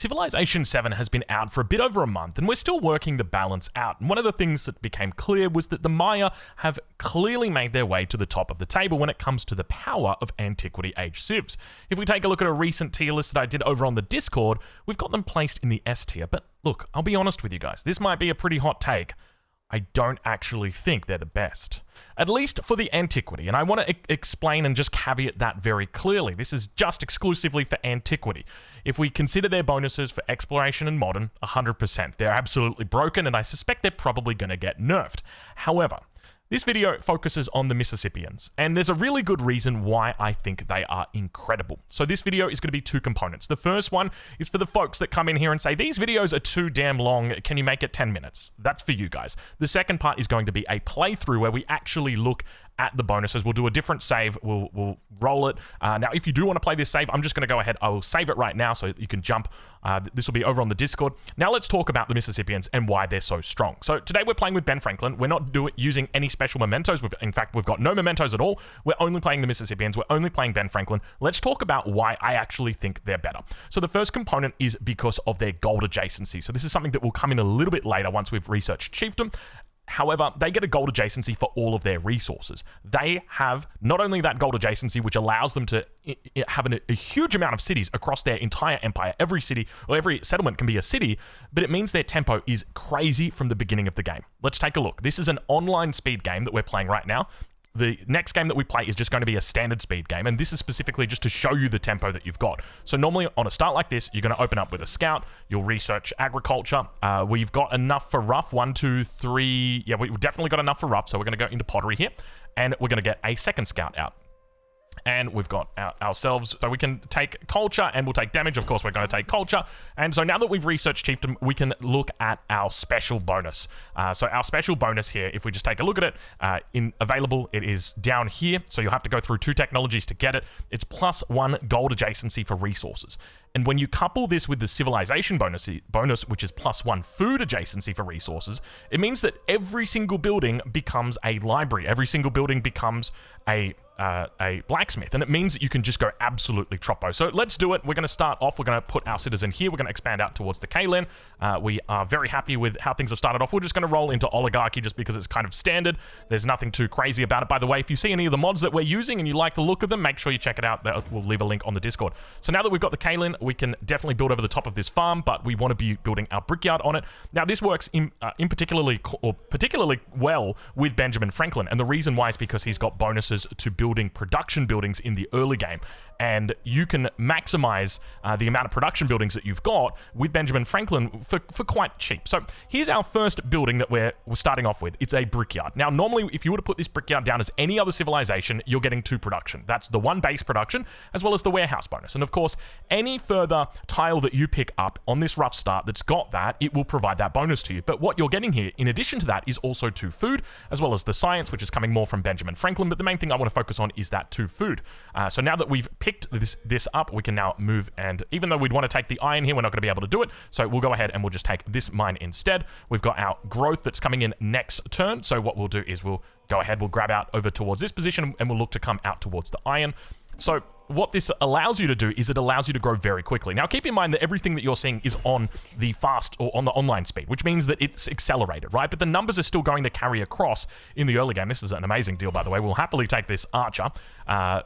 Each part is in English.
Civilization 7 has been out for a bit over a month, and we're still working the balance out. And one of the things that became clear was that the Maya have clearly made their way to the top of the table when it comes to the power of Antiquity Age civs. If we take a look at a recent tier list that I did over on the Discord, we've got them placed in the S tier. But look, I'll be honest with you guys, this might be a pretty hot take. I don't actually think they're the best. At least for the Antiquity, and I want to explain and just caveat that very clearly. This is just exclusively for Antiquity. If we consider their bonuses for Exploration and Modern, 100%. They're absolutely broken, and I suspect they're probably going to get nerfed. However, this video focuses on the Mississippians, and there's a really good reason why I think they are incredible. So this video is going to be two components. The first one is for the folks that come in here and say, these videos are too damn long, can you make it 10 minutes? That's for you guys. The second part is going to be a playthrough where we actually look at the bonuses. We'll do a different save, we'll roll it. Now, if you do want to play this save, I'm just going to go ahead, I will save it right now so you can jump. This will be over on the Discord. Now let's talk about the Mississippians and why they're so strong. So today we're playing with Ben Franklin. We're not using any special mementos. In fact, we've got no mementos at all. We're only playing the Mississippians. We're only playing Ben Franklin. Let's talk about why I actually think they're better. So the first component is because of their gold adjacency. So this is something that will come in a little bit later once we've researched chiefdom. However, they get a gold adjacency for all of their resources. They have not only that gold adjacency, which allows them to have a huge amount of cities across their entire empire. Every city, or every settlement can be a city, but it means their tempo is crazy from the beginning of the game. Let's take a look. This is an online speed game that we're playing right now. The next game that we play is just going to be a standard speed game, and this is specifically just to show you the tempo that you've got. So normally on a start like this, you're going to open up with a scout, you'll research agriculture. We've got enough for rough, 1, 2, 3. Yeah, we've definitely got enough for rough, so we're going to go into pottery here, and we're going to get a second scout out. And we've got ourselves, so we can take culture and we'll take damage. Of course, we're going to take culture. And so now that we've researched chiefdom, we can look at our special bonus. So our special bonus here, if we just take a look at it, available, it is down here. So you'll have to go through 2 technologies to get it. It's +1 gold adjacency for resources. And when you couple this with the civilization bonus, which is +1 food adjacency for resources, it means that every single building becomes a library. Every single building becomes a blacksmith, and it means that you can just go absolutely troppo. So let's do it. We're going to start off. We're going to put our citizen here. We're going to expand out towards the Kaylin. We are very happy with how things have started off. We're just going to roll into oligarchy just because it's kind of standard. There's nothing too crazy about it. By the way, if you see any of the mods that we're using and you like the look of them, make sure you check it out. We'll leave a link on the Discord. So now that we've got the Kaylin, we can definitely build over the top of this farm, but we want to be building our brickyard on it. Now this works particularly well with Benjamin Franklin, and the reason why is because he's got bonuses to building production buildings in the early game, and you can maximize the amount of production buildings that you've got with Benjamin Franklin for quite cheap. So here's our first building that we're starting off with. It's a brickyard. Now normally if you were to put this brickyard down as any other civilization, you're getting 2 production. That's the 1 base production as well as the warehouse bonus, and of course any further tile that you pick up on this rough start that's got that, it will provide that bonus to you. But what you're getting here in addition to that is also 2 food as well as the science, which is coming more from Benjamin Franklin, but the main thing I want to focus on is that 2 food. So now that we've picked this up, we can now move, and even though we'd want to take the iron here, we're not going to be able to do it, so we'll go ahead and we'll just take this mine instead. We've got our growth that's coming in next turn, so what we'll do is we'll go ahead, we'll grab out over towards this position, and we'll look to come out towards the iron. So what this allows you to do is it allows you to grow very quickly. Now keep in mind that everything that you're seeing is on the fast or on the online speed, which means that it's accelerated, right? But the numbers are still going to carry across in the early game. This is an amazing deal, by the way. We'll happily take this archer.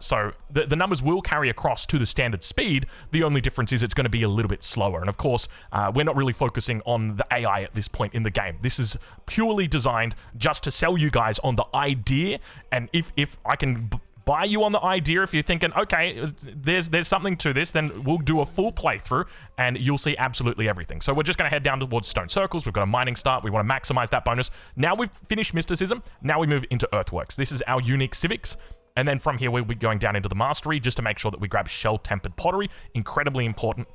So the numbers will carry across to the standard speed. The only difference is it's going to be a little bit slower. And of course, we're not really focusing on the AI at this point in the game. This is purely designed just to sell you guys on the idea. And if I can buy you on the idea, if you're thinking, okay, there's something to this, then we'll do a full playthrough and you'll see absolutely everything. So we're just going to head down towards stone circles. We've got a mining start. We want to maximize that bonus. Now we've finished mysticism. Now we move into earthworks. This is our unique civics. And then from here, we'll be going down into the mastery just to make sure that we grab shell-tempered pottery. Incredibly important.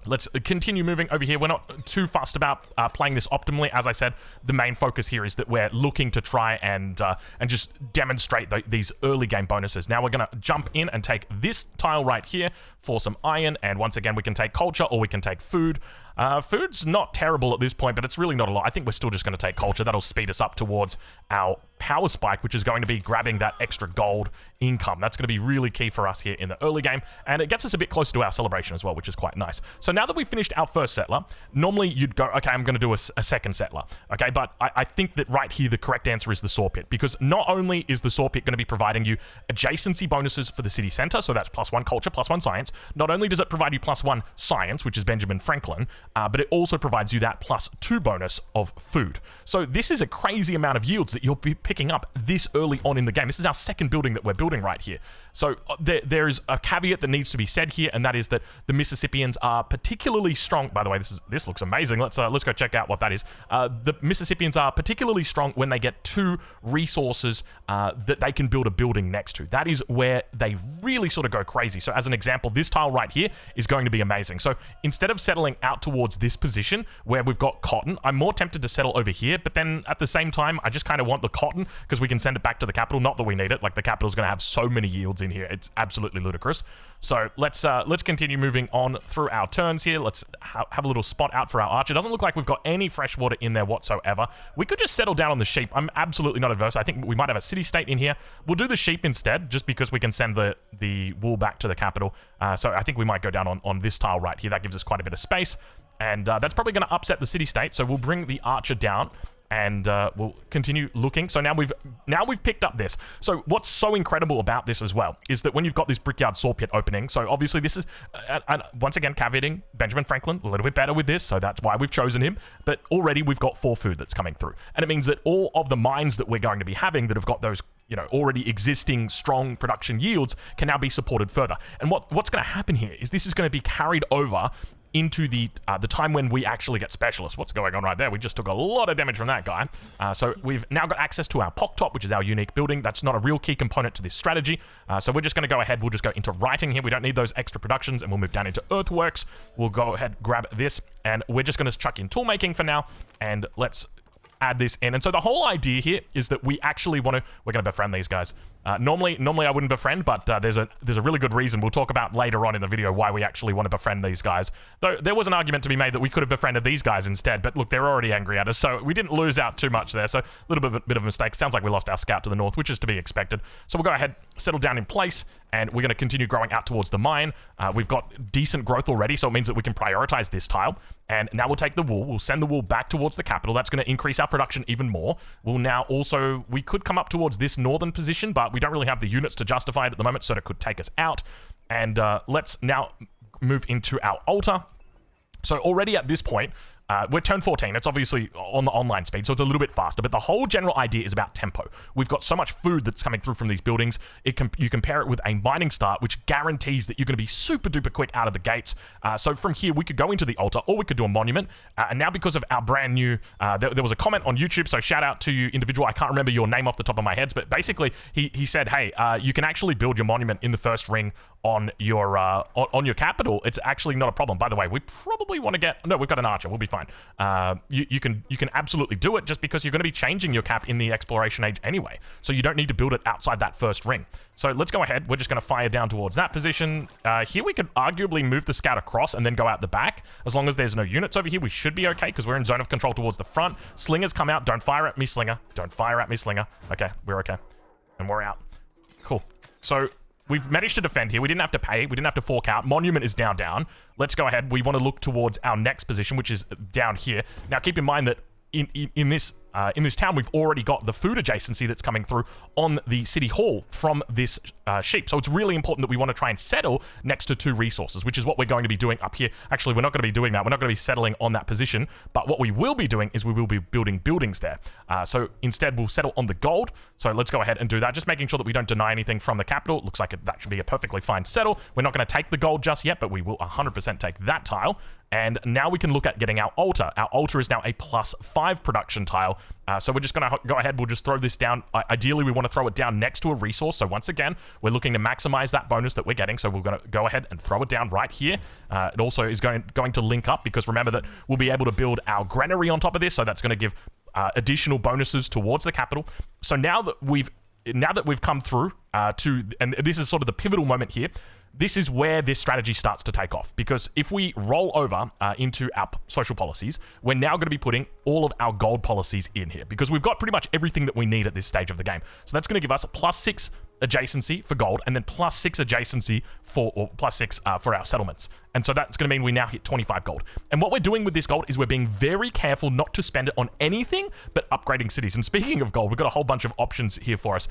Let's continue moving over here. We're not too fussed about playing this optimally. As I said, the main focus here is that we're looking to try and just demonstrate these early game bonuses. Now we're going to jump in and take this tile right here for some iron, and once again we can take culture or we can take food. Food's not terrible at this point, but it's really not a lot. I think we're still just going to take culture. That'll speed us up towards our Powerspike, which is going to be grabbing that extra gold income. That's going to be really key for us here in the early game, and it gets us a bit closer to our celebration as well, which is quite nice. So now that we've finished our first settler, normally you'd go, okay, I'm going to do a second settler, okay? But I think that right here, the correct answer is the saw pit, because not only is the saw pit going to be providing you adjacency bonuses for the city center, so that's +1 culture, +1 science. Not only does it provide you +1 science, which is Benjamin Franklin, but it also provides you that +2 bonus of food. So this is a crazy amount of yields that you'll be picking up this early on in the game. This is our second building that we're building right here. So there is a caveat that needs to be said here, and that is that the Mississippians are particularly strong. By the way, this looks amazing. Let's go check out what that is. The Mississippians are particularly strong when they get 2 resources that they can build a building next to. That is where they really sort of go crazy. So as an example, this tile right here is going to be amazing. So instead of settling out towards this position where we've got cotton, I'm more tempted to settle over here, but then at the same time, I just kind of want the cotton because we can send it back to the capital. Not that we need it. Like, the capital is going to have so many yields in here. It's absolutely ludicrous. So let's continue moving on through our turns here. Let's have a little spot out for our archer. It doesn't look like we've got any fresh water in there whatsoever. We could just settle down on the sheep. I'm absolutely not adverse. I think we might have a city-state in here. We'll do the sheep instead, just because we can send the wool back to the capital. So I think we might go down on this tile right here. That gives us quite a bit of space. And that's probably going to upset the city-state. So we'll bring the archer down. And we'll continue looking. So now we've picked up this. So what's so incredible about this as well is that when you've got this brickyard saw pit opening, so obviously this is, once again, caveating Benjamin Franklin, a little bit better with this, so that's why we've chosen him. But already we've got 4 food that's coming through. And it means that all of the mines that we're going to be having that have got those, you know, already existing strong production yields can now be supported further. And what's going to happen here is this is going to be carried over into the time when we actually get specialists. What's going on right there? We just took a lot of damage from that guy. So we've now got access to our POC top, which is our unique building. That's not a real key component to this strategy. So we're just going to go ahead. We'll just go into writing here. We don't need those extra productions, and we'll move down into earthworks. We'll go ahead, grab this, and we're just going to chuck in tool making for now, and let's add this in. And so the whole idea here is that we actually want to, we're going to befriend these guys. Normally I wouldn't befriend, but there's a really good reason we'll talk about later on in the video why we actually want to befriend these guys. Though there was an argument to be made that we could have befriended these guys instead, but look, they're already angry at us, so we didn't lose out too much there. So a little bit of a mistake. Sounds like we lost our scout to the north, which is to be expected. So we'll go ahead, settle down in place, and we're going to continue growing out towards the mine. We've got decent growth already, so it means that we can prioritize this tile. And now we'll take the wool. We'll send the wool back towards the capital. That's going to increase our production even more. We'll now also, we could come up towards this northern position, but we don't really have the units to justify it at the moment, so it could take us out. And let's now move into our altar. So already at this point, we're turn 14. It's obviously on the online speed, so it's a little bit faster, but the whole general idea is about tempo. We've got so much food that's coming through from these buildings. You compare it with a mining start, which guarantees that you're going to be super duper quick out of the gates. So from here, we could go into the altar, or we could do a monument. And now because of our brand new, there was a comment on YouTube, so shout out to you, individual. I can't remember your name off the top of my head, but basically he said, hey, you can actually build your monument in the first ring on your capital. It's actually not a problem. By the way, we probably want to get, no, we've got an archer. We'll be fine. You can absolutely do it, just because you're going to be changing your cap in the exploration age anyway. So you don't need to build it outside that first ring. So let's go ahead. We're just going to fire down towards that position. Here we could arguably move the scout across and then go out the back. As long as there's no units over here, we should be okay, because we're in zone of control towards the front. Slingers come out. Don't fire at me, Slinger. Don't fire at me, Slinger. Okay, we're okay. And we're out. Cool. So we've managed to defend here. We didn't have to pay. We didn't have to fork out. Monument is down. Let's go ahead. We want to look towards our next position, which is down here. Now, keep in mind that in this town, we've already got the food adjacency that's coming through on the city hall from this sheep. So it's really important that we want to try and settle next to 2 resources, which is what we're going to be doing up here. Actually, we're not going to be doing that. We're not going to be settling on that position. But what we will be doing is we will be building buildings there. So instead, we'll settle on the gold. So let's go ahead and do that. Just making sure that we don't deny anything from the capital. It looks like that should be a perfectly fine settle. We're not going to take the gold just yet, but we will 100% take that tile. And now we can look at getting our altar. Our altar is now a +5 production tile. So we're just going to go ahead. We'll just throw this down. Ideally, we want to throw it down next to a resource. So once again, we're looking to maximize that bonus that we're getting. So we're going to go ahead and throw it down right here. It also is going to link up, because remember that we'll be able to build our granary on top of this. So that's going to give additional bonuses towards the capital. So now that we've now that we've come through and this is sort of the pivotal moment here, this is where this strategy starts to take off. Because if we roll over into our social policies, we're now going to be putting all of our gold policies in here, because we've got pretty much everything that we need at this stage of the game. So that's going to give us a +6 adjacency for gold, and then +6 adjacency or +6 for our settlements. And so that's going to mean we now hit 25 gold. And what we're doing with this gold is we're being very careful not to spend it on anything but upgrading cities. And speaking of gold, we've got a whole bunch of options here for us.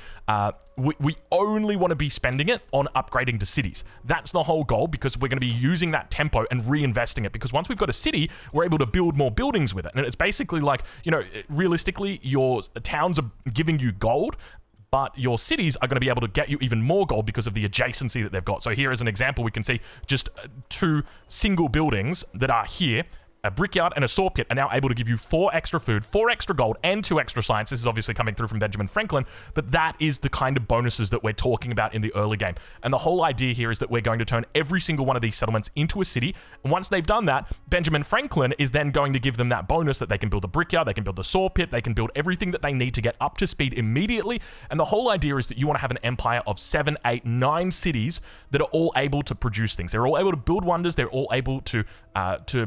We only want to be spending it on upgrading to cities. That's the whole goal, because we're going to be using that tempo and reinvesting it, because once we've got a city, we're able to build more buildings with it. And it's basically like, you know, realistically, your towns are giving you gold, but your cities are going to be able to get you even more gold because of the adjacency that they've got. So here as an example, we can see just 2 single buildings that are here. A brickyard and a saw pit are now able to give you 4 extra food, 4 extra gold, and 2 extra science. This is obviously coming through from Benjamin Franklin, but that is the kind of bonuses that we're talking about in the early game. And the whole idea here is that we're going to turn every single one of these settlements into a city. And once they've done that, Benjamin Franklin is then going to give them that bonus that they can build a brickyard, they can build the saw pit, they can build everything that they need to get up to speed immediately. And the whole idea is that you want to have an empire of 7, 8, 9 cities that are all able to produce things. They're all able to build wonders. They're all able to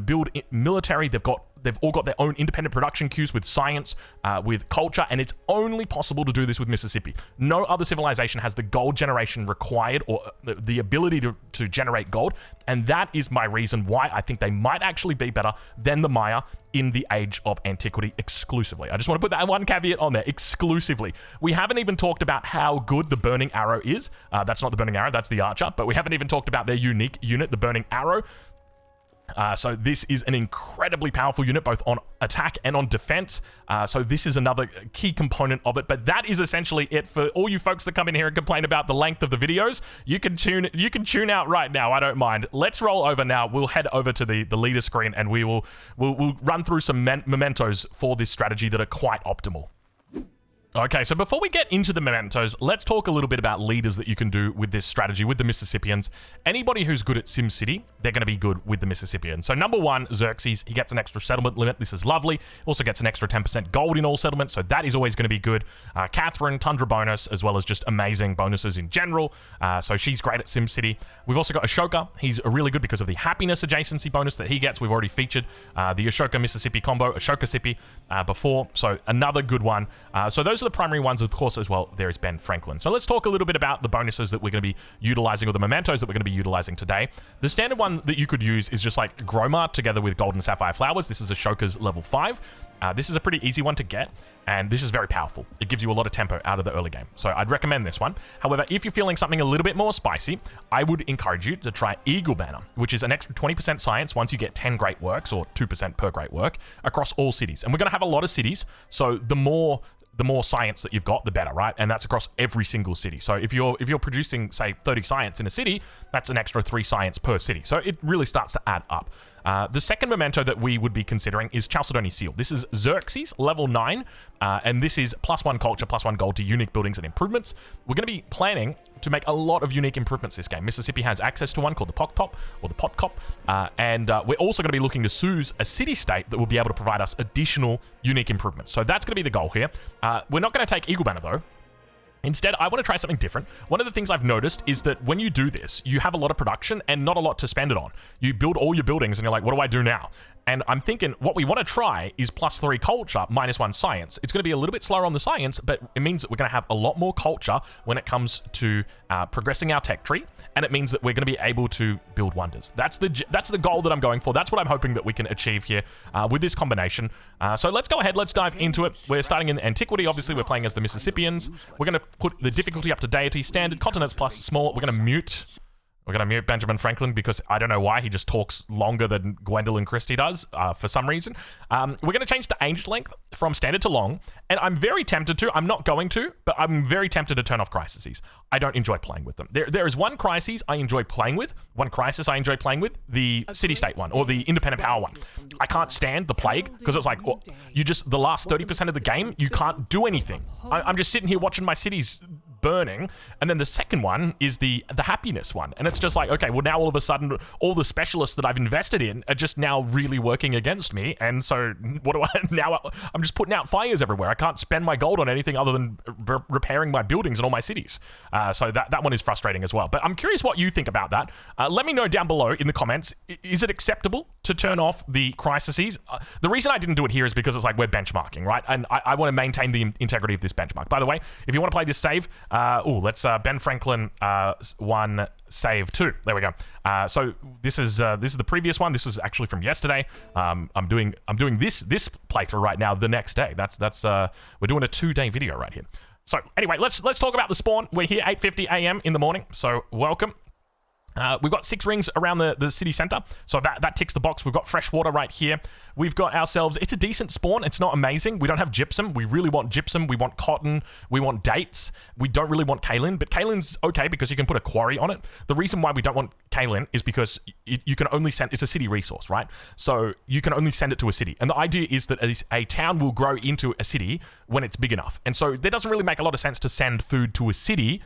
build military. They've all got their own independent production queues with science, with culture, and it's only possible to do this with Mississippi. No other civilization has the gold generation required, or the ability to generate gold, and that is my reason why I think they might actually be better than the Maya in the age of antiquity exclusively. I just want to put that one caveat on there, exclusively. We haven't even talked about how good the Burning Arrow is. That's not the Burning Arrow, that's the Archer, but we haven't even talked about their unique unit, the Burning Arrow. So this is an incredibly powerful unit, both on attack and on defense. So this is another key component of it. But that is essentially it for all you folks that come in here and complain about the length of the videos. You can tune out right now. I don't mind. Let's roll over now. We'll head over to the leader screen, and we'll run through some mementos for this strategy that are quite optimal. Okay, so before we get into the mementos, let's talk a little bit about leaders that you can do with this strategy with the Mississippians. Anybody who's good at SimCity, they're going to be good with the Mississippians. So number 1, Xerxes, he gets an extra settlement limit. This is lovely. Also gets an extra 10% gold in all settlements, so that is always going to be good. Catherine, Tundra bonus, as well as just amazing bonuses in general. So she's great at SimCity. We've also got Ashoka. He's really good because of the happiness adjacency bonus that he gets. We've already featured the Ashoka Mississippi combo, Ashoka Sippy before, so another good one. So those are the primary ones, of course, as well. There is Ben Franklin. So let's talk a little bit about the bonuses that we're going to be utilizing, or the mementos that we're going to be utilizing today. The standard one that you could use is just like Groma together with Golden Sapphire Flowers. This is Ashoka's level 5. This is a pretty easy one to get, and this is very powerful. It gives you a lot of tempo out of the early game, so I'd recommend this one. However, if you're feeling something a little bit more spicy, I would encourage you to try Eagle Banner, which is an extra 20% science once you get 10 great works, or 2% per great work, across all cities. And we're going to have a lot of cities, so the more science that you've got, the better, right? And that's across every single city. So if you're producing, say, 30 science in a city, that's an extra 3 science per city. So it really starts to add up. The second memento that we would be considering is Chalcedony Seal. This is Xerxes, level 9, and this is +1 culture, +1 gold to unique buildings and improvements. We're going to be planning to make a lot of unique improvements this game. Mississippi has access to one called the Pot Top, or the Pot Cop, and we're also going to be looking to seize a city-state that will be able to provide us additional unique improvements. So that's going to be the goal here. We're not going to take Eagle Banner, though. Instead, I want to try something different. One of the things I've noticed is that when you do this, you have a lot of production and not a lot to spend it on. You build all your buildings and you're like, what do I do now? And I'm thinking what we want to try is +3 culture, -1 science. It's going to be a little bit slower on the science, but it means that we're going to have a lot more culture when it comes to progressing our tech tree. And it means that we're going to be able to build wonders. That's the goal that I'm going for. That's what I'm hoping that we can achieve here with this combination. So let's go ahead. Let's dive into it. We're starting in Antiquity. Obviously, we're playing as the Mississippians. We're going to put the difficulty up to deity, standard, continents plus small. We're going to mute Benjamin Franklin because I don't know why. He just talks longer than Gwendolyn Christie does for some reason. We're going to change the age length from standard to long. And I'm very tempted to. I'm not going to, but I'm very tempted to turn off crises. I don't enjoy playing with them. There is one crisis I enjoy playing with. One crisis I enjoy playing with. The city-state one, or the independent power one. I can't stand the plague because it's like, the last 30% of the game, you can't do anything. I'm just sitting here watching my cities burning. And then the second one is the happiness one. And it's just like, okay, well, now all of a sudden, all the specialists that I've invested in are just now really working against me. And so what do I now? I'm just putting out fires everywhere. I can't spend my gold on anything other than repairing my buildings in all my cities. So that one is frustrating as well. But I'm curious what you think about that. Let me know down below in the comments. Is it acceptable to turn off the crises? The reason I didn't do it here is because it's like we're benchmarking, right? And I want to maintain the integrity of this benchmark. By the way, if you want to play this save, let's Ben Franklin 1 save 2. There we go. So this is the previous one. This is actually from yesterday. I'm doing this playthrough right now the next day. That's we're doing a 2-day video right here. So anyway, let's talk about the spawn. We're here 8:50 a.m. in the morning. So welcome. We've got 6 rings around the city center, so that ticks the box. We've got fresh water right here. We've got ourselves, it's a decent spawn. It's not amazing. We don't have gypsum. We really want gypsum. We want cotton. We want dates. We don't really want kaolin, but kaolin's okay because you can put a quarry on it. The reason why we don't want kaolin is because you can only send, it's a city resource, right? So you can only send it to a city. And the idea is that a town will grow into a city when it's big enough. And so there doesn't really make a lot of sense to send food to a city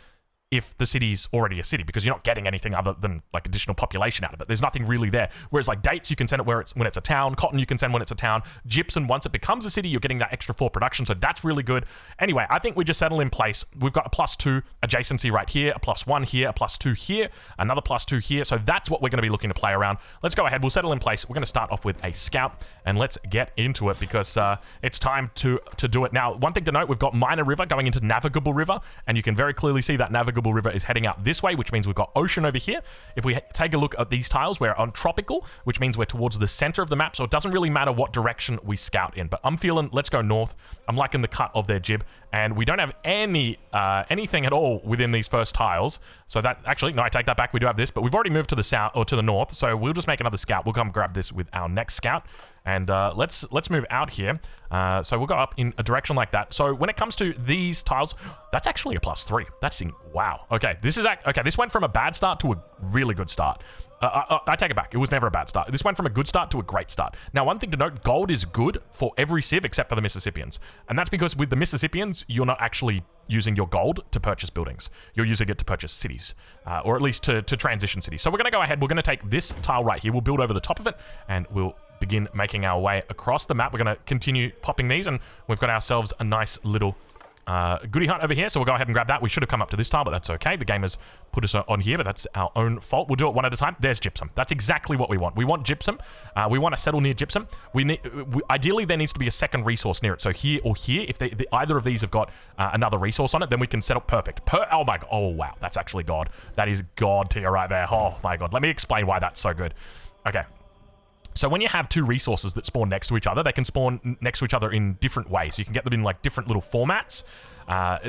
if the city's already a city, because you're not getting anything other than like additional population out of it. There's nothing really there. Whereas like dates, you can send it when it's a town. Cotton, you can send when it's a town. Gypsum, once it becomes a city, you're getting that extra 4 production, so that's really good. Anyway, I think we just settle in place. We've got a +2 adjacency right here, a +1 here, a +2 here, another +2 here. So that's what we're going to be looking to play around. Let's go ahead. We'll settle in place. We're going to start off with a scout, and let's get into it because it's time to do it. Now, one thing to note, we've got Minor River going into Navigable River, and you can very clearly see that Navigable River is heading out this way, which means we've got ocean over here. If we take a look at these tiles, we're on tropical, which means we're towards the center of the map, so it doesn't really matter what direction we scout in. But I'm feeling, let's go north. I'm liking the cut of their jib, and we don't have anything at all within these first tiles. So that, actually, no, I take that back. We do have this, but we've already moved to the south, or to the north, so we'll just make another scout. We'll come grab this with our next scout. And let's move out here. So we'll go up in a direction like that. So when it comes to these tiles, that's actually a +3. That's wow. Okay, this went from a bad start to a really good start. I take it back. It was never a bad start. This went from a good start to a great start. Now, one thing to note, gold is good for every civ except for the Mississippians. And that's because with the Mississippians, you're not actually using your gold to purchase buildings. You're using it to purchase cities, or at least to transition cities. So we're going to go ahead. We're going to take this tile right here. We'll build over the top of it, and we'll begin making our way across the map. We're going to continue popping these, and we've got ourselves a nice little goodie hunt over here, so we'll go ahead and grab that. We should have come up to this tile, but that's okay. The game has put us on here, but that's our own fault. We'll do it one at a time. There's gypsum. That's exactly what we want. We want gypsum. We want to settle near gypsum. Ideally, there needs to be a second resource near it. So here or here, if either of these have got another resource on it, then we can settle perfect. Oh my god. Oh wow, that's actually God. That is God tier right there. Oh my god. Let me explain why that's so good. Okay. So when you have 2 resources that spawn next to each other, they can spawn next to each other in different ways. You can get them in like different little formats,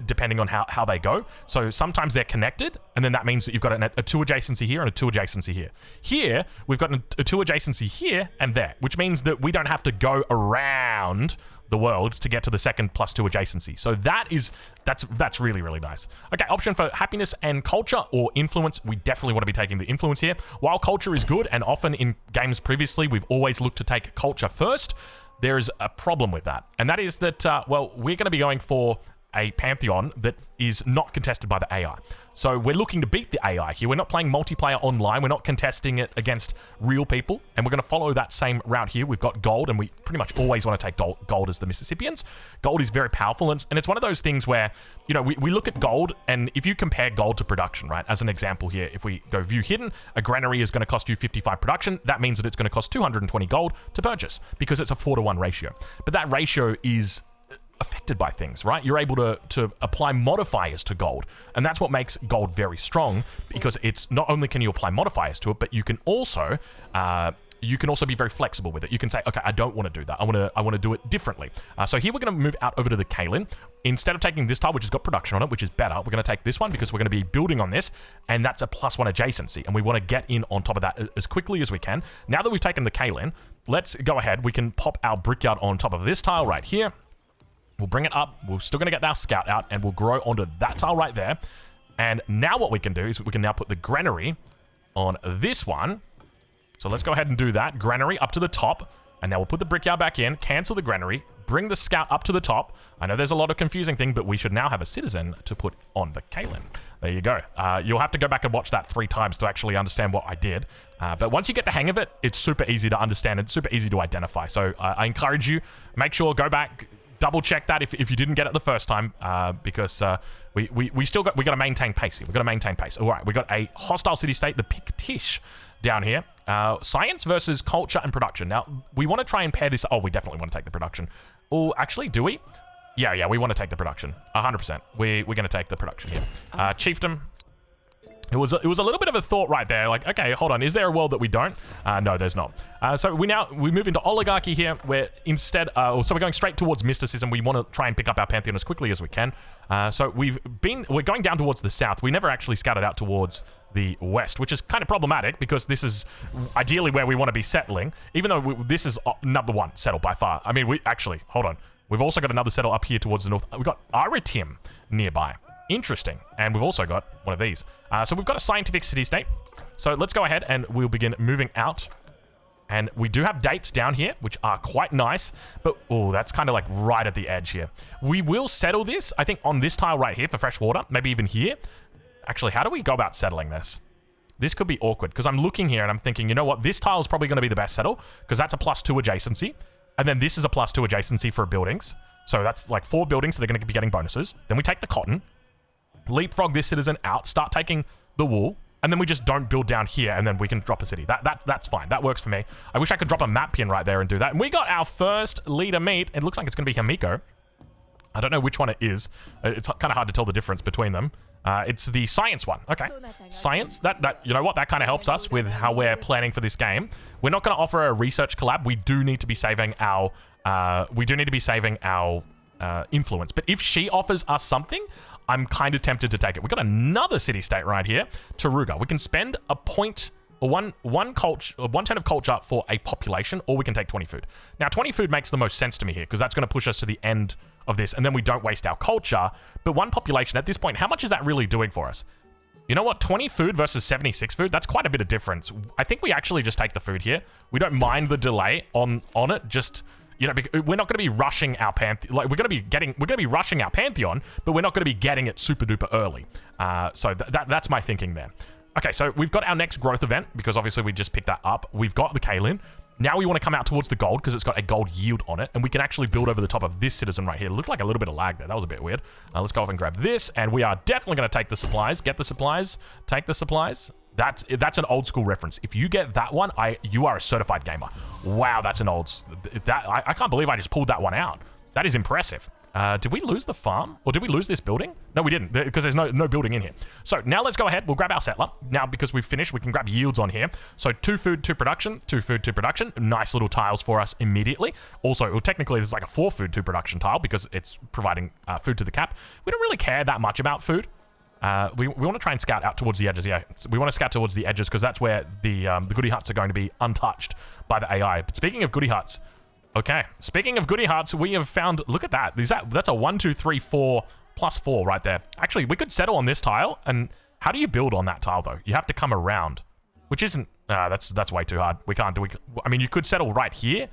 depending on how they go. So sometimes they're connected, and then that means that you've got a 2 adjacency here and a 2 adjacency here. Here, we've got a 2 adjacency here and there, which means that we don't have to go around the world to get to the second +2 adjacency. So that's really, really nice. Okay, option for happiness and culture or influence. We definitely want to be taking the influence here. While culture is good, and often in games previously, we've always looked to take culture first, there is a problem with that. And that is that, well, we're going to be going for a pantheon that is not contested by the AI. So we're looking to beat the AI here. We're not playing multiplayer online. We're not contesting it against real people. And we're going to follow that same route here. We've got gold, and we pretty much always want to take gold as the Mississippians. Gold is very powerful, and it's one of those things where, you know, we look at gold, and if you compare gold to production, right, as an example here, if we go view hidden, a granary is going to cost you 55 production. That means that it's going to cost 220 gold to purchase because it's a 4-to-1 ratio. But that ratio is affected by things, right? You're able to apply modifiers to gold, and that's what makes gold very strong, because it's not only can you apply modifiers to it, but you can also be very flexible with it. You can say, okay, I don't want to do that. I want to do it differently. So here we're going to move out over to the kaolin. Instead of taking this tile, which has got production on it, which is better, we're going to take this one because we're going to be building on this, and that's a +1 adjacency, and we want to get in on top of that as quickly as we can. Now that we've taken the kaolin, let's go ahead. We can pop our brickyard on top of this tile right here. We'll bring it up. We're still going to get our scout out, and we'll grow onto that tile right there. And now what we can do is we can now put the granary on this one. So let's go ahead and do that. Granary up to the top. And now we'll put the brickyard back in, cancel the granary, bring the scout up to the top. I know there's a lot of confusing thing, but we should now have a citizen to put on the Kaylin. There you go. You'll have to go back and watch that 3 times to actually understand what I did. But once you get the hang of it, it's super easy to understand. It's super easy to identify. So I encourage you, make sure, go back, double check that if you didn't get it the first time, because we got to maintain pace here. We've got to maintain pace. All right, we got a hostile city-state, the Pictish, down here. Science versus culture and production. Now, we want to try and pair this. Oh, we definitely want to take the production. Oh, actually, do we? Yeah, we want to take the production. 100%. We're going to take the production here. Chiefdom. It was a little bit of a thought right there. Like, okay, hold on. Is there a world that we don't? No, there's not. So we move into oligarchy here, where instead, so we're going straight towards mysticism. We want to try and pick up our pantheon as quickly as we can. So we're going down towards the south. We never actually scouted out towards the west, which is kind of problematic because this is ideally where we want to be settling. Even though this is number 1 settle by far. I mean, hold on. We've also got another settle up here towards the north. We've got Aritim nearby. Interesting. And we've also got one of these. So we've got a scientific city-state. So let's go ahead and we'll begin moving out. And we do have dates down here, which are quite nice. But, oh, that's kind of like right at the edge here. We will settle this, I think, on this tile right here for fresh water. Maybe even here. Actually, how do we go about settling this? This could be awkward because I'm looking here and I'm thinking, you know what? This tile is probably going to be the best settle because that's a +2 adjacency. And then this is a +2 adjacency for buildings. So that's like 4 buildings that are going to be getting bonuses. Then we take the cotton. Leapfrog this citizen out, start taking the wool, and then we just don't build down here, and then we can drop a city. That's fine. That works for me. I wish I could drop a map pin right there and do that. And we got our first leader meet. It looks like it's going to be Himiko. I don't know which one it is. It's kind of hard to tell the difference between them. It's the science one. Okay. Science, that you know what? That kind of helps us with how we're planning for this game. We're not going to offer a research collab. We do need to be saving our influence. But if she offers us something, I'm kind of tempted to take it. We've got another city-state right here, Taruga. We can spend a point or one turn of culture for a population, or we can take 20 food. Now, 20 food makes the most sense to me here, because that's going to push us to the end of this, and then we don't waste our culture. But 1 population, at this point, how much is that really doing for us? You know what? 20 food versus 76 food, that's quite a bit of difference. I think we actually just take the food here. We don't mind the delay on it, just... You know, we're not going to be rushing our pantheon. Like, we're going to be rushing our pantheon, but we're not going to be getting it super duper early. So that's my thinking there. Okay, so we've got our next growth event because obviously we just picked that up. We've got the Kaylin. Now we want to come out towards the gold because it's got a gold yield on it, and we can actually build over the top of this citizen right here. It looked like a little bit of lag there. That was a bit weird. Let's go off and grab this, and we are definitely going to take the supplies. Get the supplies. Take the supplies. That's an old school reference. If you get that one, you are a certified gamer. Wow, that's an old... I can't believe I just pulled that one out. That is impressive. Did we lose the farm? Or did we lose this building? No, we didn't, because there's no building in here. So now let's go ahead. We'll grab our settler. Now, because we've finished, we can grab yields on here. So 2 food, 2 production, 2 food, 2 production. Nice little tiles for us immediately. Also, well, technically, this is like a 4 food, 2 production tile because it's providing food to the cap. We don't really care that much about food. We want to try and scout out towards the edges, yeah. So we want to scout towards the edges because that's where the goody huts are going to be untouched by the AI. But speaking of goody huts, okay. Speaking of goody huts, we have found, look at that. That's a 1, 2, 3, 4 plus 4 right there. Actually, we could settle on this tile. And how do you build on that tile though? You have to come around, which isn't, that's way too hard. We can't do, I mean, you could settle right here.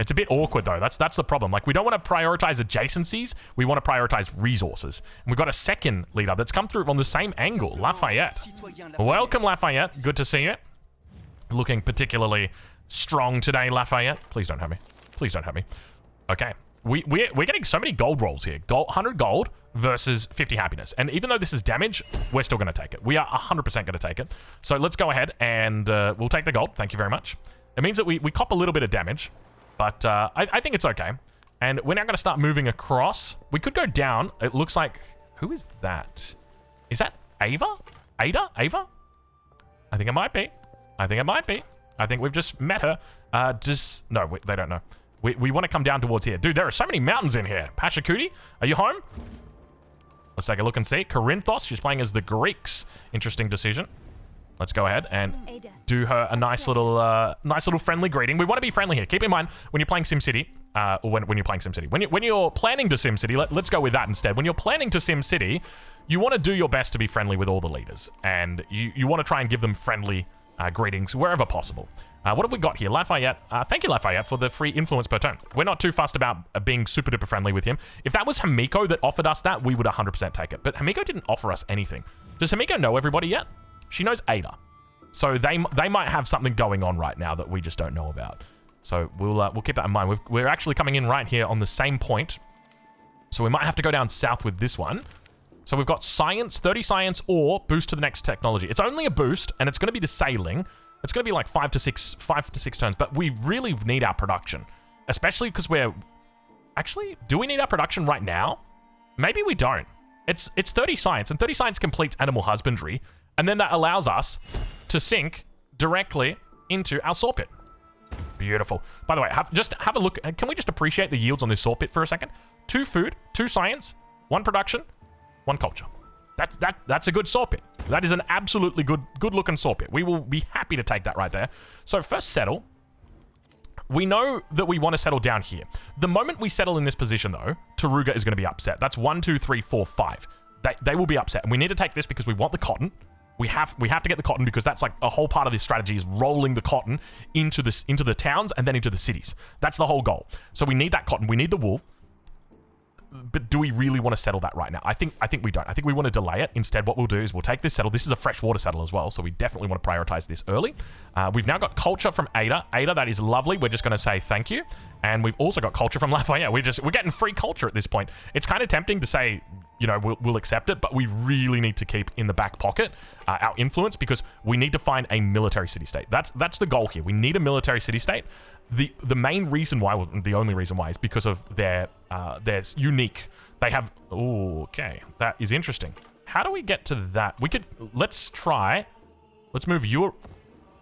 It's a bit awkward, though. That's the problem. Like, we don't want to prioritize adjacencies. We want to prioritize resources. And we've got a second leader that's come through on the same angle, Lafayette. Welcome, Lafayette. Good to see you. Looking particularly strong today, Lafayette. Please don't hurt me. Please don't hurt me. Okay. We're getting so many gold rolls here. 100 gold versus 50 happiness. And even though this is damage, we're still going to take it. We are 100% going to take it. So let's go ahead and we'll take the gold. Thank you very much. It means that we cop a little bit of damage. But I think it's okay. And we're now going to start moving across. We could go down. It looks like... Who is that? Is that Ava? Ada? Ava? I think it might be. I think it might be. I think we've just met her. No, they don't know. We want to come down towards here. Dude, there are so many mountains in here. Pashakuti, are you home? Let's take a look and see. Corinthos, she's playing as the Greeks. Interesting decision. Let's go ahead and do her a nice little friendly greeting. We want to be friendly here. Keep in mind, when you're playing SimCity, or when you're playing SimCity, when you're planning to SimCity, let's go with that instead. When you're planning to SimCity, you want to do your best to be friendly with all the leaders. And you want to try and give them friendly greetings wherever possible. What have we got here? Lafayette. Thank you, Lafayette, for the free influence per turn. We're not too fussed about being super duper friendly with him. If that was Himiko that offered us that, we would 100% take it. But Himiko didn't offer us anything. Does Himiko know everybody yet? She knows Ada. So they might have something going on right now that we just don't know about. So we'll keep that in mind. We're actually coming in right here on the same point. So we might have to go down south with this one. So we've got science, 30 science, or boost to the next technology. It's only a boost, and it's going to be to sailing. It's going to be like 5 to 6 turns, but we really need our production. Especially because we're... Actually, do we need our production right now? Maybe we don't. It's 30 science, and 30 science completes animal husbandry, and then that allows us to sink directly into our saw pit. Beautiful. By the way, just have a look. Can we just appreciate the yields on this saw pit for a second? 2 food, 2 science, 1 production, 1 culture. That's a good saw pit. That is an absolutely good looking saw pit. We will be happy to take that right there. So first settle. We know that we want to settle down here. The moment we settle in this position though, Taruga is going to be upset. That's 1, 2, 3, 4, 5. They will be upset. And we need to take this because we want the cotton. We have to get the cotton because that's like a whole part of this strategy is rolling the cotton into the towns and then into the cities. That's the whole goal. So we need that cotton. We need the wool. But do we really want to settle that right now? I think we don't. I think we want to delay it. Instead, what we'll do is we'll take this settle. This is a freshwater settle as well, so we definitely want to prioritize this early. We've now got culture from Ada. Ada, that is lovely. We're just going to say thank you. And we've also got culture from Lafayette. We're getting free culture at this point. It's kind of tempting to say, you know, we'll accept it, but we really need to keep in the back pocket our influence because we need to find a military city-state. That's the goal here. We need a military city-state. The main reason why, well, the only reason why, is because of their unique. They have. Oh, okay, that is interesting. How do we get to that? Let's move your.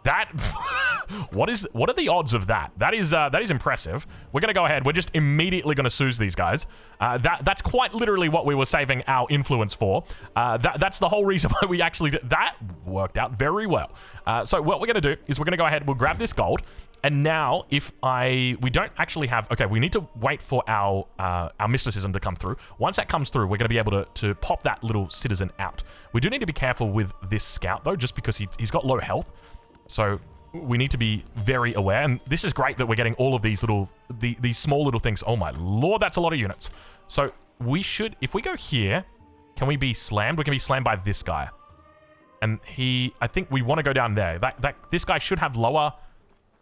That. What are the odds of that? That is impressive. We're gonna go ahead. We're just immediately gonna Suze these guys. That's quite literally what we were saving our influence for. That's the whole reason why we actually did that. Worked out very well. So what we're gonna do is we're gonna go ahead. We'll grab this gold. And now, we don't actually have... Okay, we need to wait for our mysticism to come through. Once that comes through, we're going to be able to pop that little citizen out. We do need to be careful with this scout, though, just because he's got low health. So we need to be very aware. And this is great that we're getting all of these these small little things. Oh, my lord, that's a lot of units. So we should... If we go here, can we be slammed? We can be slammed by this guy. And I think we want to go down there. This guy should have lower...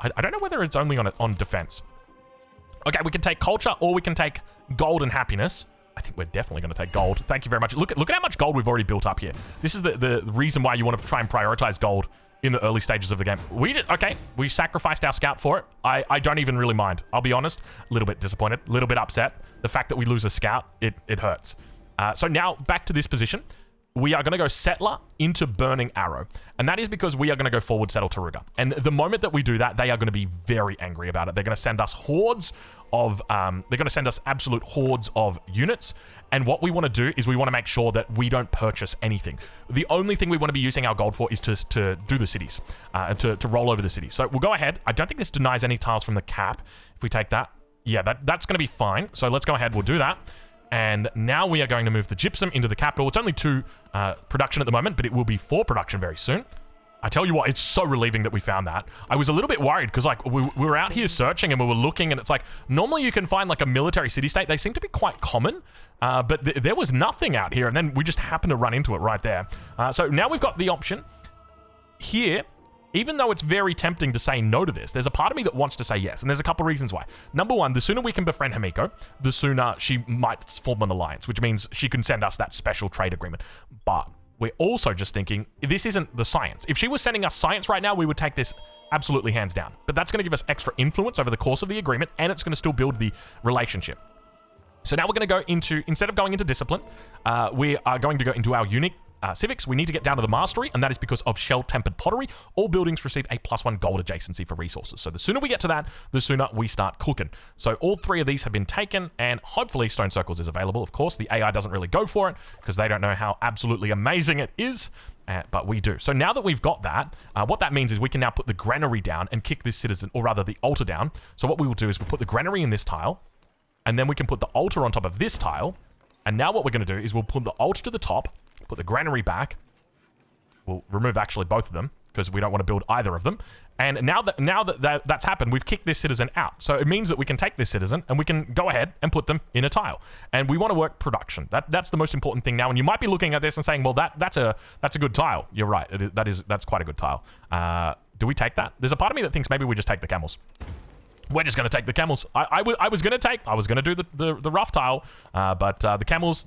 I don't know whether it's only on defense. Okay, we can take culture or we can take gold and happiness. I think we're definitely going to take gold. Thank you very much. Look at how much gold we've already built up here. This is the reason why you want to try and prioritize gold in the early stages of the game. We sacrificed our scout for it. I don't even really mind. I'll be honest. A little bit disappointed, a little bit upset. The fact that we lose a scout, it hurts. So now back to this position. We are going to go settler into burning arrow. And that is because we are going to go forward settle Taruga. And the moment that we do that, they are going to be very angry about it. They're going to send us hordes of, absolute hordes of units. And what we want to do is we want to make sure that we don't purchase anything. The only thing we want to be using our gold for is to do the cities, and to roll over the cities. So we'll go ahead. I don't think this denies any tiles from the cap. If we take that, yeah, that's going to be fine. So let's go ahead. We'll do that. And now we are going to move the gypsum into the capital. It's only 2 production at the moment, but it will be 4 production very soon. I tell you what, it's so relieving that we found that. I was a little bit worried because like we were out here searching and we were looking and it's like, normally you can find like a military city-state. They seem to be quite common, but there was nothing out here and then we just happened to run into it right there. So now we've got the option here. Even though it's very tempting to say no to this, there's a part of me that wants to say yes, and there's a couple of reasons why. Number one, the sooner we can befriend Himiko, the sooner she might form an alliance, which means she can send us that special trade agreement. But we're also just thinking, this isn't the science. If she was sending us science right now, we would take this absolutely hands down. But that's going to give us extra influence over the course of the agreement, and it's going to still build the relationship. So now we're going to go into, instead of going into discipline, we are going to go into our unique civics. We need to get down to the mastery, and that is because of shell-tempered pottery. All buildings receive a +1 gold adjacency for resources. So the sooner we get to that, the sooner we start cooking. So all 3 of these have been taken, and hopefully Stone Circles is available. Of course, the AI doesn't really go for it because they don't know how absolutely amazing it is, but we do. So now that we've got that, what that means is we can now put the granary down and kick this citizen, or rather the altar down. So what we will do is we'll put the granary in this tile, and then we can put the altar on top of this tile. And now what we're going to do is we'll put the altar to the top, put the granary back. We'll remove actually both of them. because we don't want to build either of them. And now that that's happened, we've kicked this citizen out. So it means that we can take this citizen and we can go ahead and put them in a tile. And we want to work production. That's the most important thing now. And you might be looking at this and saying, well, that's a good tile. You're right. That's quite a good tile. Do we take that? There's a part of me that thinks maybe we just take the camels. We're just going to take the camels. I was going to do the rough tile, but the camels,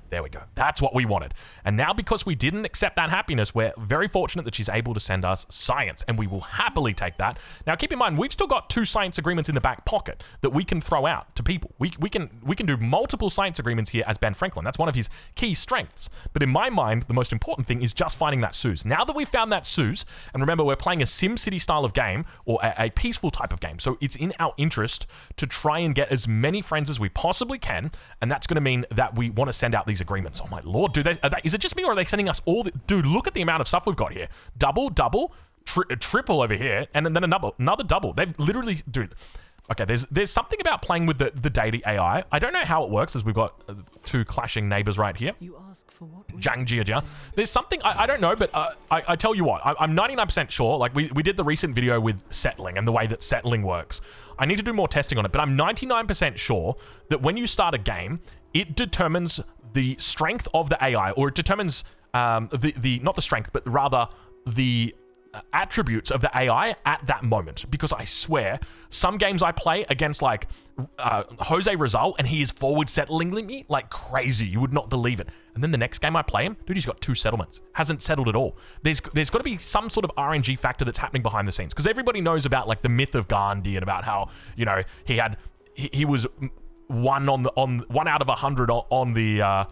there we go. That's what we wanted. And now because we didn't accept that happiness, we're very fortunate that she's able to send us science, and we will happily take that. Now, keep in mind, we've still got 2 science agreements in the back pocket that we can throw out to people. We can do multiple science agreements here as Ben Franklin. That's one of his key strengths. But in my mind, the most important thing is just finding that Suze. Now that we've found that Suze, and remember, we're playing a SimCity style of game, or a peaceful type of game, so it's in our interest to try and get as many friends as we possibly can, and that's going to mean that we want to send out these agreements. Oh my lord, is it just me, or are they sending us all dude, look at the amount of stuff we've got here. Double, triple over here, and then another double. They've literally, dude. Okay, there's something about playing with the daily AI. I don't know how it works, as we've got 2 clashing neighbors right here. You ask for what? Zhang Jiajia. There's something, I don't know, but I tell you what, I'm 99% sure, like we did the recent video with settling and the way that settling works. I need to do more testing on it, but I'm 99% sure that when you start a game, it determines the strength of the AI, or it determines not the strength, but rather the attributes of the AI at that moment. Because I swear, some games I play against like Jose Rizal, and he is forward settling me like crazy. You would not believe it. And then the next game I play him, dude, he's got 2 settlements. Hasn't settled at all. There's got to be some sort of RNG factor that's happening behind the scenes, because everybody knows about like the myth of Gandhi and about how, you know, he was 1 out of 100 on the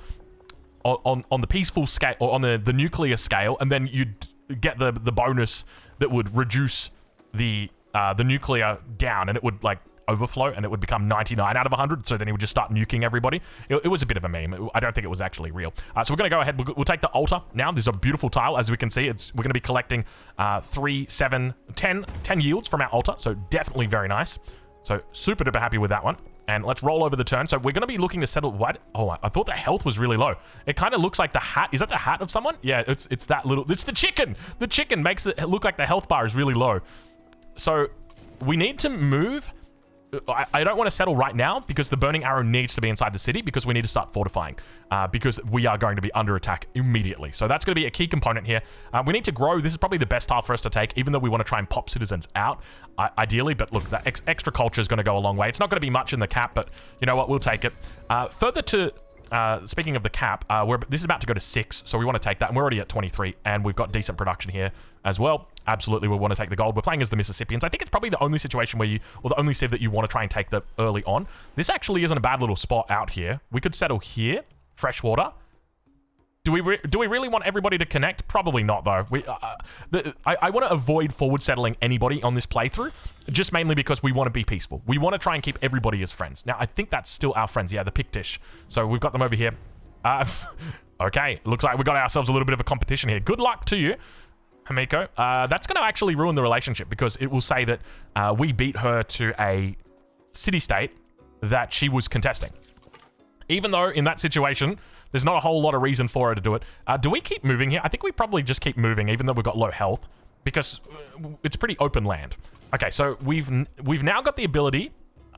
peaceful scale, or on the nuclear scale, and then you'd get the bonus that would reduce the nuclear down, and it would like overflow, and it would become 99 out of 100. So then he would just start nuking everybody. It was a bit of a meme. I don't think it was actually real. So we're gonna go ahead. We'll take the altar now. There's a beautiful tile, as we can see. We're gonna be collecting 3, 7, 10 yields from our altar. So definitely very nice. So super duper happy with that one. And let's roll over the turn. So we're going to be looking to settle... What? Oh, I thought the health was really low. It kind of looks like the hat. Is that the hat of someone? Yeah, it's that little... It's the chicken. The chicken makes it look like the health bar is really low. So we need to move... I don't want to settle right now, because the burning arrow needs to be inside the city, because we need to start fortifying, because we are going to be under attack immediately. So that's going to be a key component here. We need to grow. This is probably the best tile for us to take, even though we want to try and pop citizens out, ideally. But look, that extra culture is going to go a long way. It's not going to be much in the cap, but you know what? We'll take it. Further to... speaking of the cap, this is about to go to 6, so we want to take that, and we're already at 23, and we've got decent production here as well. Absolutely, we want to take the gold. We're playing as the Mississippians. I think it's probably the only situation where or the only civ that you want to try and take the early on. This actually isn't a bad little spot out here. We could settle here, freshwater. Do we really want everybody to connect? Probably not, though. I want to avoid forward settling anybody on this playthrough, just mainly because we want to be peaceful. We want to try and keep everybody as friends. Now, I think that's still our friends. Yeah, the Pictish. So we've got them over here. Okay, looks like we got ourselves a little bit of a competition here. Good luck to you, Himiko. That's going to actually ruin the relationship, because it will say that we beat her to a city-state that she was contesting. Even though in that situation... There's not a whole lot of reason for her to do it. Do we keep moving here? I think we probably just keep moving, even though we've got low health, because it's pretty open land. Okay, so we've now got the ability.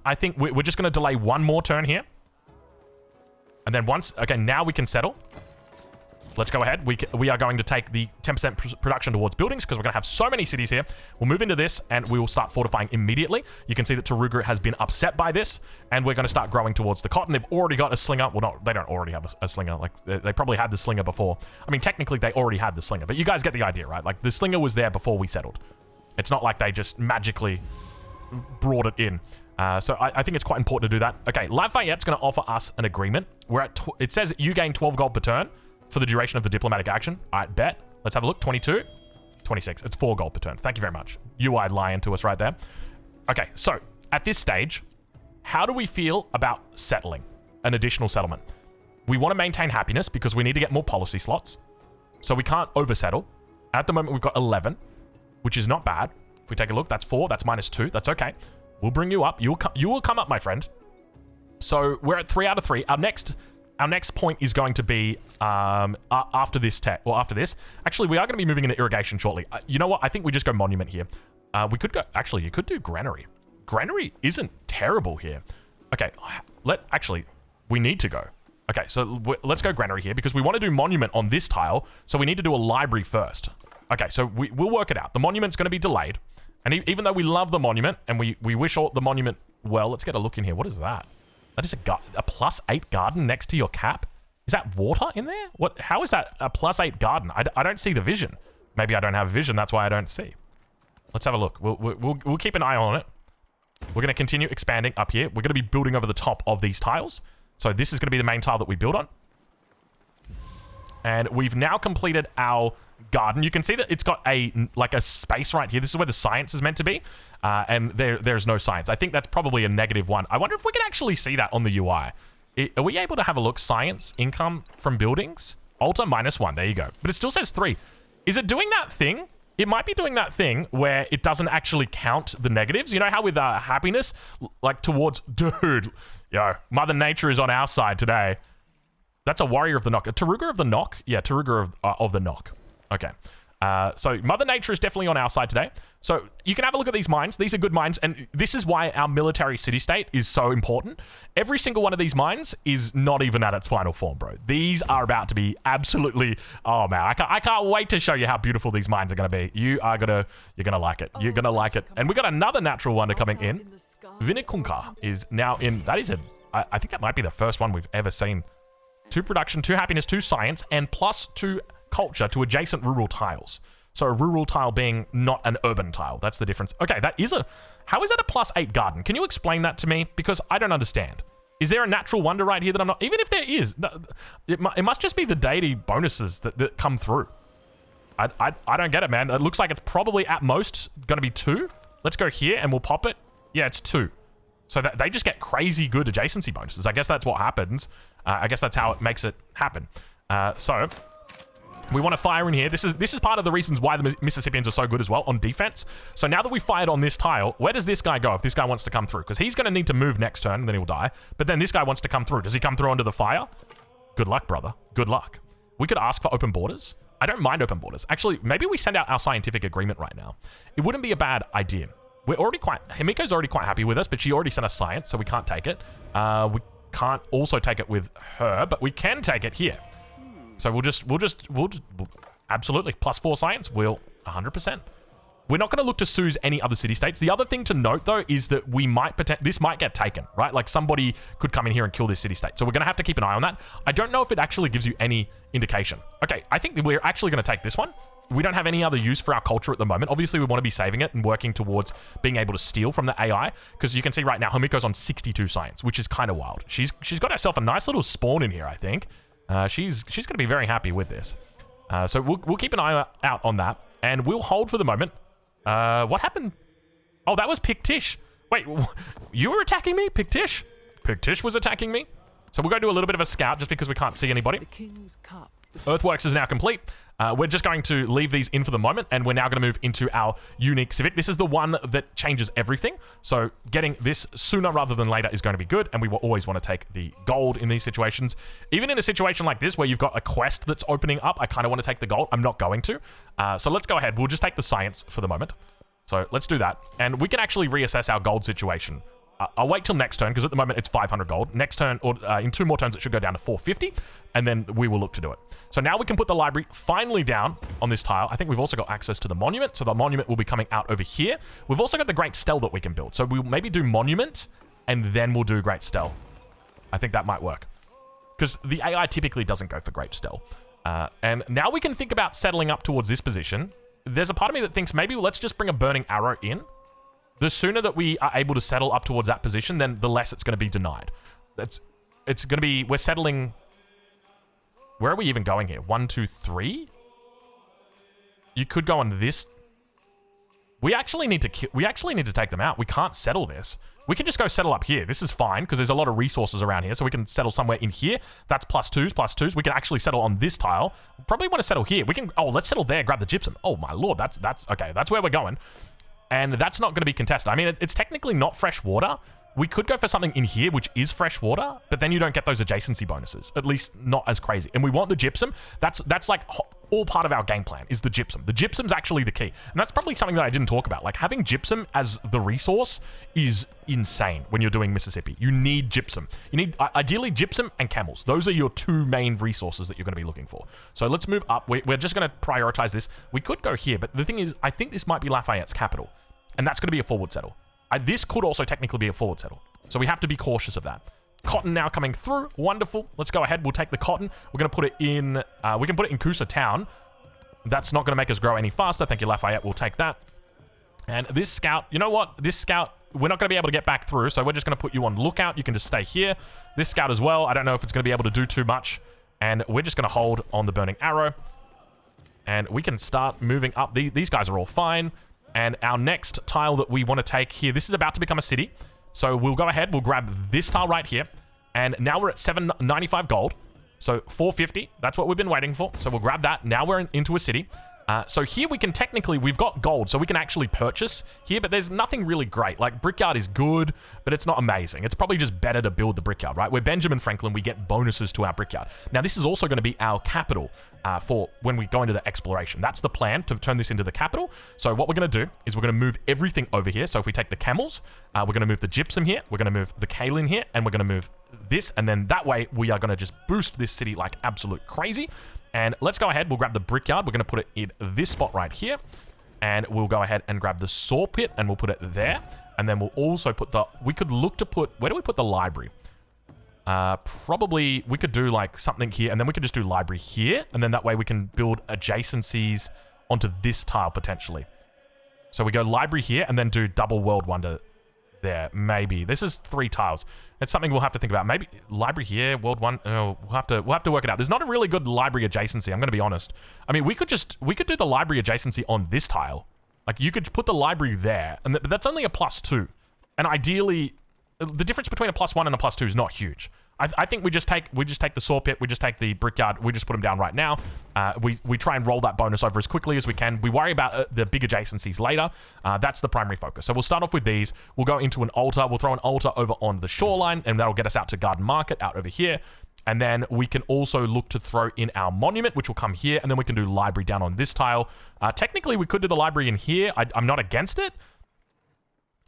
I think we're just going to delay 1 more turn here. And then okay, now we can settle. Let's go ahead. We are going to take the 10% production towards buildings, because we're going to have so many cities here. We'll move into this, and we will start fortifying immediately. You can see that Taruga has been upset by this, and we're going to start growing towards the cotton. They've already got a slinger. Well, they don't already have a slinger. Like, they probably had the slinger before. I mean, technically, they already had the slinger, but you guys get the idea, right? Like, the slinger was there before we settled. It's not like they just magically brought it in. So I think it's quite important to do that. Okay, Lafayette's going to offer us an agreement. We're at... It says you gain 12 gold per turn for the duration of the diplomatic action. All right, bet. Let's have a look. 22, 26. It's 4 gold per turn. Thank you very much. UI lying to us right there. Okay, so at this stage, how do we feel about settling an additional settlement? We want to maintain happiness, because we need to get more policy slots. So we can't oversettle. At the moment, we've got 11, which is not bad. If we take a look, that's 4. That's -2. That's okay. We'll bring you up. You will come up, my friend. So we're at 3 out of 3. Our next our next point is going to be after this tech, or after this. Actually, we are going to be moving into irrigation shortly. You know what? I think we just go monument here. We could go, actually, you could do granary. Granary isn't terrible here. Okay, we need to go. Okay, so let's go granary here because we want to do monument on this tile. So we need to do a library first. Okay, so we'll work it out. The monument's going to be delayed. And even though we love the monument and we wish all the monument well, let's get a look in here. What is that? That is a +8 garden next to your cap. Is that water in there? What? How is that a +8 garden? I don't see the vision. Maybe I don't have vision. That's why I don't see. Let's have a look. We'll keep an eye on it. We're going to continue expanding up here. We're going to be building over the top of these tiles. So this is going to be the main tile that we build on. And we've now completed our garden. You can see that it's got a space right here. This is where the science is meant to be. And there's no science. I think that's probably a -1. I wonder if we can actually see that on the UI. Are we able to have a look? Science, income from buildings, alter -1. There you go. But it still says 3. Is it doing that thing? It might be doing that thing where it doesn't actually count the negatives. You know how with happiness, like towards, dude, yo, Mother Nature is on our side today. That's a warrior of the knock. A Taruga of the knock? Yeah, Taruga of the knock. Okay. So Mother Nature is definitely on our side today. So you can have a look at these mines. These are good mines. And this is why our military city-state is so important. Every single one of these mines is not even at its final form, bro. These are about to be absolutely... Oh, man. I can't wait to show you how beautiful these mines are going to be. You're going to like it. You're going to like it. And we got another natural wonder coming in. Vinikunka is now in... That is I think that might be the first one we've ever seen. 2 production, 2 happiness, 2 science, and +2 culture to adjacent rural tiles. So a rural tile being not an urban tile. That's the difference. Okay, how is that a +8 garden? Can you explain that to me? Because I don't understand. Is there a natural wonder right here that I'm not... Even if there is, it must just be the deity bonuses that come through. I don't get it, man. It looks like it's probably at most going to be 2. Let's go here and we'll pop it. Yeah, it's 2. So they just get crazy good adjacency bonuses. I guess that's what happens. I guess that's how it makes it happen. So we want to fire in here. This is part of the reasons why the Mississippians are so good as well on defense. So now that we fired on this tile, where does this guy go if this guy wants to come through? Because he's going to need to move next turn and then he'll die. But then this guy wants to come through. Does he come through under the fire? Good luck, brother. Good luck. We could ask for open borders. I don't mind open borders. Actually, maybe we send out our scientific agreement right now. It wouldn't be a bad idea. Himiko's already quite happy with us, but she already sent us science, so we can't take it. We can't also take it with her, but we can take it here. So we'll just absolutely +4 science. We'll 100%. We're not going to look to sue any other city-states. The other thing to note, though, is that this might get taken, right? Like somebody could come in here and kill this city-state. So we're going to have to keep an eye on that. I don't know if it actually gives you any indication. Okay, I think we're actually going to take this one. We don't have any other use for our culture at the moment. Obviously, we want to be saving it and working towards being able to steal from the AI. Because you can see right now, Himiko's on 62 science, which is kind of wild. She's got herself a nice little spawn in here, I think. She's going to be very happy with this. So we'll keep an eye out on that. And we'll hold for the moment. What happened? Oh, that was Pictish. Wait, you were attacking me, Pictish? Pictish was attacking me? So we'll go do a little bit of a scout just because we can't see anybody. Earthworks is now complete. We're just going to leave these in for the moment, and we're now going to move into our unique civic. This is the one that changes everything. So getting this sooner rather than later is going to be good, and we will always want to take the gold in these situations. Even in a situation like this where you've got a quest that's opening up, I kind of want to take the gold. I'm not going to. So let's go ahead. We'll just take the science for the moment. So let's do that. And we can actually reassess our gold situation. I'll wait till next turn, because at the moment it's 500 gold. Next turn, or in 2 more turns, it should go down to 450, and then we will look to do it. So now we can put the library finally down on this tile. I think we've also got access to the monument, so the monument will be coming out over here. We've also got the Great Stele that we can build. So we'll maybe do monument, and then we'll do Great Stele. I think that might work, because the AI typically doesn't go for Great Stele. And now we can think about settling up towards this position. There's a part of me that thinks maybe let's just bring a Burning Arrow in. The sooner that we are able to settle up towards that position, then the less it's going to be denied. It's going to be... We're settling... Where are we even going here? 1, 2, 3? You could go on this... We actually need to take them out. We can't settle this. We can just go settle up here. This is fine, because there's a lot of resources around here, so we can settle somewhere in here. That's +2s, +2s. We can actually settle on this tile. Probably want to settle here. We can... Oh, let's settle there, grab the gypsum. Oh, my lord. That's okay. That's where we're going. And that's not going to be contested. I mean, it's technically not fresh water. We could go for something in here, which is fresh water, but then you don't get those adjacency bonuses. At least not as crazy. And we want the gypsum. That's like all part of our game plan is the gypsum. The gypsum's actually the key. And that's probably something that I didn't talk about. Like having gypsum as the resource is insane when you're doing Mississippi. You need gypsum. You need ideally gypsum and camels. Those are your two main resources that you're going to be looking for. So let's move up. We're just going to prioritize this. We could go here, but the thing is, I think this might be Lafayette's capital. And that's going to be a forward settle. This could also technically be a forward settle. So we have to be cautious of that. Cotton now coming through. Wonderful. Let's go ahead. We'll take the cotton. We're going to put it in... we can put it in Coosa Town. That's not going to make us grow any faster. Thank you, Lafayette. We'll take that. And this scout... You know what? This scout... We're not going to be able to get back through, so we're just going to put you on lookout. You can just stay here. This scout as well. I don't know if it's going to be able to do too much. And we're just going to hold on the burning arrow. And we can start moving up. These guys are all fine. And our next tile that we want to take here... This is about to become a city. So we'll go ahead, we'll grab this tile right here. And now we're at 795 gold. So 450, that's what we've been waiting for. So we'll grab that. Now we're into a city. So here we can technically, we've got gold, so we can actually purchase here, but there's nothing really great. Like, Brickyard is good, but it's not amazing. It's probably just better to build the Brickyard, right? We're Benjamin Franklin, we get bonuses to our Brickyard. Now, this is also going to be our capital for when we go into the exploration. That's the plan, to turn this into the capital. So what we're going to do is we're going to move everything over here. So if we take the camels, we're going to move the gypsum here, we're going to move the kaolin here, and we're going to move this, and then that way we are going to just boost this city like absolute crazy. And let's go ahead, we'll grab the brickyard, we're going to put it in this spot right here, and we'll go ahead and grab the saw pit, and we'll put it there, and then we'll also put the, we could look to put, where do we put the library? Probably, we could do like something here, and then we could just do library here, and then that way we can build adjacencies onto this tile potentially. So we go library here, and then do double world wonder there, maybe. This is 3 tiles. It's something we'll have to think about. Maybe library here, world one. Oh, we'll have to work it out. There's not a really good library adjacency. I'm going to be honest. I mean, we could do the library adjacency on this tile. Like you could put the library there, and but that's only a +2. And ideally, the difference between a +1 and a +2 is not huge. I think we just take the saw pit, we just take the brickyard, we just put them down right now. We try and roll that bonus over as quickly as we can. We worry about the big adjacencies later. That's the primary focus. So we'll start off with these. We'll go into an altar. We'll throw an altar over on the shoreline, and that'll get us out to Garden Market out over here. And then we can also look to throw in our monument, which will come here, and then we can do library down on this tile. Technically, we could do the library in here. I'm not against it.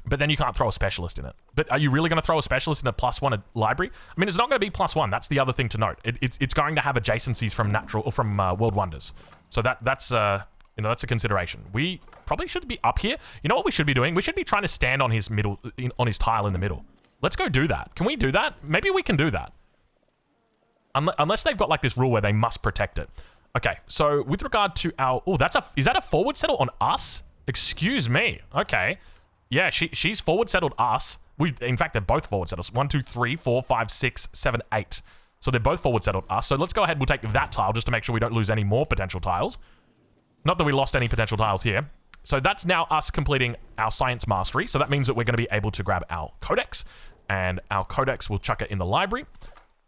But then you can't throw a specialist in it. But are you really going to throw a specialist in a +1 library? I mean, it's not going to be +1. That's the other thing to note. It's going to have adjacencies from natural or from world wonders. So that's that's a consideration. We probably should be up here. You know what we should be doing? We should be trying to stand on his on his tile in the middle. Let's go do that. Can we do that? Maybe we can do that. Unless they've got like this rule where they must protect it. Okay. So with regard to our, is that a forward settle on us? Excuse me. Okay. Yeah, she's forward settled us. In fact, they're both forward settles. 1, 2, 3, 4, 5, 6, 7, 8. So they're both forward settled us. So let's go ahead. We'll take that tile just to make sure we don't lose any more potential tiles. Not that we lost any potential tiles here. So that's now us completing our science mastery. So that means that we're going to be able to grab our codex. And our codex, we'll chuck it in the library.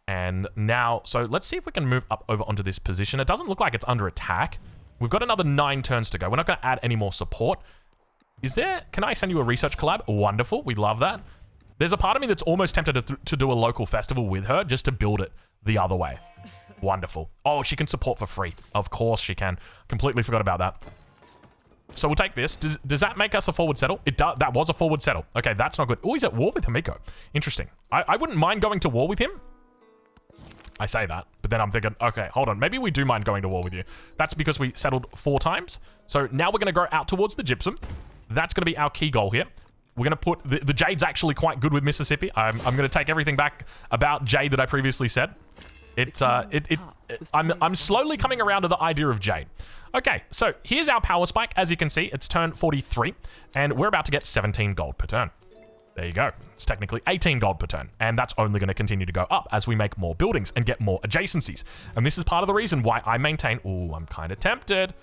And now, so let's see if we can move up over onto this position. It doesn't look like it's under attack. We've got another 9 turns to go. We're not going to add any more support. Can I send you a research collab? Wonderful. We love that. There's a part of me that's almost tempted to do a local festival with her just to build it the other way. Wonderful. Oh, she can support for free. Of course she can. Completely forgot about that. So we'll take this. Does that make us a forward settle? It does. That was a forward settle. Okay, that's not good. Oh, he's at war with Himiko. Interesting. I wouldn't mind going to war with him. I say that, but then I'm thinking, okay, hold on. Maybe we do mind going to war with you. That's because we settled 4 times. So now we're going to go out towards the gypsum. That's going to be our key goal here. We're going to put... The Jade's actually quite good with Mississippi. I'm going to take everything back about Jade that I previously said. I'm slowly coming around to the idea of Jade. Okay, so here's our Powerspike. As you can see, it's turn 43, and we're about to get 17 gold per turn. There you go. It's technically 18 gold per turn, and that's only going to continue to go up as we make more buildings and get more adjacencies. And this is part of the reason why I maintain... Ooh, I'm kind of tempted.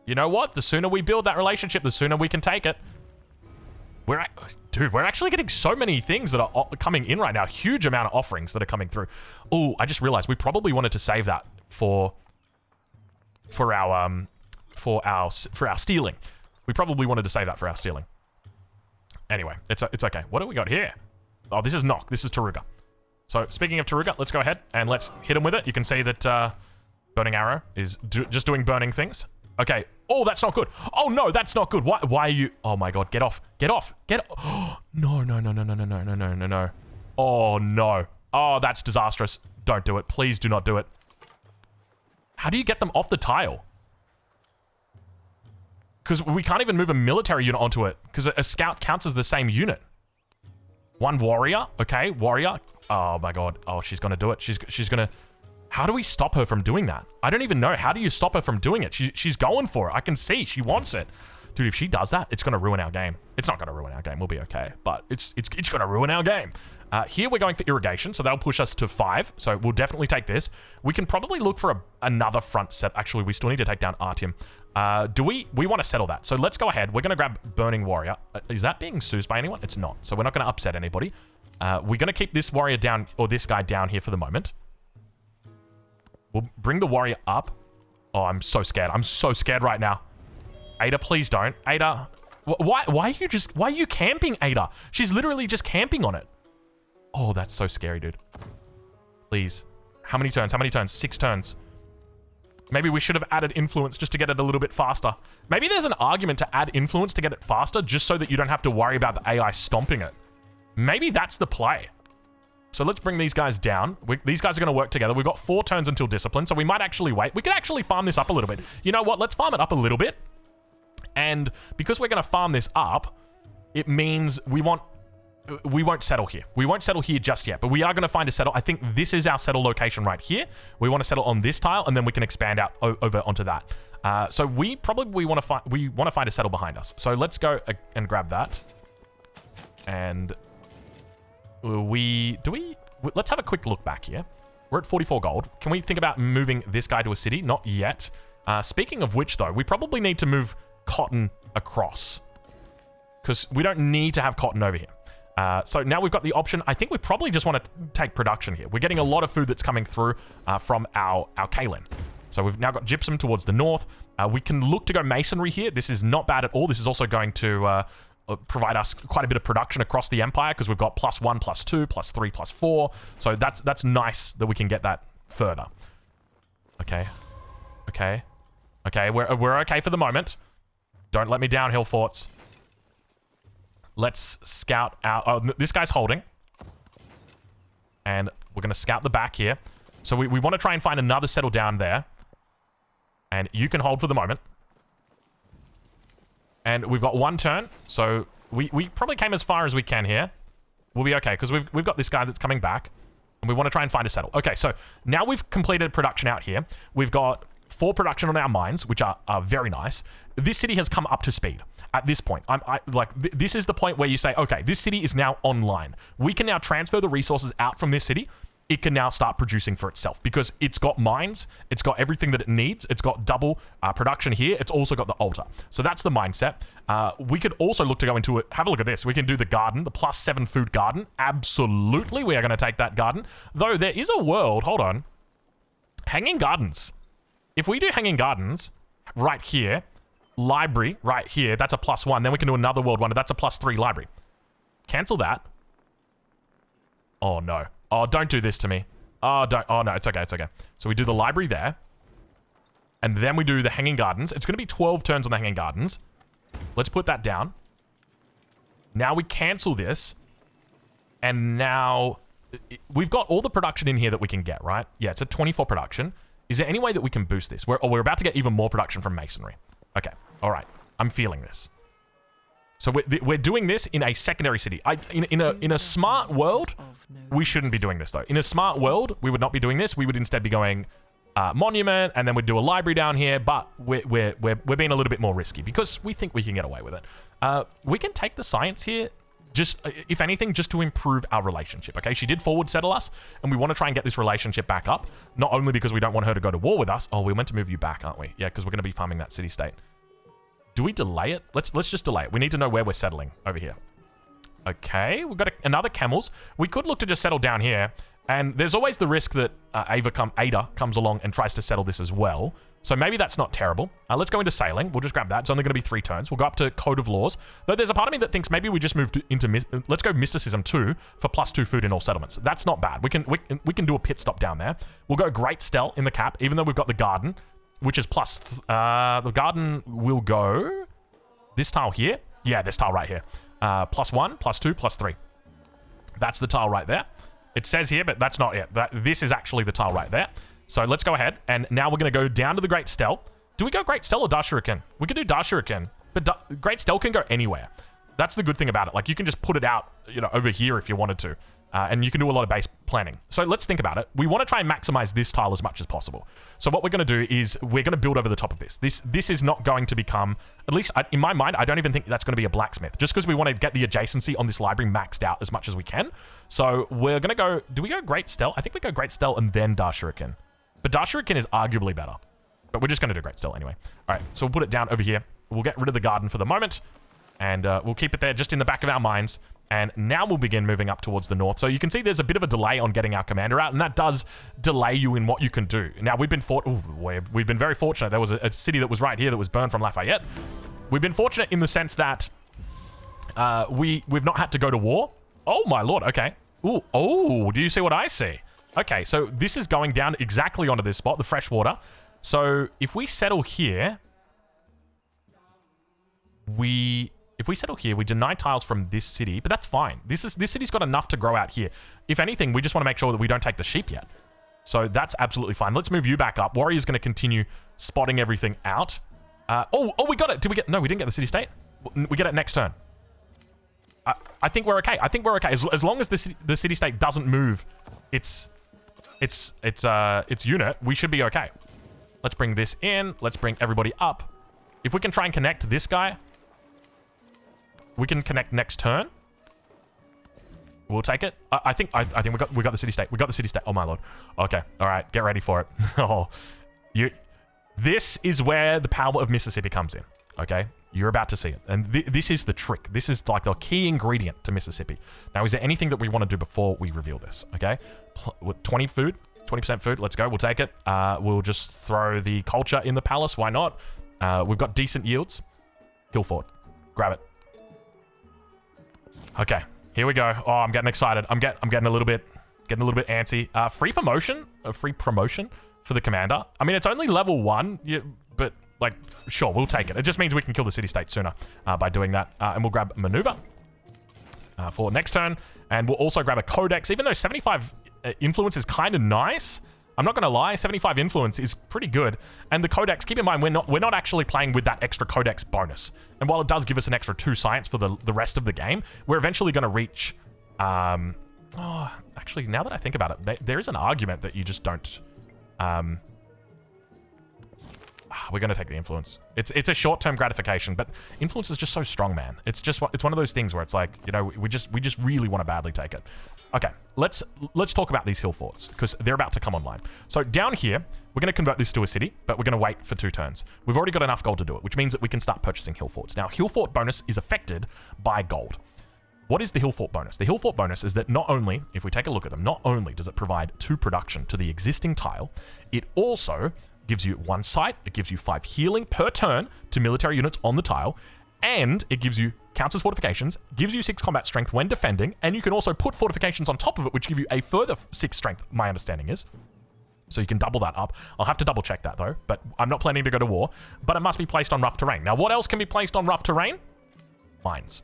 You know what? The sooner we build that relationship, the sooner we can take it. Dude, we're actually getting so many things that are coming in right now. Huge amount of offerings that are coming through. Oh, I just realized we probably wanted to save that for our stealing. We probably wanted to save that for our stealing. Anyway, it's okay. What do we got here? Oh, this is Nock. This is Taruga. So, speaking of Taruga, let's go ahead and let's hit him with it. You can see that Burning Arrow is just doing burning things. Okay. Oh, that's not good. Oh, no, that's not good. Why are you... Oh, my God. Get off. Get off. Get off. Oh, no. Oh, no. Oh, that's disastrous. Don't do it. Please do not do it. How do you get them off the tile? Because we can't even move a military unit onto it. Because a scout counts as the same unit. One warrior. Okay, warrior. Oh, my God. Oh, she's going to do it. She's going to... How do we stop her from doing that? I don't even know. How do you stop her from doing it? She's going for it. I can see she wants it. Dude, if she does that, it's going to ruin our game. It's not going to ruin our game. We'll be okay. But it's going to ruin our game. Here we're going for irrigation, so that'll push us to 5. So we'll definitely take this. We can probably look for another front set. Actually, we still need to take down Artyom. Do we want to settle that? So let's go ahead. We're going to grab Burning Warrior. Is that being soused by anyone? It's not. So we're not going to upset anybody. We're going to keep this warrior down, or this guy down here for the moment. We'll bring the warrior up. Oh, I'm so scared. I'm so scared right now. Ada, please don't. Ada, why are you camping, Ada? She's literally just camping on it. Oh, that's so scary, dude. Please. How many turns? How many turns? 6 turns. Maybe we should have added influence just to get it a little bit faster. Maybe there's an argument to add influence to get it faster just so that you don't have to worry about the AI stomping it. Maybe that's the play. So let's bring these guys down. These guys are going to work together. We've got 4 turns until discipline, so we might actually wait. We could actually farm this up a little bit. You know what? Let's farm it up a little bit. And because we're going to farm this up, it means we won't settle here. We won't settle here just yet, but we are going to find a settle. I think this is our settle location right here. We want to settle on this tile, and then we can expand out over onto that. So we probably want to find a settle behind us. So let's go and grab that. And let's have a quick look back here. We're at 44 gold. Can we think about moving this guy to a city? Not yet. Speaking of which, though, we probably need to move cotton across because we don't need to have cotton over here. So now we've got the option. I think we probably just want to take production here. We're getting a lot of food that's coming through from our kaolin. So we've now got gypsum towards the north. We can look to go masonry here. This is not bad at all. This is also going to provide us quite a bit of production across the empire because we've got +1, +2, +3, +4. So that's nice that we can get that further. Okay. We're okay for the moment. Don't let me down, Hillforts. Let's scout out. Oh, this guy's holding. And we're going to scout the back here. So we want to try and find another settle down there. And you can hold for the moment. And we've got 1 turn. So we probably came as far as we can here. We'll be okay because we've got this guy that's coming back. And we want to try and find a settle. Okay, so now we've completed production out here. We've got 4 production on our mines, which are very nice. This city has come up to speed at this point. This is the point where you say, okay, this city is now online. We can now transfer the resources out from this city. It can now start producing for itself because it's got mines, it's got everything that it needs, it's got double production here, it's also got the altar. So that's the mindset. We could also look to go into it. Have a look at this. We can do the garden, the +7 food garden. Absolutely, we are going to take that garden. Though there is a world, hold on, hanging gardens. If we do hanging gardens right here, library right here, that's a +1. Then we can do another world wonder. That's a +3 library. Cancel that. Oh, no. Oh, don't do this to me. Oh, don't. Oh, no, it's okay. It's okay. So we do the library there. And then we do the hanging gardens. It's going to be 12 turns on the hanging gardens. Let's put that down. Now we cancel this. And now we've got all the production in here that we can get, right? Yeah, it's a 24 production. Is there any way that we can boost this? We're about to get even more production from masonry. Okay. All right. I'm feeling this. So we're doing this in a secondary city. In a smart world, we shouldn't be doing this, though. In a smart world, we would not be doing this. We would instead be going monument, and then we'd do a library down here. But we're being a little bit more risky because we think we can get away with it. We can take the science here, just if anything, just to improve our relationship. Okay, she did forward settle us, and we want to try and get this relationship back up. Not only because we don't want her to go to war with us. Oh, we're meant to move you back, aren't we? Yeah, because we're going to be farming that city-state. Do we delay it? Let's just delay it. We need to know where we're settling over here. Okay, we've got another camels. We could look to just settle down here. And there's always the risk that Ada comes along and tries to settle this as well. So maybe that's not terrible. Let's go into sailing. We'll just grab that. It's only going to be 3 turns. We'll go up to Code of Laws. Though there's a part of me that thinks maybe we just moved into... let's go Mysticism 2 for +2 food in all settlements. That's not bad. We can do a pit stop down there. We'll go Great Stell in the cap, even though we've got the Garden, which is plus... the Garden will go... This tile here? Yeah, this tile right here. +1, +2, +3. That's the tile right there. It says here, but that's not it. This is actually the tile right there. So let's go ahead, and now we're going to go down to the Great Stell. Do we go Great Stell or Dashuriken? We could do Dashuriken, but Great Stell can go anywhere. That's the good thing about it. Like, you can just put it out, you know, over here if you wanted to, and you can do a lot of base planning. So let's think about it. We want to try and maximize this tile as much as possible. So what we're going to do is we're going to build over the top of this. This is not going to become, at least in my mind, I don't even think that's going to be a blacksmith, just because we want to get the adjacency on this library maxed out as much as we can. So we're going to go, do we go Great Stell? I think we go Great Stell and then Dashuriken. But Dashuriken is arguably better. But we're just going to do Great Stell anyway. All right, so we'll put it down over here. We'll get rid of the Garden for the moment. And we'll keep it there just in the back of our minds. And now we'll begin moving up towards the north. So you can see there's a bit of a delay on getting our commander out. And that does delay you in what you can do. Now, we've been very fortunate. There was a city that was right here that was burned from Lafayette. We've been fortunate in the sense that we've not had to go to war. Oh, my lord. Okay. Ooh, oh, do you see what I see? Okay, so this is going down exactly onto this spot, the fresh water. So if we settle here, we deny tiles from this city, but that's fine. This city's got enough to grow out here. If anything, we just want to make sure that we don't take the sheep yet. So that's absolutely fine. Let's move you back up. Warrior's going to continue spotting everything out. Oh, we got it. No, we didn't get the city-state. We get it next turn. I think we're okay. As long as the city-state doesn't move its unit, we should be okay. Let's bring this in. Let's bring everybody up. If we can try and connect this guy, we can connect next turn. We'll take it. I think we got the city-state. We got the city-state. Oh my lord. Okay. All right. Get ready for it. This is where the power of Mississippi comes in. Okay. You're about to see it. And this is the trick. This is like the key ingredient to Mississippi. Now, is there anything that we want to do before we reveal this? Okay. 20% food. Let's go. We'll take it. We'll just throw the culture in the palace. Why not? We've got decent yields. Hillfort. Grab it. Okay. Here we go. Oh, I'm getting excited. I'm getting a little bit antsy. Free promotion for the commander. I mean, it's only level 1, but like, sure, we'll take it. It just means we can kill the city-state sooner by doing that. And we'll grab maneuver for next turn. And we'll also grab a codex. Even though 75 influence is kind of nice, I'm not going to lie, 75 influence is pretty good. And the codex, keep in mind, we're not actually playing with that extra codex bonus. And while it does give us an extra 2 science for the rest of the game, we're eventually going to reach... actually, now that I think about it, there is an argument that you just don't... we're going to take the influence. It's a short-term gratification, but influence is just so strong, man. It's one of those things where it's like, you know, we just really want to badly take it. Okay, let's talk about these Hillforts, because they're about to come online. So down here, we're going to convert this to a city, but we're going to wait for 2 turns. We've already got enough gold to do it, which means that we can start purchasing Hillforts. Now, Hillfort bonus is affected by gold. What is the Hillfort bonus? The Hillfort bonus is that not only, if we take a look at them, not only does it provide 2 production to the existing tile, it also gives you 1 sight, it gives you 5 healing per turn to military units on the tile, and it gives you counts as fortifications, gives you 6 combat strength when defending, and you can also put fortifications on top of it, which give you a further 6 strength, my understanding is. So you can double that up. I'll have to double check that though, but I'm not planning to go to war, but it must be placed on rough terrain. Now, what else can be placed on rough terrain? Mines.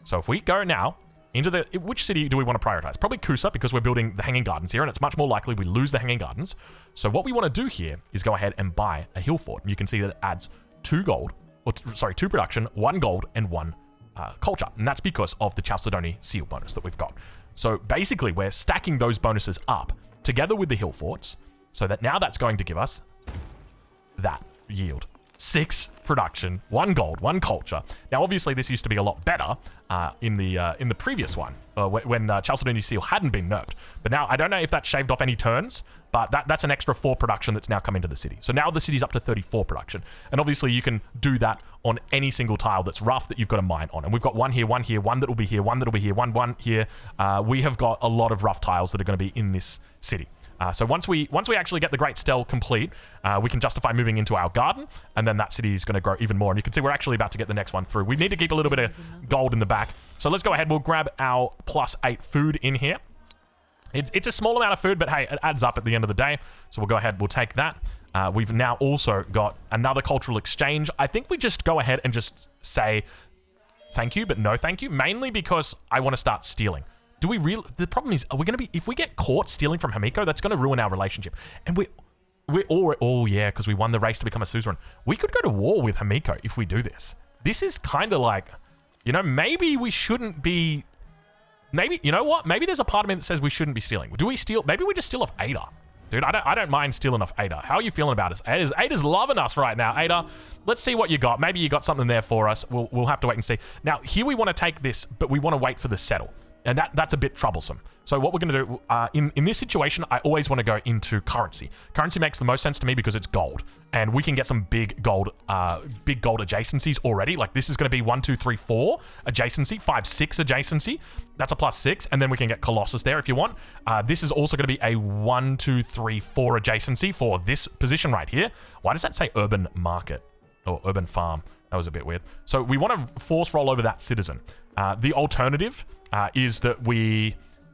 So if we go now into which city do we want to prioritize? Probably Kusa, because we're building the Hanging Gardens here, and it's much more likely we lose the Hanging Gardens. So what we want to do here is go ahead and buy a Hillfort. You can see that it adds 2 gold, or 2 production, 1 gold, and 1 culture. And that's because of the Chalcedony seal bonus that we've got. So basically, we're stacking those bonuses up together with the Hillforts, so that now that's going to give us that yield. 6 production, 1 gold, 1 culture. Now, obviously, this used to be a lot better in the previous one when Chalcedony Seal hadn't been nerfed. But now, I don't know if that shaved off any turns, but that's an extra 4 production that's now come into the city. So now the city's up to 34 production. And obviously, you can do that on any single tile that's rough that you've got a mine on. And we've got 1 here, 1 here, 1 that will be here, 1 that will be here, 1 here. We have got a lot of rough tiles that are going to be in this city. So once we actually get the Great Stell complete, we can justify moving into our garden, and then that city is going to grow even more. And you can see we're actually about to get the next one through. We need to keep a little bit of gold in the back. So let's go ahead. We'll grab our +8 food in here. It's a small amount of food, but hey, it adds up at the end of the day. So we'll go ahead. We'll take that. We've now also got another cultural exchange. I think we just go ahead and just say thank you, but no thank you. Mainly because I want to start stealing. Do we really? The problem is, are we going to be, if we get caught stealing from Himiko, that's going to ruin our relationship. And we're all, oh yeah, because we won the race to become a suzerain. We could go to war with Himiko if we do this. This is kind of like, you know, maybe we shouldn't be, maybe, you know what? Maybe there's a part of me that says we shouldn't be stealing. Do we steal? Maybe we just steal off Ada. Dude, I don't mind stealing off Ada. How are you feeling about us? Ada's loving us right now. Ada, let's see what you got. Maybe you got something there for us. We'll have to wait and see. Now, here we want to take this, but we want to wait for the settle. And that's a bit troublesome. So what we're going to do, in this situation, I always want to go into currency. Currency makes the most sense to me because it's gold. And we can get some big gold adjacencies already. Like this is going to be 1, 2, 3, 4 adjacency, 5, 6 adjacency. That's a +6. And then we can get Colossus there if you want. This is also going to be a 1, 2, 3, 4 adjacency for this position right here. Why does that say urban market or urban farm? That was a bit weird. So we want to force roll over that citizen. The alternative is that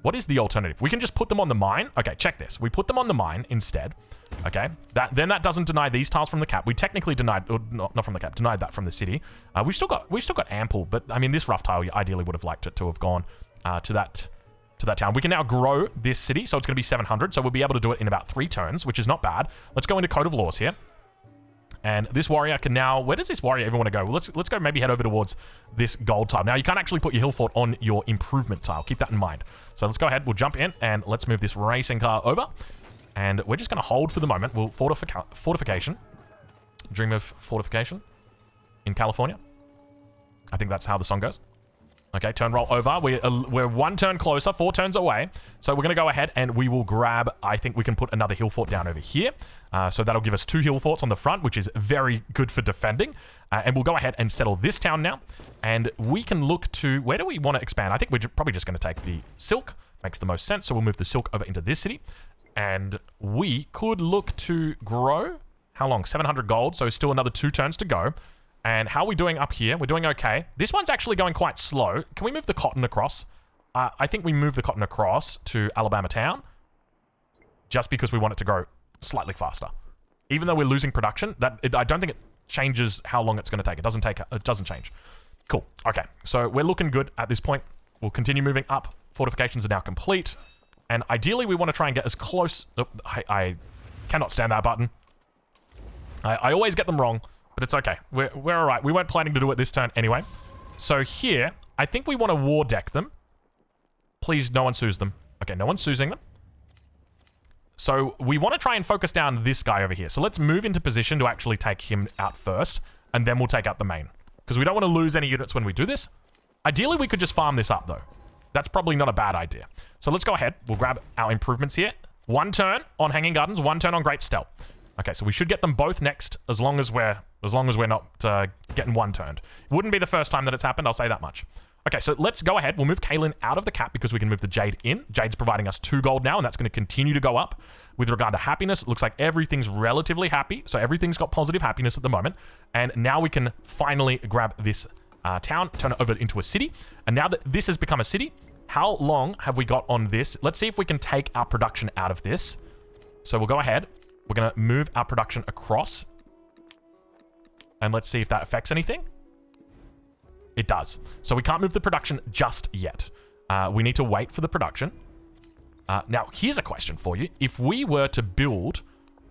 what is the alternative? We can just put them on the mine. Okay, check this. We put them on the mine instead. Okay, then that doesn't deny these tiles from the cap. We technically denied, or not from the cap, denied that from the city. We've still got ample, but I mean, this rough tile ideally would have liked it to have gone to that town. We can now grow this city, so it's going to be 700. So we'll be able to do it in about 3 turns, which is not bad. Let's go into Code of Laws here. And this warrior can now... Where does this warrior ever want to go? Well, let's go maybe head over towards this gold tile. Now, you can't actually put your hill fort on your improvement tile. Keep that in mind. So let's go ahead. We'll jump in and let's move this racing car over. And we're just going to hold for the moment. We'll fortification. Dream of fortification in California. I think that's how the song goes. Okay, turn roll over. We're 1 turn closer, 4 turns away. So we're going to go ahead and we will grab, I think we can put another hill fort down over here. So that'll give us 2 hill forts on the front, which is very good for defending. And we'll go ahead and settle this town now. And we can look to, where do we want to expand? I think we're probably just going to take the silk. Makes the most sense. So we'll move the silk over into this city. And we could look to grow, how long? 700 gold. So still another 2 turns to go. And how are we doing up here? We're doing okay. This one's actually going quite slow. Can we move the cotton across? I think we move the cotton across to Alabama town just because we want it to grow slightly faster. Even though we're losing production, I don't think it changes how long it's going to take. It doesn't change. Cool. Okay. So we're looking good at this point. We'll continue moving up. Fortifications are now complete. And ideally, we want to try and get as close... Oh, I cannot stand that button. I always get them wrong. But it's okay. We're all right. We weren't planning to do it this turn anyway. So here, I think we want to war deck them. Please, no one sues them. Okay, no one's susing them. So we want to try and focus down this guy over here. So let's move into position to actually take him out first. And then we'll take out the main. Because we don't want to lose any units when we do this. Ideally, we could just farm this up, though. That's probably not a bad idea. So let's go ahead. We'll grab our improvements here. 1 turn on Hanging Gardens, 1 turn on Great Stell. Okay, so we should get them both next as long as we're not getting 1 turned. It wouldn't be the first time that it's happened, I'll say that much. Okay, so let's go ahead. We'll move Kaylin out of the cap because we can move the Jade in. Jade's providing us 2 gold now, and that's going to continue to go up. With regard to happiness, it looks like everything's relatively happy. So everything's got positive happiness at the moment. And now we can finally grab this town, turn it over into a city. And now that this has become a city, how long have we got on this? Let's see if we can take our production out of this. So we'll go ahead. We're going to move our production across. And let's see if that affects anything. It does. So we can't move the production just yet. We need to wait for the production. Now, here's a question for you. If we were to build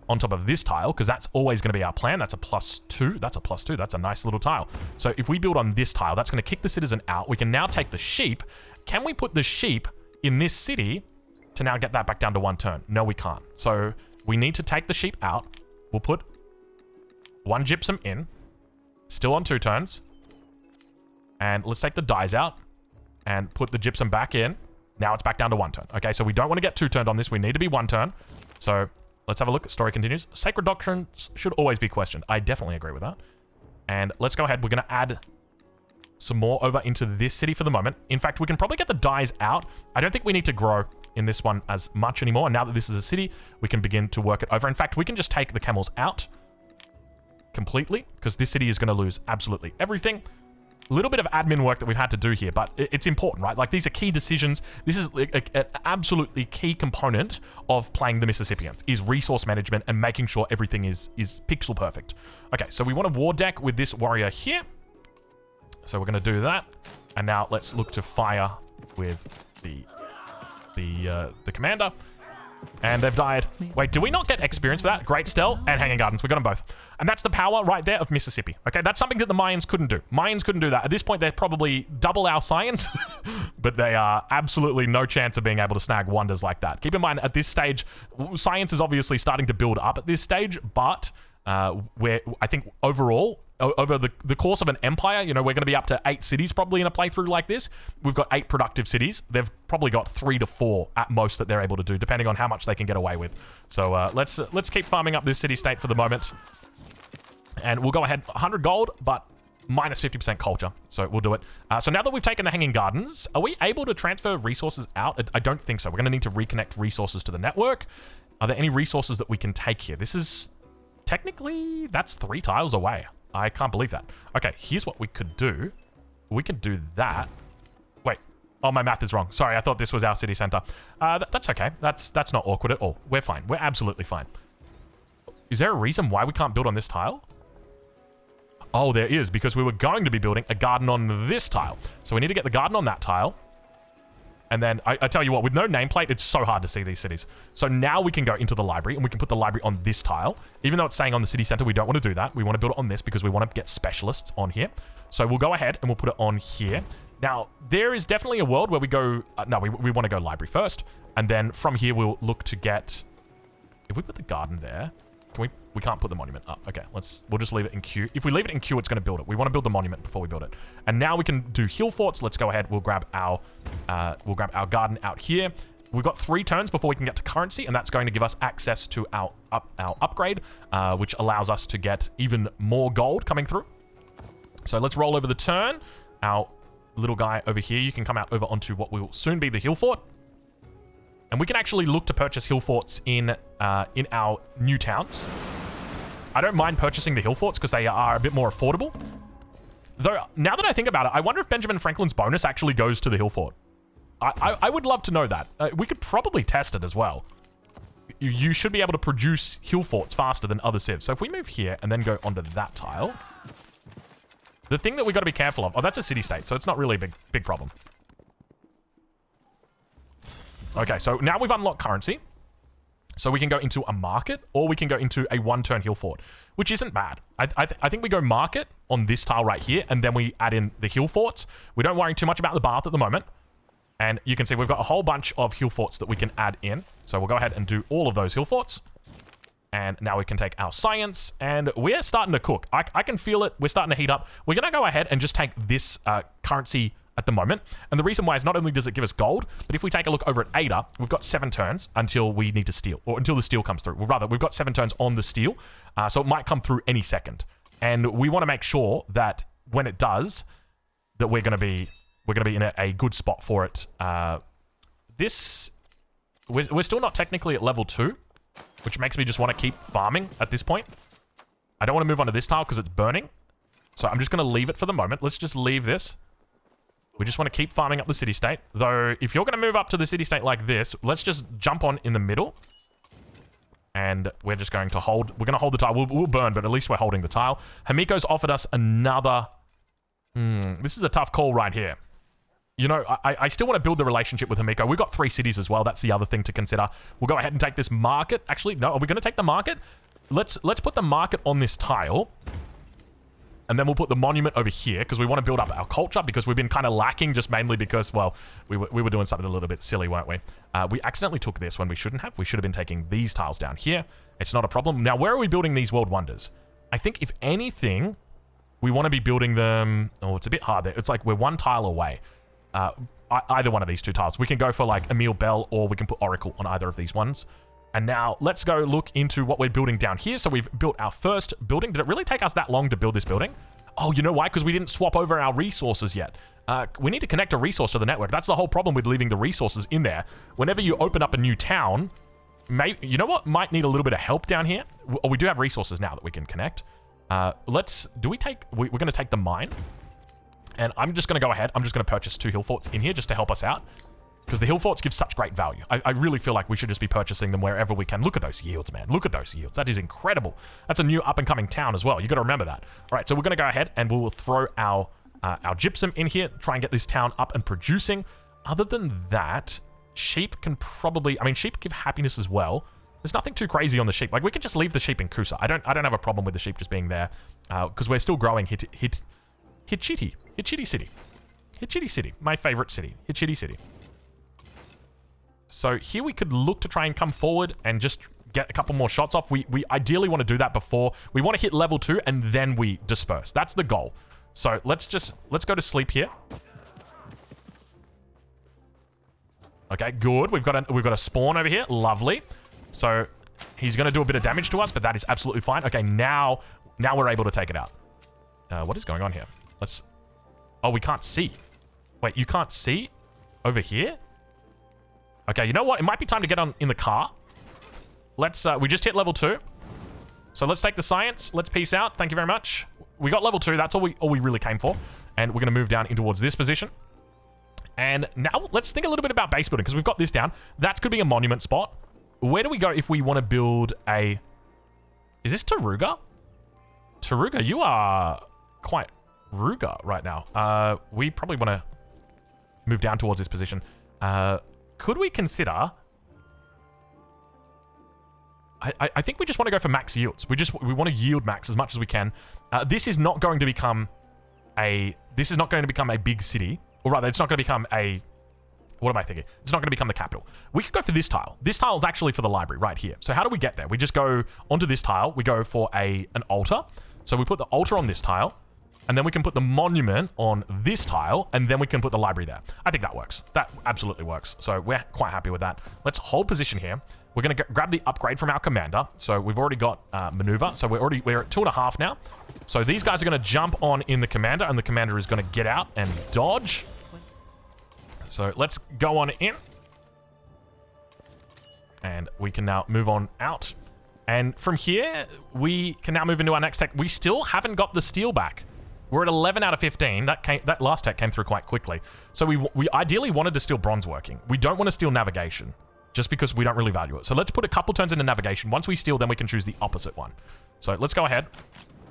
on top of this tile, because that's always going to be our plan. That's a +2. That's a +2. That's a nice little tile. So if we build on this tile, that's going to kick the citizen out. We can now take the sheep. Can we put the sheep in this city to now get that back down to 1 turn? No, we can't. So... we need to take the sheep out. We'll put 1 gypsum in. Still on 2 turns. And let's take the dyes out. And put the gypsum back in. Now it's back down to 1 turn. Okay, so we don't want to get 2 turned on this. We need to be 1 turn. So let's have a look. Story continues. Sacred doctrines should always be questioned. I definitely agree with that. And let's go ahead. We're going to add some more over into this city for the moment. In fact, we can probably get the dyes out. I don't think we need to grow. in this one as much anymore. And now that this is a city, we can begin to work it over. In fact, we can just take the camels out completely, because this city is going to lose absolutely everything. A little bit of admin work that we've had to do here, but it's important, right? Like, these are key decisions. This is an absolutely key component of playing the Mississippians, is resource management and making sure everything is pixel perfect. Okay, so we want a war deck with this warrior here. So we're going to do that. And now let's look to fire with the commander. And they've died. Wait, do we not get experience for that? Great Stell and Hanging Gardens. We got them both. And that's the power right there of Mississippi. Okay, that's something that the Mayans couldn't do. Mayans couldn't do that. At this point, they're probably double our science, but they are absolutely no chance of being able to snag wonders like that. Keep in mind, at this stage, science is obviously starting to build up at this stage, but I think overall, over the course of an empire, you know, we're going to be up to 8 cities probably in a playthrough like this. We've got 8 productive cities. They've probably got 3 to 4 at most that they're able to do, depending on how much they can get away with. So let's keep farming up this city-state for the moment. And we'll go ahead, 100 gold, but minus 50% culture. So we'll do it. So now that we've taken the Hanging Gardens, are we able to transfer resources out? I don't think so. We're going to need to reconnect resources to the network. Are there any resources that we can take here? This is... Technically, that's 3 tiles away. I can't believe that. Okay, here's what we could do. We can do that. Wait. Oh, my math is wrong. Sorry, I thought this was our city center. That's okay. That's not awkward at all. We're fine. We're absolutely fine. Is there a reason why we can't build on this tile? Oh, there is, because we were going to be building a garden on this tile. So we need to get the garden on that tile. And then, I tell you what, with no nameplate, it's so hard to see these cities. So now we can go into the library, and we can put the library on this tile. Even though it's saying on the city center, we don't want to do that. We want to build it on this because we want to get specialists on here. So we'll go ahead and we'll put it on here. Now, there is definitely a world where we go... no, we want to go library first. And then from here, we'll look to get... If we put the garden there... We can't put the monument up. Okay, we'll just leave it in queue. If we leave it in queue, it's going to build it. We want to build the monument before we build it. And now we can do Hillforts. Let's go ahead. We'll grab our garden out here. We've got 3 turns before we can get to currency, and that's going to give us access to our upgrade, which allows us to get even more gold coming through. So let's roll over the turn. Our little guy over here, you can come out over onto what will soon be the Hillfort. And we can actually look to purchase Hillforts in our new towns. I don't mind purchasing the Hillforts because they are a bit more affordable. Though, now that I think about it, I wonder if Benjamin Franklin's bonus actually goes to the Hillfort. I would love to know that. We could probably test it as well. You should be able to produce Hillforts faster than other civs. So if we move here and then go onto that tile, the thing that we got to be careful of... Oh, that's a city-state, so it's not really a big problem. Okay, so now we've unlocked currency. So we can go into a market, or we can go into a 1-turn Hillfort, which isn't bad. I think we go market on this tile right here, and then we add in the Hillforts. We don't worry too much about the bath at the moment. And you can see we've got a whole bunch of Hillforts that we can add in. So we'll go ahead and do all of those Hillforts. And now we can take our science, and we're starting to cook. I can feel it. We're starting to heat up. We're going to go ahead and just take this currency at the moment. And the reason why is not only does it give us gold, but if we take a look over at Ada, we've got 7 turns until we need to steal, or until the steel comes through. Well, rather, we've got 7 turns on the steel, so it might come through any second. And we want to make sure that when it does, that we're going to be in a good spot for it. We're still not technically at level 2, which makes me just want to keep farming at this point. I don't want to move on to this tile because it's burning. So I'm just going to leave it for the moment. Let's just leave this. We just want to keep farming up the city-state. Though, if you're going to move up to the city-state like this, let's just jump on in the middle. And we're just going to hold... We're going to hold the tile. We'll burn, but at least we're holding the tile. Himiko's offered us another... this is a tough call right here. You know, I still want to build the relationship with Himiko. We've got 3 cities as well. That's the other thing to consider. We'll go ahead and take this market. Actually, no. Are we going to take the market? Let's put the market on this tile. And then we'll put the monument over here because we want to build up our culture because we've been kind of lacking just mainly because, well, we were doing something a little bit silly, weren't we? We accidentally took this when we shouldn't have. We should have been taking these tiles down here. It's not a problem. Now, where are we building these world wonders? I think, if anything, we want to be building them... Oh, it's a bit hard there. It's like we're 1 tile away. Either one of these 2 tiles. We can go for, like, Emil Bell or we can put Oracle on either of these ones. And now let's go look into what we're building down here. So we've built our first building. Did it really take us that long to build this building? Oh, you know why? Because we didn't swap over our resources yet. We need to connect a resource to the network. That's the whole problem with leaving the resources in there. Whenever you open up a new town, you know what might need a little bit of help down here? Oh, we do have resources now that we can connect. We're going to take the mine. And I'm just going to go ahead. I'm just going to purchase 2 Hillforts in here just to help us out. Because the Hillforts give such great value. I really feel like we should just be purchasing them wherever we can. Look at those yields, man. Look at those yields. That is incredible. That's a new up-and-coming town as well. You got to remember that. All right, so we're going to go ahead and we'll throw our gypsum in here, try and get this town up and producing. Other than that, sheep can probably... I mean, sheep give happiness as well. There's nothing too crazy on the sheep. Like, we could just leave the sheep in Kusa. I don't have a problem with the sheep just being there. Because we're still growing Hitchiti City. Hitchiti City. My favorite city. Hitchiti City. So here we could look to try and come forward and just get a couple more shots off. We ideally want to do that before. We want to hit level 2 and then we disperse. That's the goal. So let's go to sleep here. Okay, good. We've got a spawn over here. Lovely. So he's going to do a bit of damage to us, but that is absolutely fine. Okay, now we're able to take it out. What is going on here? Oh, we can't see. Wait, you can't see over here? Okay, you know what? It might be time to get in the car. We just hit level 2. So let's take the science. Let's peace out. Thank you very much. We got level 2. That's all we really came for. And we're going to move down in towards this position. And now let's think a little bit about base building because we've got this down. That could be a monument spot. Where do we go if we want to build a... Is this Taruga? Taruga, you are quite Ruga right now. We probably want to move down towards this position. Could we consider... I think we just want to go for max yields. We want to yield max as much as we can. This is not going to become a big city. Or rather, it's not going to become a... What am I thinking? It's not going to become the capital. We could go for this tile. This tile is actually for the library right here. So how do we get there? We just go onto this tile. We go for an altar. So we put the altar on this tile. And then we can put the monument on this tile. And then we can put the library there. I think that works. That absolutely works. So we're quite happy with that. Let's hold position here. We're going to grab the upgrade from our commander. So we've already got maneuver. So we're at 2.5 now. So these guys are going to jump on in the commander. And the commander is going to get out and dodge. So let's go on in. And we can now move on out. And from here, we can now move into our next tech. We still haven't got the steel back. We're at 11 out of 15. That last tech came through quite quickly. So we ideally wanted to steal bronze working. We don't want to steal navigation, just because we don't really value it. So let's put a couple turns into navigation. Once we steal, then we can choose the opposite one. So let's go ahead.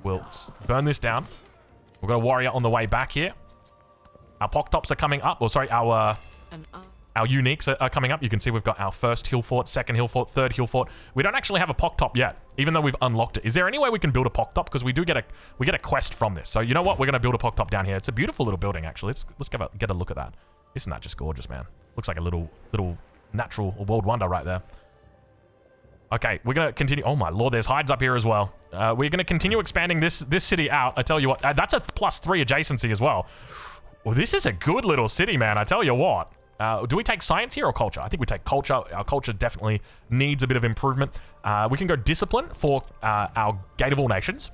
We'll burn this down. We've got a warrior on the way back here. Our Poktops are coming up. Or sorry, our uniques are coming up. You can see we've got our first Hillfort, second Hillfort, third Hillfort. We don't actually have a Poktop yet, even though we've unlocked it. Is there any way we can build a Poktop? Because we get a quest from this. So you know what? We're going to build a Poktop down here. It's a beautiful little building, actually. Let's get a look at that. Isn't that just gorgeous, man? Looks like a little natural world wonder right there. Okay, we're going to continue. Oh my lord, there's hides up here as well. We're going to continue expanding this city out. I tell you what, that's a +3 adjacency as well. Well, this is a good little city, man. I tell you what. Do we take science here or culture? I think we take culture. Our culture definitely needs a bit of improvement. We can go discipline for our Gate of All Nations.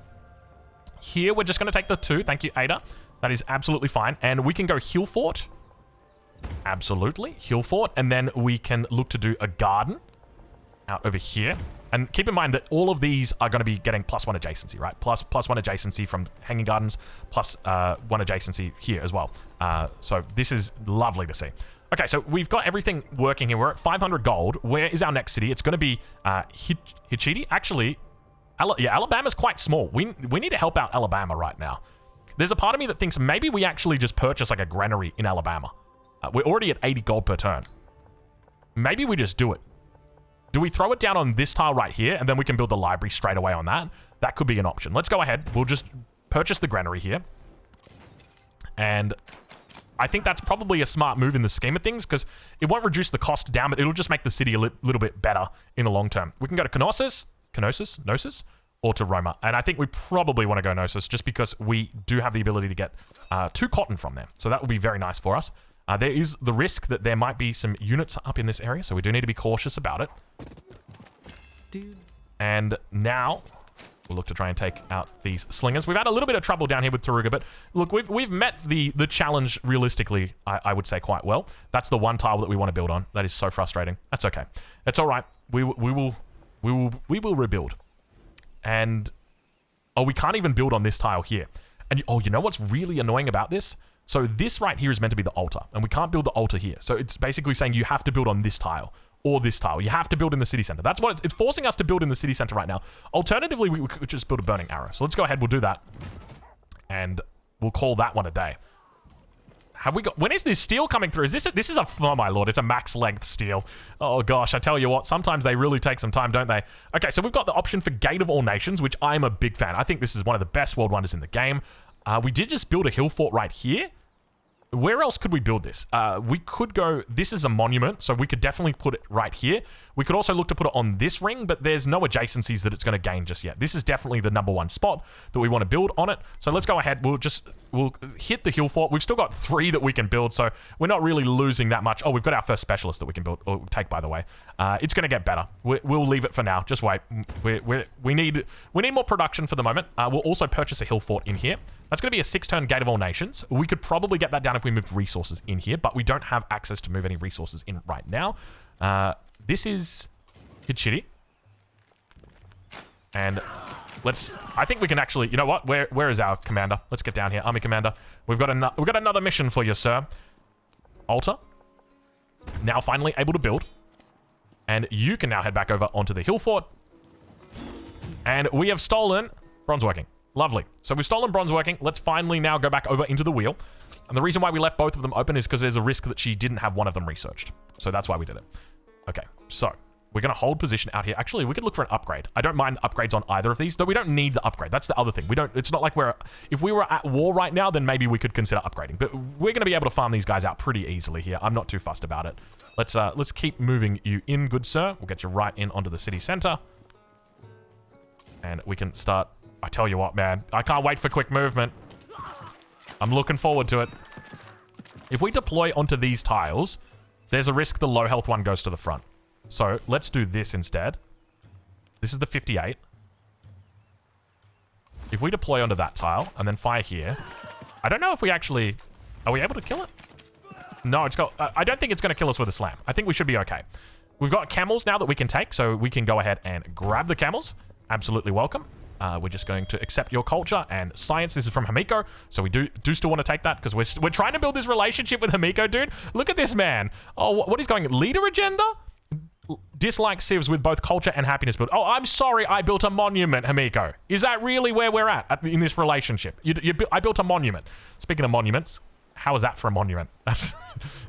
Here, we're just going to take the 2. Thank you, Ada. That is absolutely fine. And we can go Hillfort. Absolutely. Hillfort. And then we can look to do a garden out over here. And keep in mind that all of these are going to be getting +1 adjacency, right? Plus 1 adjacency from Hanging Gardens, plus 1 adjacency here as well. So this is lovely to see. Okay, so we've got everything working here. We're at 500 gold. Where is our next city? It's going to be Hitchiti. Actually, Alabama's quite small. We need to help out Alabama right now. There's a part of me that thinks maybe we actually just purchase like a granary in Alabama. We're already at 80 gold per turn. Maybe we just do it. Do we throw it down on this tile right here, and then we can build the library straight away on that? That could be an option. Let's go ahead. We'll just purchase the granary here. And I think that's probably a smart move in the scheme of things, because it won't reduce the cost down, but it'll just make the city a little bit better in the long term. We can go to Knossos, or to Roma. And I think we probably want to go Knossos, just because we do have the ability to get 2 cotton from there. So that will be very nice for us. There is the risk that there might be some units up in this area, so we do need to be cautious about it. And now We'll look to try and take out these slingers. We've had a little bit of trouble down here with Taruga, but look, we've met the challenge realistically, I would say, quite well. That's the one tile that we want to build on. That is so frustrating. That's okay. It's all right. We will rebuild. And oh, we can't even build on this tile here. And oh, you know what's really annoying about this? So this right here is meant to be the altar, and we can't build the altar here. So it's basically saying you have to build on this tile. Or this tile. You have to build in the city center. That's what it's forcing us to build in the city center right now. Alternatively, we could just build a burning arrow. So let's go ahead. We'll do that. And we'll call that one a day. Have we got... When is this steel coming through? Is this... This is a... Oh, my lord. It's a max length steel. Oh, gosh. I tell you what. Sometimes they really take some time, don't they? Okay, so we've got the option for Gate of All Nations, which I'm a big fan. I think this is one of the best world wonders in the game. We did just build a hill fort right here. Where else could we build this? We could go... This is a monument, so we could definitely put it right here. We could also look to put it on this ring, but there's no adjacencies that it's going to gain just yet. This is definitely the #1 spot that we want to build on it. So let's go ahead. We'll hit the hill fort. We've still got 3 that we can build, so we're not really losing that much. Oh, we've got our first specialist that we can build, or take, by the way. It's going to get better. We'll leave it for now. Just wait. We need more production for the moment. We'll also purchase a hill fort in here. That's going to be a 6-turn Gate of All Nations. We could probably get that down if we moved resources in here, but we don't have access to move any resources in right now. This is Hitchity. And I think we can actually... You know what? Where is our commander? Let's get down here. Army commander. We've got another mission for you, sir. Altar. Now finally able to build. And you can now head back over onto the hill fort. And we have stolen bronze working. Lovely. So we've stolen bronze working. Let's finally now go back over into the wheel. And the reason why we left both of them open is because there's a risk that she didn't have one of them researched. So that's why we did it. Okay, so we're going to hold position out here. Actually, we could look for an upgrade. I don't mind upgrades on either of these, though we don't need the upgrade. That's the other thing. It's not like if we were at war right now, then maybe we could consider upgrading. But we're going to be able to farm these guys out pretty easily here. I'm not too fussed about it. Let's keep moving you in, good sir. We'll get you right in onto the city center. And we can start... I tell you what, man. I can't wait for quick movement. I'm looking forward to it. If we deploy onto these tiles, there's a risk the low health one goes to the front. So let's do this instead. This is the 58. If we deploy onto that tile and then fire here, I don't know if we actually... Are we able to kill it? No, I don't think it's going to kill us with a slam. I think we should be okay. We've got camels now that we can take, so we can go ahead and grab the camels. Absolutely welcome. We're just going to accept your culture and science. This is from Himiko, so we do still want to take that because we're trying to build this relationship with Himiko, dude. Look at this man. Oh, what is going on? Leader agenda? Dislike civs with both culture and happiness built. Oh, I'm sorry, I built a monument, Himiko. Is that really where we're at in this relationship? I built a monument. Speaking of monuments, how is that for a monument?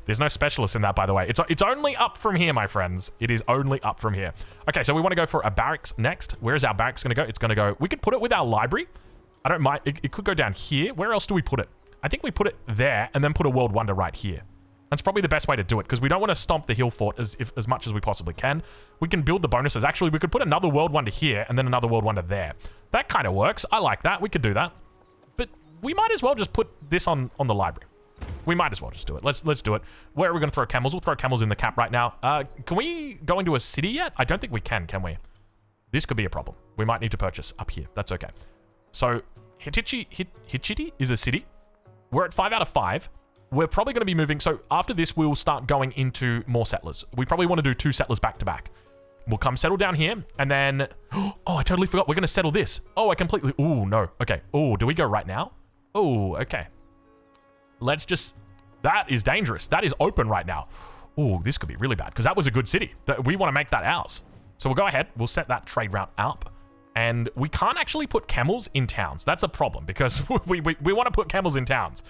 There's no specialist in that, by the way. It's only up from here, my friends. It is only up from here. Okay, so we want to go for a barracks next. Where is our barracks going to go? It's going to go... We could put it with our library. I don't mind. It could go down here. Where else do we put it? I think we put it there and then put a world wonder right here. That's probably the best way to do it because we don't want to stomp the hill fort as much as we possibly can. We can build the bonuses. Actually, we could put another world wonder here and then another world wonder there. That kind of works. I like that. We could do that. But we might as well just put this on the library. We might as well just do it. Let's do it. Where are we going to throw camels? We'll throw camels in the cap right now. Can we go into a city yet? I don't think we can we? This could be a problem. We might need to purchase up here. That's okay. So, Hitchity is a city. We're at 5 out of 5. We're probably going to be moving. So, after this, we'll start going into more settlers. We probably want to do 2 settlers back to back. We'll come settle down here, and then... Oh, I totally forgot. We're going to settle this. Oh, I completely... Oh, no. Okay. Oh, do we go right now? Oh, okay. Let's just... That is dangerous. That is open right now. Oh, this could be really bad because that was a good city. We want to make that ours. So we'll go ahead. We'll set that trade route up. And we can't actually put camels in towns. That's a problem because we want to put camels in towns.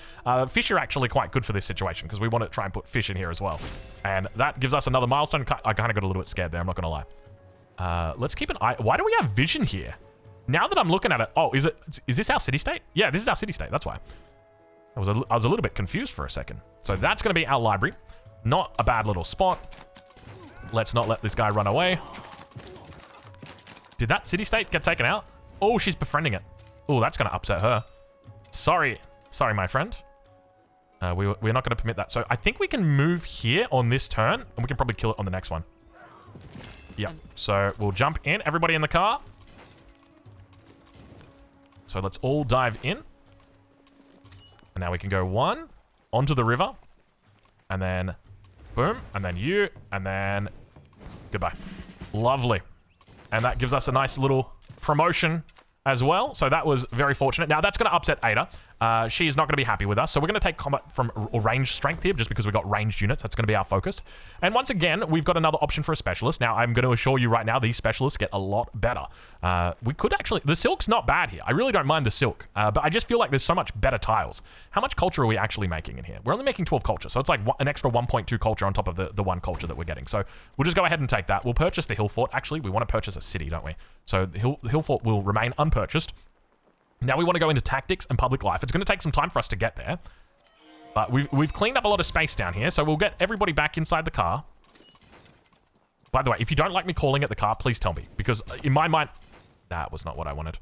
Fish are actually quite good for this situation because we want to try and put fish in here as well. And that gives us another milestone. I kind of got a little bit scared there. I'm not going to lie. Let's keep an eye. Why do we have vision here? Now that I'm looking at it. Oh, is this our city-state? Yeah, this is our city-state. That's why. I was a little bit confused for a second. So that's going to be our library. Not a bad little spot. Let's not let this guy run away. Did that city-state get taken out? Oh, she's befriending it. Oh, that's going to upset her. Sorry. Sorry, my friend. We're not going to permit that. So I think we can move here on this turn, and we can probably kill it on the next one. Yeah. So we'll jump in. Everybody in the car. So let's all dive in. And now we can go 1 onto the river. And then boom. And then you. And then goodbye. Lovely. And that gives us a nice little promotion as well. So that was very fortunate. Now that's going to upset Ada. She's not going to be happy with us. So we're going to take combat from range strength here just because we've got ranged units. That's going to be our focus. And once again, we've got another option for a specialist. Now I'm going to assure you right now, these specialists get a lot better. We could actually... The silk's not bad here. I really don't mind the silk. But I just feel like there's so much better tiles. How much culture are we actually making in here? We're only making 12 culture. So it's like an extra 1.2 culture on top of the 1 culture that we're getting. So we'll just go ahead and take that. We'll purchase the Hillfort. Actually, we want to purchase a city, don't we? So the Hillfort will remain unpurchased. Now we want to go into tactics and public life. It's going to take some time for us to get there. But we've cleaned up a lot of space down here, so we'll get everybody back inside the car. By the way, if you don't like me calling it the car, please tell me. Because in my mind... That was not what I wanted.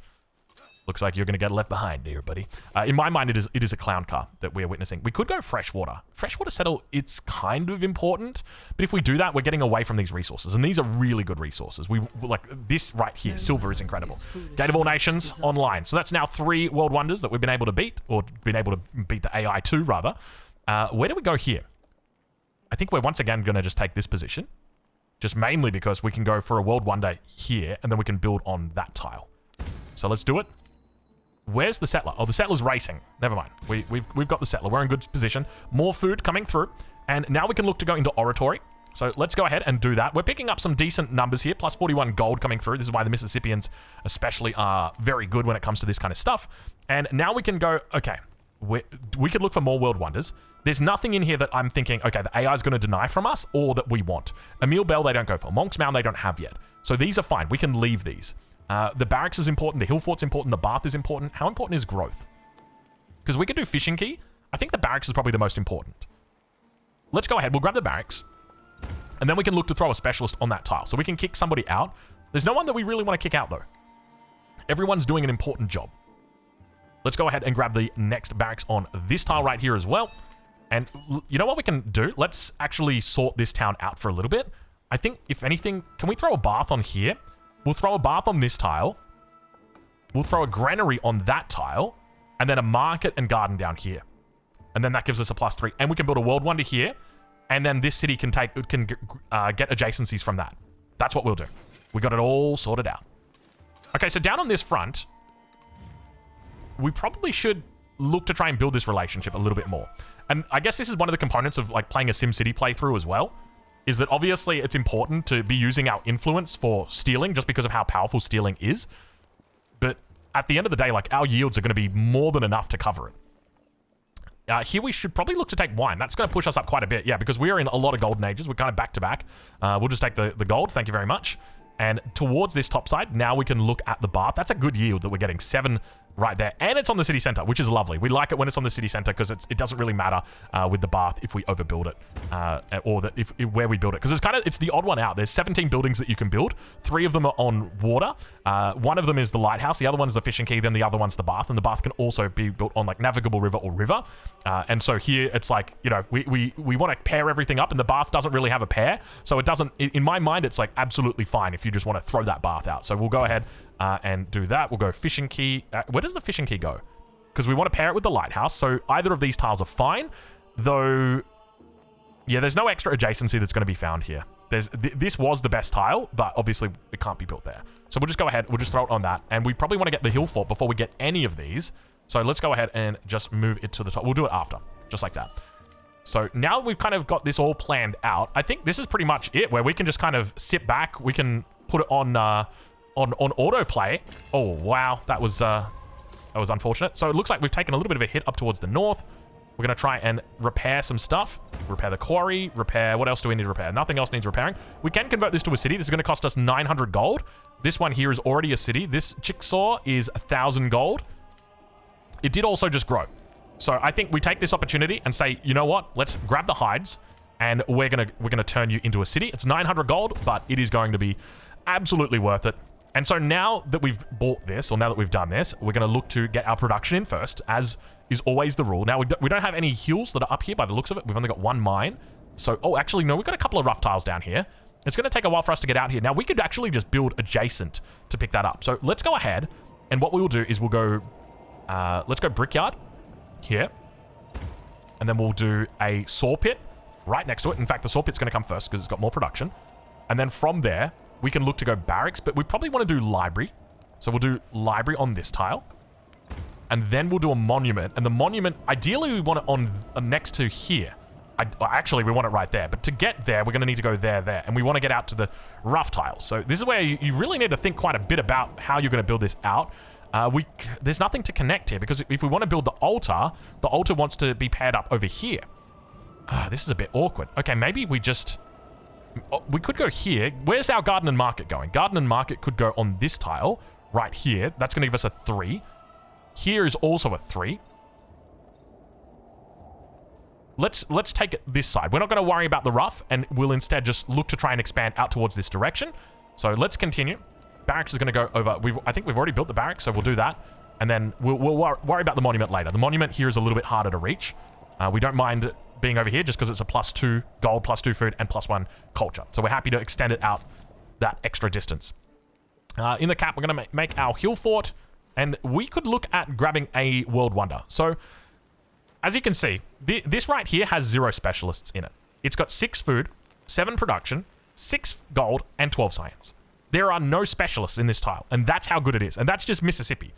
Looks like you're going to get left behind here, buddy. In my mind, it is a clown car that we're witnessing. We could go freshwater. Freshwater settle, it's kind of important. But if we do that, we're getting away from these resources. And these are really good resources. We like this right here. Silver is incredible. Gate of All Nations online. So that's now 3 world wonders that we've been able to beat. Or been able to beat the AI 2, rather. Where do we go here? I think we're once again going to just take this position. Just mainly because we can go for a world wonder here. And then we can build on that tile. So let's do it. Where's the settler? Oh, the settler's racing. Never mind. We've got the settler. We're in good position. More food coming through. And now we can look to go into oratory. So let's go ahead and do that. We're picking up some decent numbers here. Plus 41 gold coming through. This is why the Mississippians especially are very good when it comes to this kind of stuff. And now we can go, okay, we could look for more world wonders. There's nothing in here that I'm thinking, okay, the AI is going to deny from us or that we want. Emil Bell, they don't go for. Monk's Mound, they don't have yet. So these are fine. We can leave these. The barracks is important, the Hillfort's important, the bath is important. How important is growth? Because we could do fishing key. I think the barracks is probably the most important. Let's go ahead, we'll grab the barracks. And then we can look to throw a specialist on that tile. So we can kick somebody out. There's no one that we really want to kick out though. Everyone's doing an important job. Let's go ahead and grab the next barracks on this tile right here as well. And you know what we can do? Let's actually sort this town out for a little bit. I think, if anything, can we throw a bath on here? We'll throw a bath on this tile. We'll throw a granary on that tile. And then a market and garden down here. And then that gives us a +3. And we can build a world wonder here. And then this city can get adjacencies from that. That's what we'll do. We got it all sorted out. Okay, so down on this front, we probably should look to try and build this relationship a little bit more. And I guess this is one of the components of like playing a SimCity playthrough as well. Is that obviously it's important to be using our influence for stealing just because of how powerful stealing is. But at the end of the day, like, our yields are going to be more than enough to cover it. Here we should probably look to take wine. That's going to push us up quite a bit. Yeah, because we are in a lot of golden ages. We're kind of back to back. We'll just take the gold. Thank you very much. And towards this top side, now we can look at the bath. That's a good yield that we're getting. 7 right there. And it's on the city center, which is lovely. We like it when it's on the city center because it doesn't really matter with the bath if we overbuild it or that if where we build it. Because it's the odd one out. There's 17 buildings that you can build. 3 of them are on water. One of them is the lighthouse. The other one is the fishing quay. Then the other one's the bath. And the bath can also be built on like navigable river or river. And so here it's like, you know, we want to pair everything up and the bath doesn't really have a pair. So it doesn't, in my mind, it's like absolutely fine if you just want to throw that bath out. So we'll go ahead and do that. We'll go fishing quay. Where does the fishing quay go? Because we want to pair it with the lighthouse. So either of these tiles are fine. Though, yeah, there's no extra adjacency that's going to be found here. This was the best tile, but obviously it can't be built there. So we'll just go ahead. We'll just throw it on that. And we probably want to get the Hillfort before we get any of these. So let's go ahead and just move it to the top. We'll do it after, just like that. So now we've kind of got this all planned out. I think this is pretty much it, where we can just kind of sit back. We can put it on autoplay. Oh, wow. That was unfortunate. So it looks like we've taken a little bit of a hit up towards the north. We're going to try and repair some stuff. Repair the quarry. Repair. What else do we need to repair? Nothing else needs repairing. We can convert this to a city. This is going to cost us 900 gold. This one here is already a city. This Chickasaw is 1,000 gold. It did also just grow. So I think we take this opportunity and say, you know what? Let's grab the hides and we're gonna turn you into a city. It's 900 gold, but it is going to be absolutely worth it. And so now that we've bought this, or now that we've done this, we're going to look to get our production in first, as is always the rule. Now, we don't have any hills that are up here by the looks of it. We've only got 1 mine. So, oh, actually, no, we've got a couple of rough tiles down here. It's going to take a while for us to get out here. Now, we could actually just build adjacent to pick that up. So let's go ahead, and what we will do is we'll go Let's go brickyard here. And then we'll do a saw pit right next to it. In fact, the saw pit's going to come first because it's got more production. And then from there, we can look to go barracks, but we probably want to do library. So we'll do library on this tile. And then we'll do a monument. And the monument, ideally we want it on next to here. Actually, we want it right there. But to get there, we're going to need to go there. And we want to get out to the rough tiles. So this is where you really need to think quite a bit about how you're going to build this out. There's nothing to connect here because if we want to build the altar wants to be paired up over here. This is a bit awkward. Okay, maybe we just... we could go here. Where's our garden and market going? Garden and market could go on this tile right here. That's going to give us a 3. Here is also a 3. Let's take it this side. We're not going to worry about the rough, and we'll instead just look to try and expand out towards this direction. So let's continue. Barracks is going to go over. I think we've already built the barracks, so we'll do that. And then we'll worry about the monument later. The monument here is a little bit harder to reach. We don't mind it being over here just because it's a +2 gold, +2 food, and +1 culture. So we're happy to extend it out that extra distance. In the cap, we're going to make our hill fort, and we could look at grabbing a world wonder. So as you can see, this right here has 0 specialists in it. It's got 6 food, 7 production, 6 gold, and 12 science. There are no specialists in this tile, and that's how good it is. And that's just Mississippi.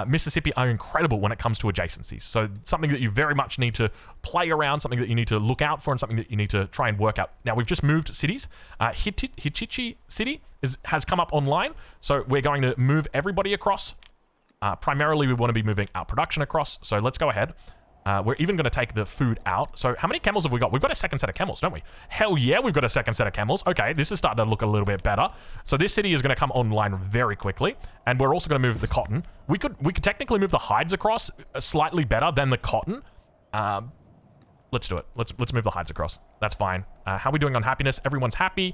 Mississippi are incredible when it comes to adjacencies. So something that you very much need to play around, something that you need to look out for, and something that you need to try and work out. Now, we've just moved cities. Hichichi City has come up online, so we're going to move everybody across. Primarily, we want to be moving our production across, so let's go ahead. We're even going to take the food out. So how many camels have we got? We've got a second set of camels, don't we? Hell yeah, we've got a second set of camels. Okay, this is starting to look a little bit better. So this city is going to come online very quickly. And we're also going to move the cotton. We could technically move the hides across slightly better than the cotton. Let's do it. Let's move the hides across. That's fine. How are we doing on happiness? Everyone's happy.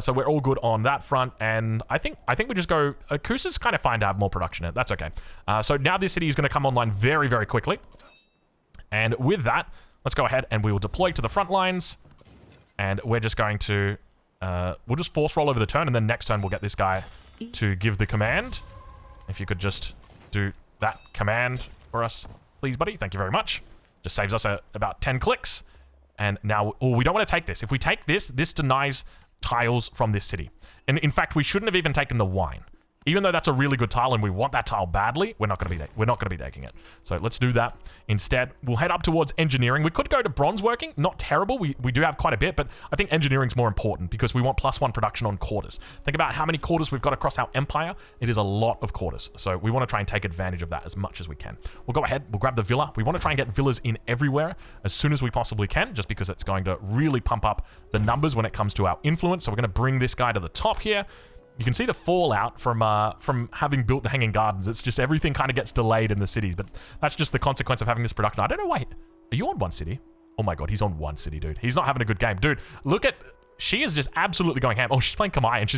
So we're all good on that front. And I think we just go... Kusa's kind of fine to have more production in it. That's okay. So now this city is going to come online very, very quickly. And with that, let's go ahead and we will deploy to the front lines. And we're just going to... we'll just force roll over the turn, and then next turn we'll get this guy to give the command. If you could just do that command for us, please, buddy. Thank you very much. Just saves us about 10 clicks. And now... Oh, we don't want to take this. If we take this, this denies tiles from this city. And in fact, we shouldn't have even taken the wine. Even though that's a really good tile and we want that tile badly, we're not going to be taking it. So let's do that. Instead, we'll head up towards engineering. We could go to bronze working. Not terrible. We do have quite a bit, but I think engineering's more important because we want +1 production on quarters. Think about how many quarters we've got across our empire. It is a lot of quarters. So we want to try and take advantage of that as much as we can. We'll go ahead. We'll grab the villa. We want to try and get villas in everywhere as soon as we possibly can, just because it's going to really pump up the numbers when it comes to our influence. So we're going to bring this guy to the top here. You can see the fallout from having built the Hanging Gardens. It's just everything kind of gets delayed in the cities, but that's just the consequence of having this production. I don't know why. Are you on 1 city? Oh my god, he's on 1 city, dude. He's not having a good game. Dude, look at... She is just absolutely going ham. Oh, she's playing Kamai, and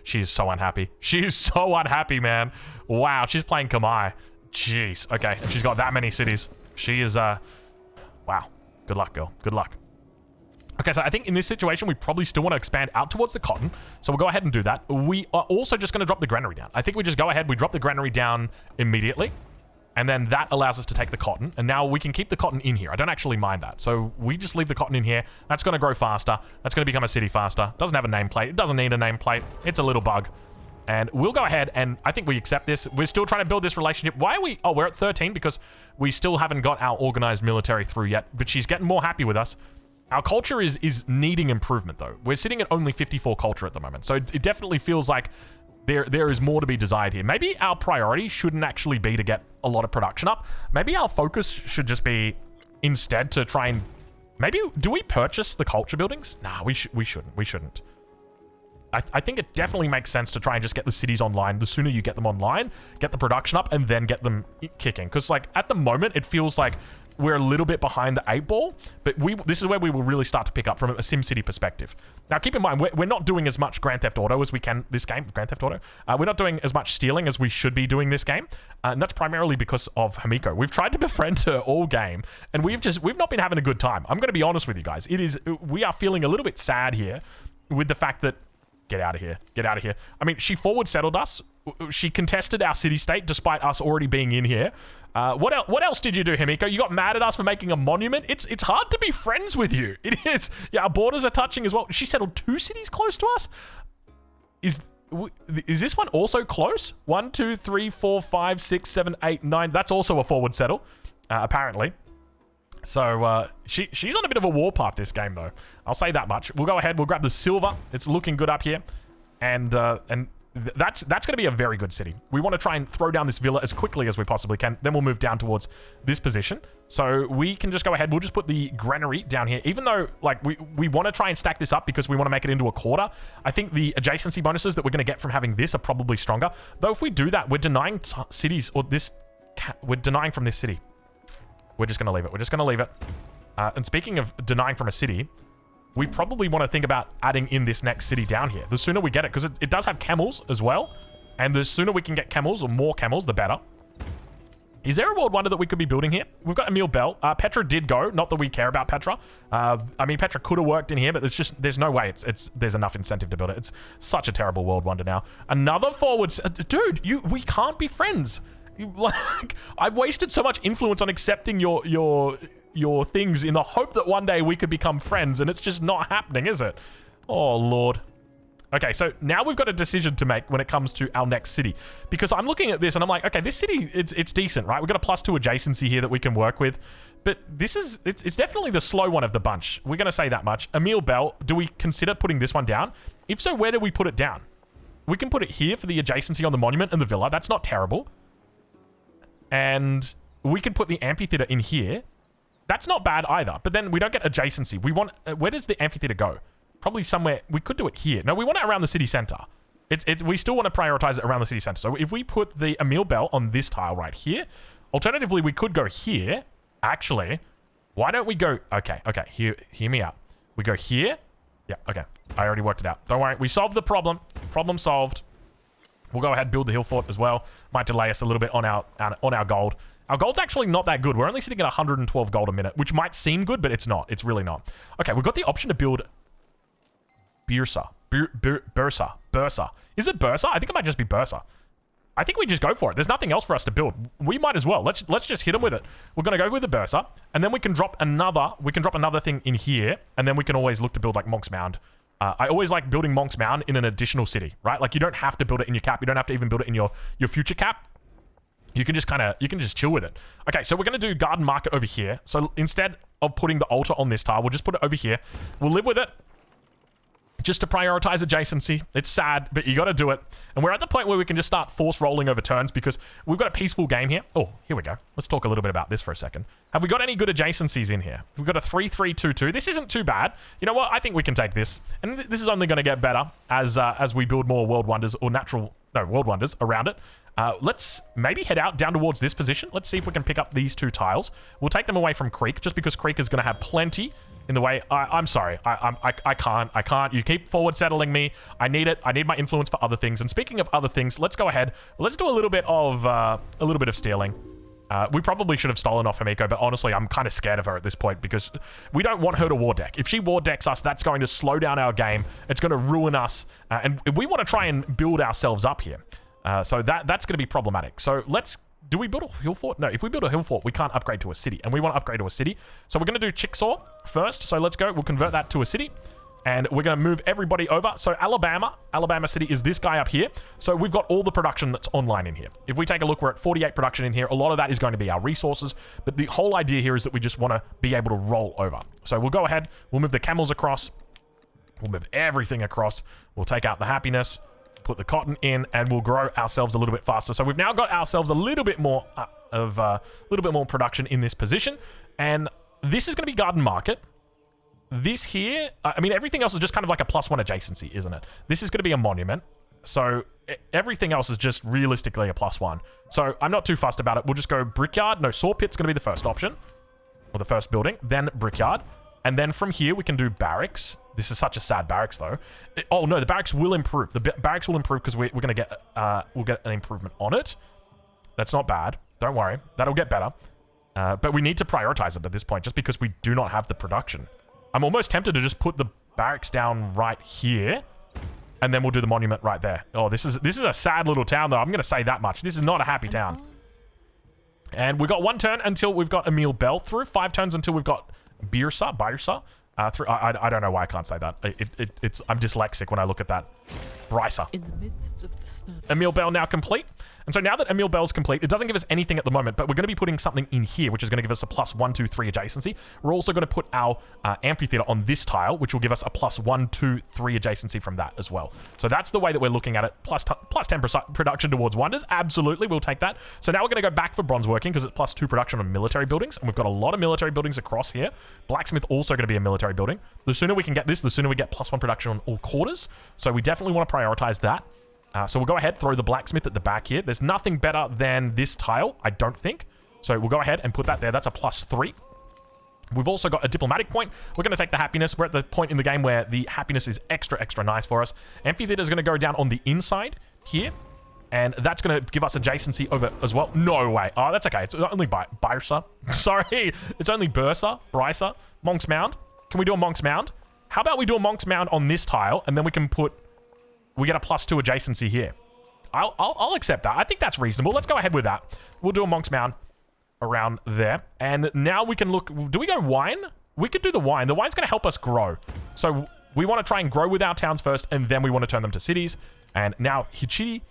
she's so unhappy. She is so unhappy, man. Wow, she's playing Kamai. Jeez. Okay, she's got that many cities. She is, wow. Good luck, girl. Good luck. Okay, so I think in this situation, we probably still want to expand out towards the cotton. So we'll go ahead and do that. We are also just going to drop the granary down. I think we just go ahead, we drop the granary down immediately. And then that allows us to take the cotton. And now we can keep the cotton in here. I don't actually mind that. So we just leave the cotton in here. That's going to grow faster. That's going to become a city faster. Doesn't have a nameplate. It doesn't need a nameplate. It's a little bug. And we'll go ahead and I think we accept this. We're still trying to build this relationship. Why are we... Oh, we're at 13 because we still haven't got our organized military through yet. But she's getting more happy with us. Our culture is needing improvement, though. We're sitting at only 54 culture at the moment. So it definitely feels like there is more to be desired here. Maybe our priority shouldn't actually be to get a lot of production up. Maybe our focus should just be instead to try and... Maybe... Do we purchase the culture buildings? Nah, we shouldn't. We shouldn't. I think it definitely makes sense to try and just get the cities online. The sooner you get them online, get the production up, and then get them kicking. Because, like, at the moment, it feels like we're a little bit behind the 8 ball, but this is where we will really start to pick up from a SimCity perspective. Now, keep in mind, we're not doing as much Grand Theft Auto as we can this game. Grand Theft Auto. We're not doing as much stealing as we should be doing this game, and that's primarily because of Himiko. We've tried to befriend her all game, and we've not been having a good time. I'm going to be honest with you guys. We are feeling a little bit sad here with the fact that... Get out of here. Get out of here. I mean, she forward settled us She contested our city state despite us already being in here. What else did you do, Himiko? You got mad at us for making a monument? It's hard to be friends with you. It is. Yeah, our borders are touching as well. She settled 2 cities close to us? Is this one also close? 1, 2, 3, 4, 5, 6, 7, 8, 9. That's also a forward settle, apparently. So she's on a bit of a warpath this game, though. I'll say that much. We'll go ahead. We'll grab the silver. It's looking good up here, and that's going to be a very good city. We want to try and throw down this villa as quickly as we possibly can. Then we'll move down towards this position. So we can just go ahead. We'll just put the granary down here. Even though, like, we want to try and stack this up because we want to make it into a quarter. I think the adjacency bonuses that we're going to get from having this are probably stronger. Though if we do that, we're denying cities, or this... We're denying from this city. We're just going to leave it. We're just going to leave it. And speaking of denying from a city... We probably want to think about adding in this next city down here. The sooner we get it, because it does have camels as well. And the sooner we can get camels, or more camels, the better. Is there a world wonder that we could be building here? We've got Emil Bell. Petra did go. Not that we care about Petra. I mean, Petra could have worked in here, but it's just, there's no way there's enough incentive to build it. It's such a terrible world wonder now. Another forward... Dude, we can't be friends. Like, I've wasted so much influence on accepting your things in the hope that one day we could become friends, and it's just not happening, is it? Oh, Lord. Okay, so now we've got a decision to make when it comes to our next city. Because I'm looking at this and I'm like, okay, this city, it's decent, right? We've got a +2 adjacency here that we can work with. But this is, it's definitely the slow one of the bunch. We're going to say that much. Emil Bell, do we consider putting this one down? If so, where do we put it down? We can put it here for the adjacency on the monument and the villa. That's not terrible. And we can put the amphitheater in here. That's not bad either. But then we don't get adjacency. We want... where does the amphitheater go? Probably somewhere... We could do it here. No, we want it around the city center. We still want to prioritize it around the city center. So if we put the Emil Bell on this tile right here... Alternatively, we could go here. Actually, why don't we go... Okay. Hear me out. We go here. Yeah, okay. I already worked it out. Don't worry. We solved the problem. Problem solved. We'll go ahead and build the Hillfort as well. Might delay us a little bit on our gold. Our gold's actually not that good. We're only sitting at 112 gold a minute, which might seem good, but it's not. It's really not. Okay, we've got the option to build Bursa. Bursa. Is it Bursa? I think it might just be Bursa. I think we just go for it. There's nothing else for us to build. We might as well. Let's just hit them with it. We're going to go with the Bursa, and then we can drop another thing in here, and then we can always look to build like Monk's Mound. I always like building Monk's Mound in an additional city, right? Like, you don't have to build it in your cap. You don't have to even build it in your future cap. You can just chill with it. Okay, so we're going to do Garden Market over here. So instead of putting the altar on this tile, we'll just put it over here. We'll live with it just to prioritize adjacency. It's sad, but you got to do it. And we're at the point where we can just start force rolling over turns because we've got a peaceful game here. Oh, here we go. Let's talk a little bit about this for a second. Have we got any good adjacencies in here? We've got a 3-3-2-2. This isn't too bad. You know what? I think we can take this. And this is only going to get better as we build more world wonders or world wonders around it. Let's maybe head out down towards this position. Let's see if we can pick up these 2 tiles. We'll take them away from Creek just because Creek is going to have plenty in the way. I'm sorry. I can't. You keep forward settling me. I need it. I need my influence for other things. And speaking of other things, let's go ahead. Let's do a little bit of stealing. We probably should have stolen off Himiko, but honestly, I'm kind of scared of her at this point because we don't want her to war deck. If she war decks us, that's going to slow down our game. It's going to ruin us. And we want to try and build ourselves up here. So that's going to be problematic. So do we build a Hillfort? No, if we build a Hillfort, we can't upgrade to a city. And we want to upgrade to a city. So we're going to do Chickasaw first. So let's go. We'll convert that to a city. And we're going to move everybody over. So Alabama City is this guy up here. So we've got all the production that's online in here. If we take a look, we're at 48 production in here. A lot of that is going to be our resources. But the whole idea here is that we just want to be able to roll over. So we'll go ahead. We'll move the camels across. We'll move everything across. We'll take out the happiness. Put the cotton in, and we'll grow ourselves a little bit faster. So we've now got ourselves a little bit more production in this position, and this is going to be Garden Market. This here, I mean, everything else is just kind of like a +1 adjacency, isn't it? This is going to be a monument, so everything else is just realistically a +1. So I'm not too fussed about it. We'll just go Brickyard. No, Saw Pit's going to be the first option, or the first building, then Brickyard, and then from here we can do Barracks. This is such a sad barracks, though. Oh, no, the barracks will improve. The barracks will improve because we're going to get... we'll get an improvement on it. That's not bad. Don't worry. That'll get better. But we need to prioritize it at this point just because we do not have the production. I'm almost tempted to just put the barracks down right here And then we'll do the monument right there. Oh, this is a sad little town, though. I'm going to say that much. This is not a happy town. And we've got 1 turn until we've got Emil Bell through. 5 turns until we've got Birsa through. I don't know why I can't say that. I'm dyslexic when I look at that. Brysa. In the midst of the snow. Emil Bell now complete. And so now that Emil Bell's complete, it doesn't give us anything at the moment, but we're going to be putting something in here, which is going to give us a +1, 2, 3 adjacency. We're also going to put our amphitheater on this tile, which will give us a +1, 2, 3 adjacency from that as well. So that's the way that we're looking at it. Plus 10% production towards wonders. Absolutely, we'll take that. So now we're going to go back for bronze working because it's +2 production on military buildings, and we've got a lot of military buildings across here. Blacksmith also going to be a military building. The sooner we can get this, the sooner we get +1 production on all quarters. So we definitely want to prioritize that. So we'll go ahead, throw the blacksmith at the back here. There's nothing better than this tile, I don't think. So we'll go ahead and put that there. That's a +3. We've also got a diplomatic point. We're going to take the happiness. We're at the point in the game where the happiness is extra nice for us. Amphitheater is going to go down on the inside here. And that's going to give us adjacency over as well. No way. Oh, that's okay. It's only Birsa. Sorry. It's only Brysa. Monk's Mound. Can we do a Monk's Mound? How about we do a Monk's Mound on this tile, and then we can put... We get a +2 adjacency here. I'll accept that. I think that's reasonable. Let's go ahead with that. We'll do a Monk's Mound around there. And now we can look... Do we go wine? We could do the wine. The wine's going to help us grow. So we want to try and grow with our towns first, and then we want to turn them to cities. And now Hichiri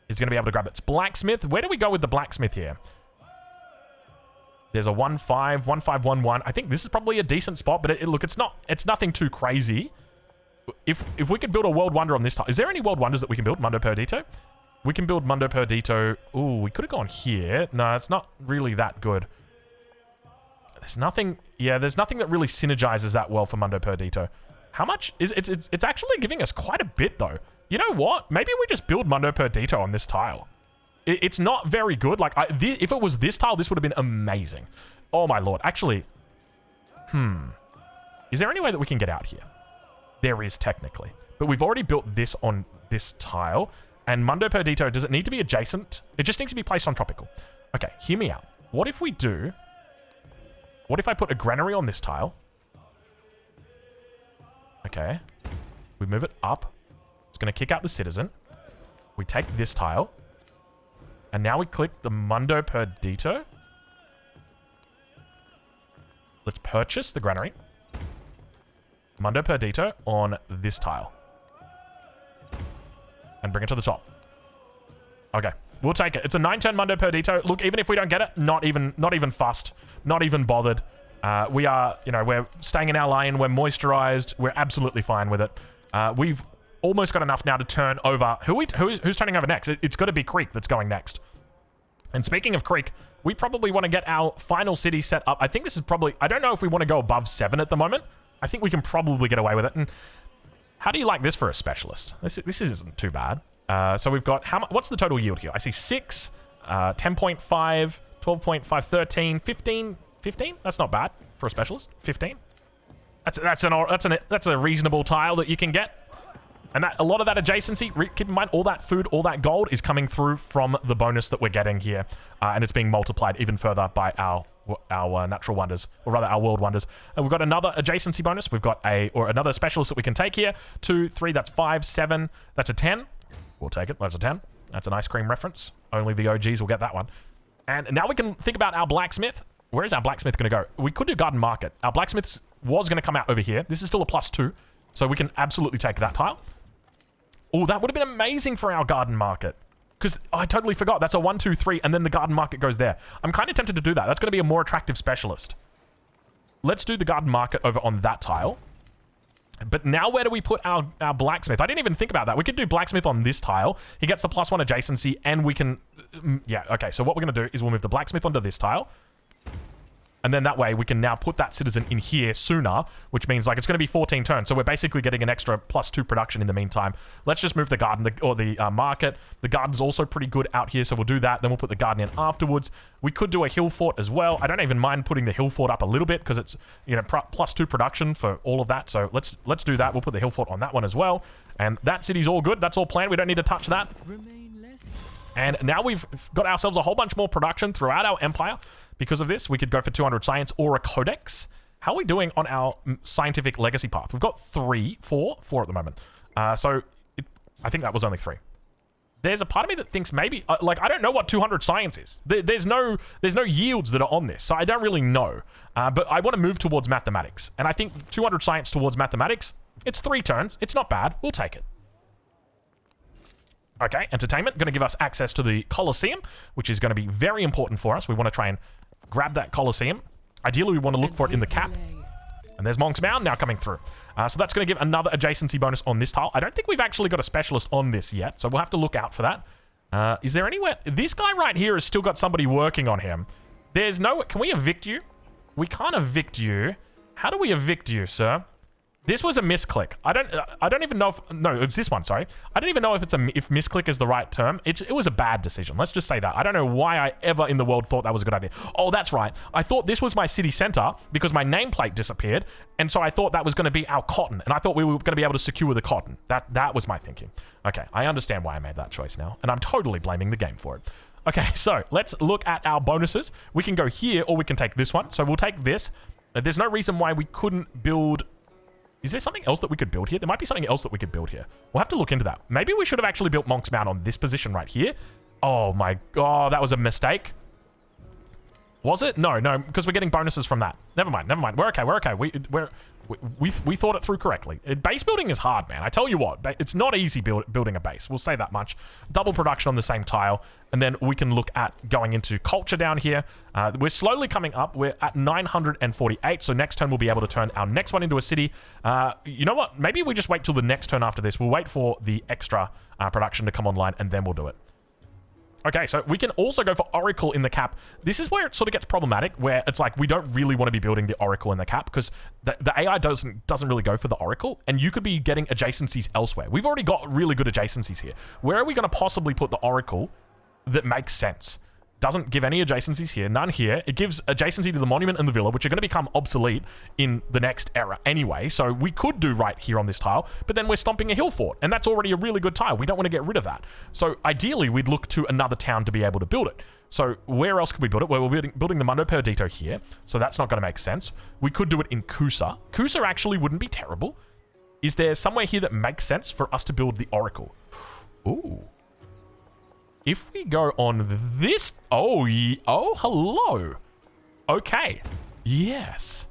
is going to be able to grab its blacksmith. Where do we go with the blacksmith here? There's a 1-5, 1-5, 1-1. I think this is probably a decent spot, but look, it's nothing too crazy. If we could build a World Wonder on this tile... Is there any World Wonders that we can build? Mundo Perdito? We can build Mundo Perdito. Ooh, we could have gone here. No, it's not really that good. There's nothing... Yeah, there's nothing that really synergizes that well for Mundo Perdito. How much? It's actually giving us quite a bit, though. You know what? Maybe we just build Mundo Perdito on this tile. It's not very good. Like, if it was this tile, this would have been amazing. Oh, my lord. Actually... Is there any way that we can get out here? There is, technically. But we've already built this on this tile. And Mundo Perdito, does it need to be adjacent? It just needs to be placed on tropical. Okay, hear me out. What if we do... What if I put a granary on this tile? Okay. We move it up. It's going to kick out the citizen. We take this tile. And now we click the Mundo Perdito. Let's purchase the granary. Mundo Perdito on this tile. And bring it to the top. Okay. We'll take it. It's a 9-turn Mundo Perdito. Look, even if we don't get it, not even fussed. Not even bothered. We are, we're staying in our lane. We're moisturized. We're absolutely fine with it. We've almost got enough now to turn over... Who's turning over next? It's got to be Creek that's going next. And speaking of Creek, we probably want to get our final city set up. I think this is probably... I don't know if we want to go above 7 at the moment. I think we can probably get away with it. And how do you like this for a specialist? This isn't too bad. So we've got... What's the total yield here? I see 6, 10.5, 12.5, 13, 15... 15? That's not bad for a specialist. 15? That's a reasonable tile that you can get. And a lot of that adjacency, keep in mind, all that food, all that gold is coming through from the bonus that we're getting here. And it's being multiplied even further by our natural wonders, or rather our world wonders. And we've got another adjacency bonus. We've got another specialist that we can take here. 2, 3, that's 5, 7, that's a 10. We'll take it. That's a 10. That's an ice cream reference. Only the OGs will get that one. And now we can think about our blacksmith. Where is our blacksmith going to go? We could do garden market. Our blacksmith was going to come out over here. This is still a +2, so we can absolutely take that tile. Oh, that would have been amazing for our garden market. Because I totally forgot. That's a 1, 2, 3, and then the garden market goes there. I'm kind of tempted to do that. That's going to be a more attractive specialist. Let's do the garden market over on that tile. But now where do we put our blacksmith? I didn't even think about that. We could do blacksmith on this tile. He gets the +1 adjacency, and we can... Yeah, okay. So what we're going to do is we'll move the blacksmith onto this tile. And then that way we can now put that citizen in here sooner, which means like it's going to be 14 turns. So we're basically getting an extra +2 production in the meantime. Let's just move the garden or the market. The garden's also pretty good out here, so we'll do that. Then we'll put the garden in afterwards. We could do a Hillfort as well. I don't even mind putting the Hillfort up a little bit because it's +2 production for all of that. So let's do that. We'll put the Hillfort on that one as well. And that city's all good. That's all planned. We don't need to touch that. And now we've got ourselves a whole bunch more production throughout our empire. Because of this, we could go for 200 science or a codex. How are we doing on our scientific legacy path? We've got 4 at the moment. So I think that was only 3. There's a part of me that thinks maybe, like, I don't know what 200 science is. There's no yields that are on this, so I don't really know. But I want to move towards mathematics. And I think 200 science towards mathematics, it's 3 turns. It's not bad. We'll take it. Okay, entertainment, going to give us access to the Colosseum, which is going to be very important for us. We want to try and grab that Colosseum. Ideally, we want to look for it in the cap. And there's Monk's Mound now coming through. So that's going to give another adjacency bonus on this tile. I don't think we've actually got a specialist on this yet, so we'll have to look out for that. Is there anywhere... This guy right here has still got somebody working on him. There's no... Can we evict you? We can't evict you. How do we evict you, sir? This was a misclick. I don't even know if... No, it's this one, sorry. I don't even know if if misclick is the right term. It was a bad decision. Let's just say that. I don't know why I ever in the world thought that was a good idea. Oh, that's right. I thought this was my city center because my nameplate disappeared. And so I thought that was going to be our cotton. And I thought we were going to be able to secure the cotton. That was my thinking. Okay, I understand why I made that choice now. And I'm totally blaming the game for it. Okay, so let's look at our bonuses. We can go here or we can take this one. So we'll take this. There's no reason why we couldn't build... Is there something else that we could build here? There might be something else that we could build here. We'll have to look into that. Maybe we should have actually built Monk's Mound on this position right here. Oh my god, that was a mistake. Was it? No, because we're getting bonuses from that. Never mind. We're okay. We thought it through correctly. Base building is hard, man. I tell you what, it's not easy building a base. We'll say that much. Double production on the same tile, and then we can look at going into culture down here. We're slowly coming up. We're at 948, so next turn we'll be able to turn our next one into a city. You know what? Maybe we just wait till the next turn after this. We'll wait for the extra production to come online, and then we'll do it. Okay, so we can also go for Oracle in the cap. This is where it sort of gets problematic, where it's like we don't really want to be building the Oracle in the cap because the AI doesn't really go for the Oracle, and you could be getting adjacencies elsewhere. We've already got really good adjacencies here. Where are we going to possibly put the Oracle that makes sense? Doesn't give any adjacencies here, none here. It gives adjacency to the monument and the villa, which are going to become obsolete in the next era anyway. So we could do right here on this tile, but then we're stomping a hill fort, and that's already a really good tile. We don't want to get rid of that. So ideally, we'd look to another town to be able to build it. So where else could we build it? Well, we're building the Mundo Perdito here, so that's not going to make sense. We could do it in Kusa. Kusa actually wouldn't be terrible. Is there somewhere here that makes sense for us to build the Oracle? Ooh. If we go on this... Oh, hello. Okay. Yes.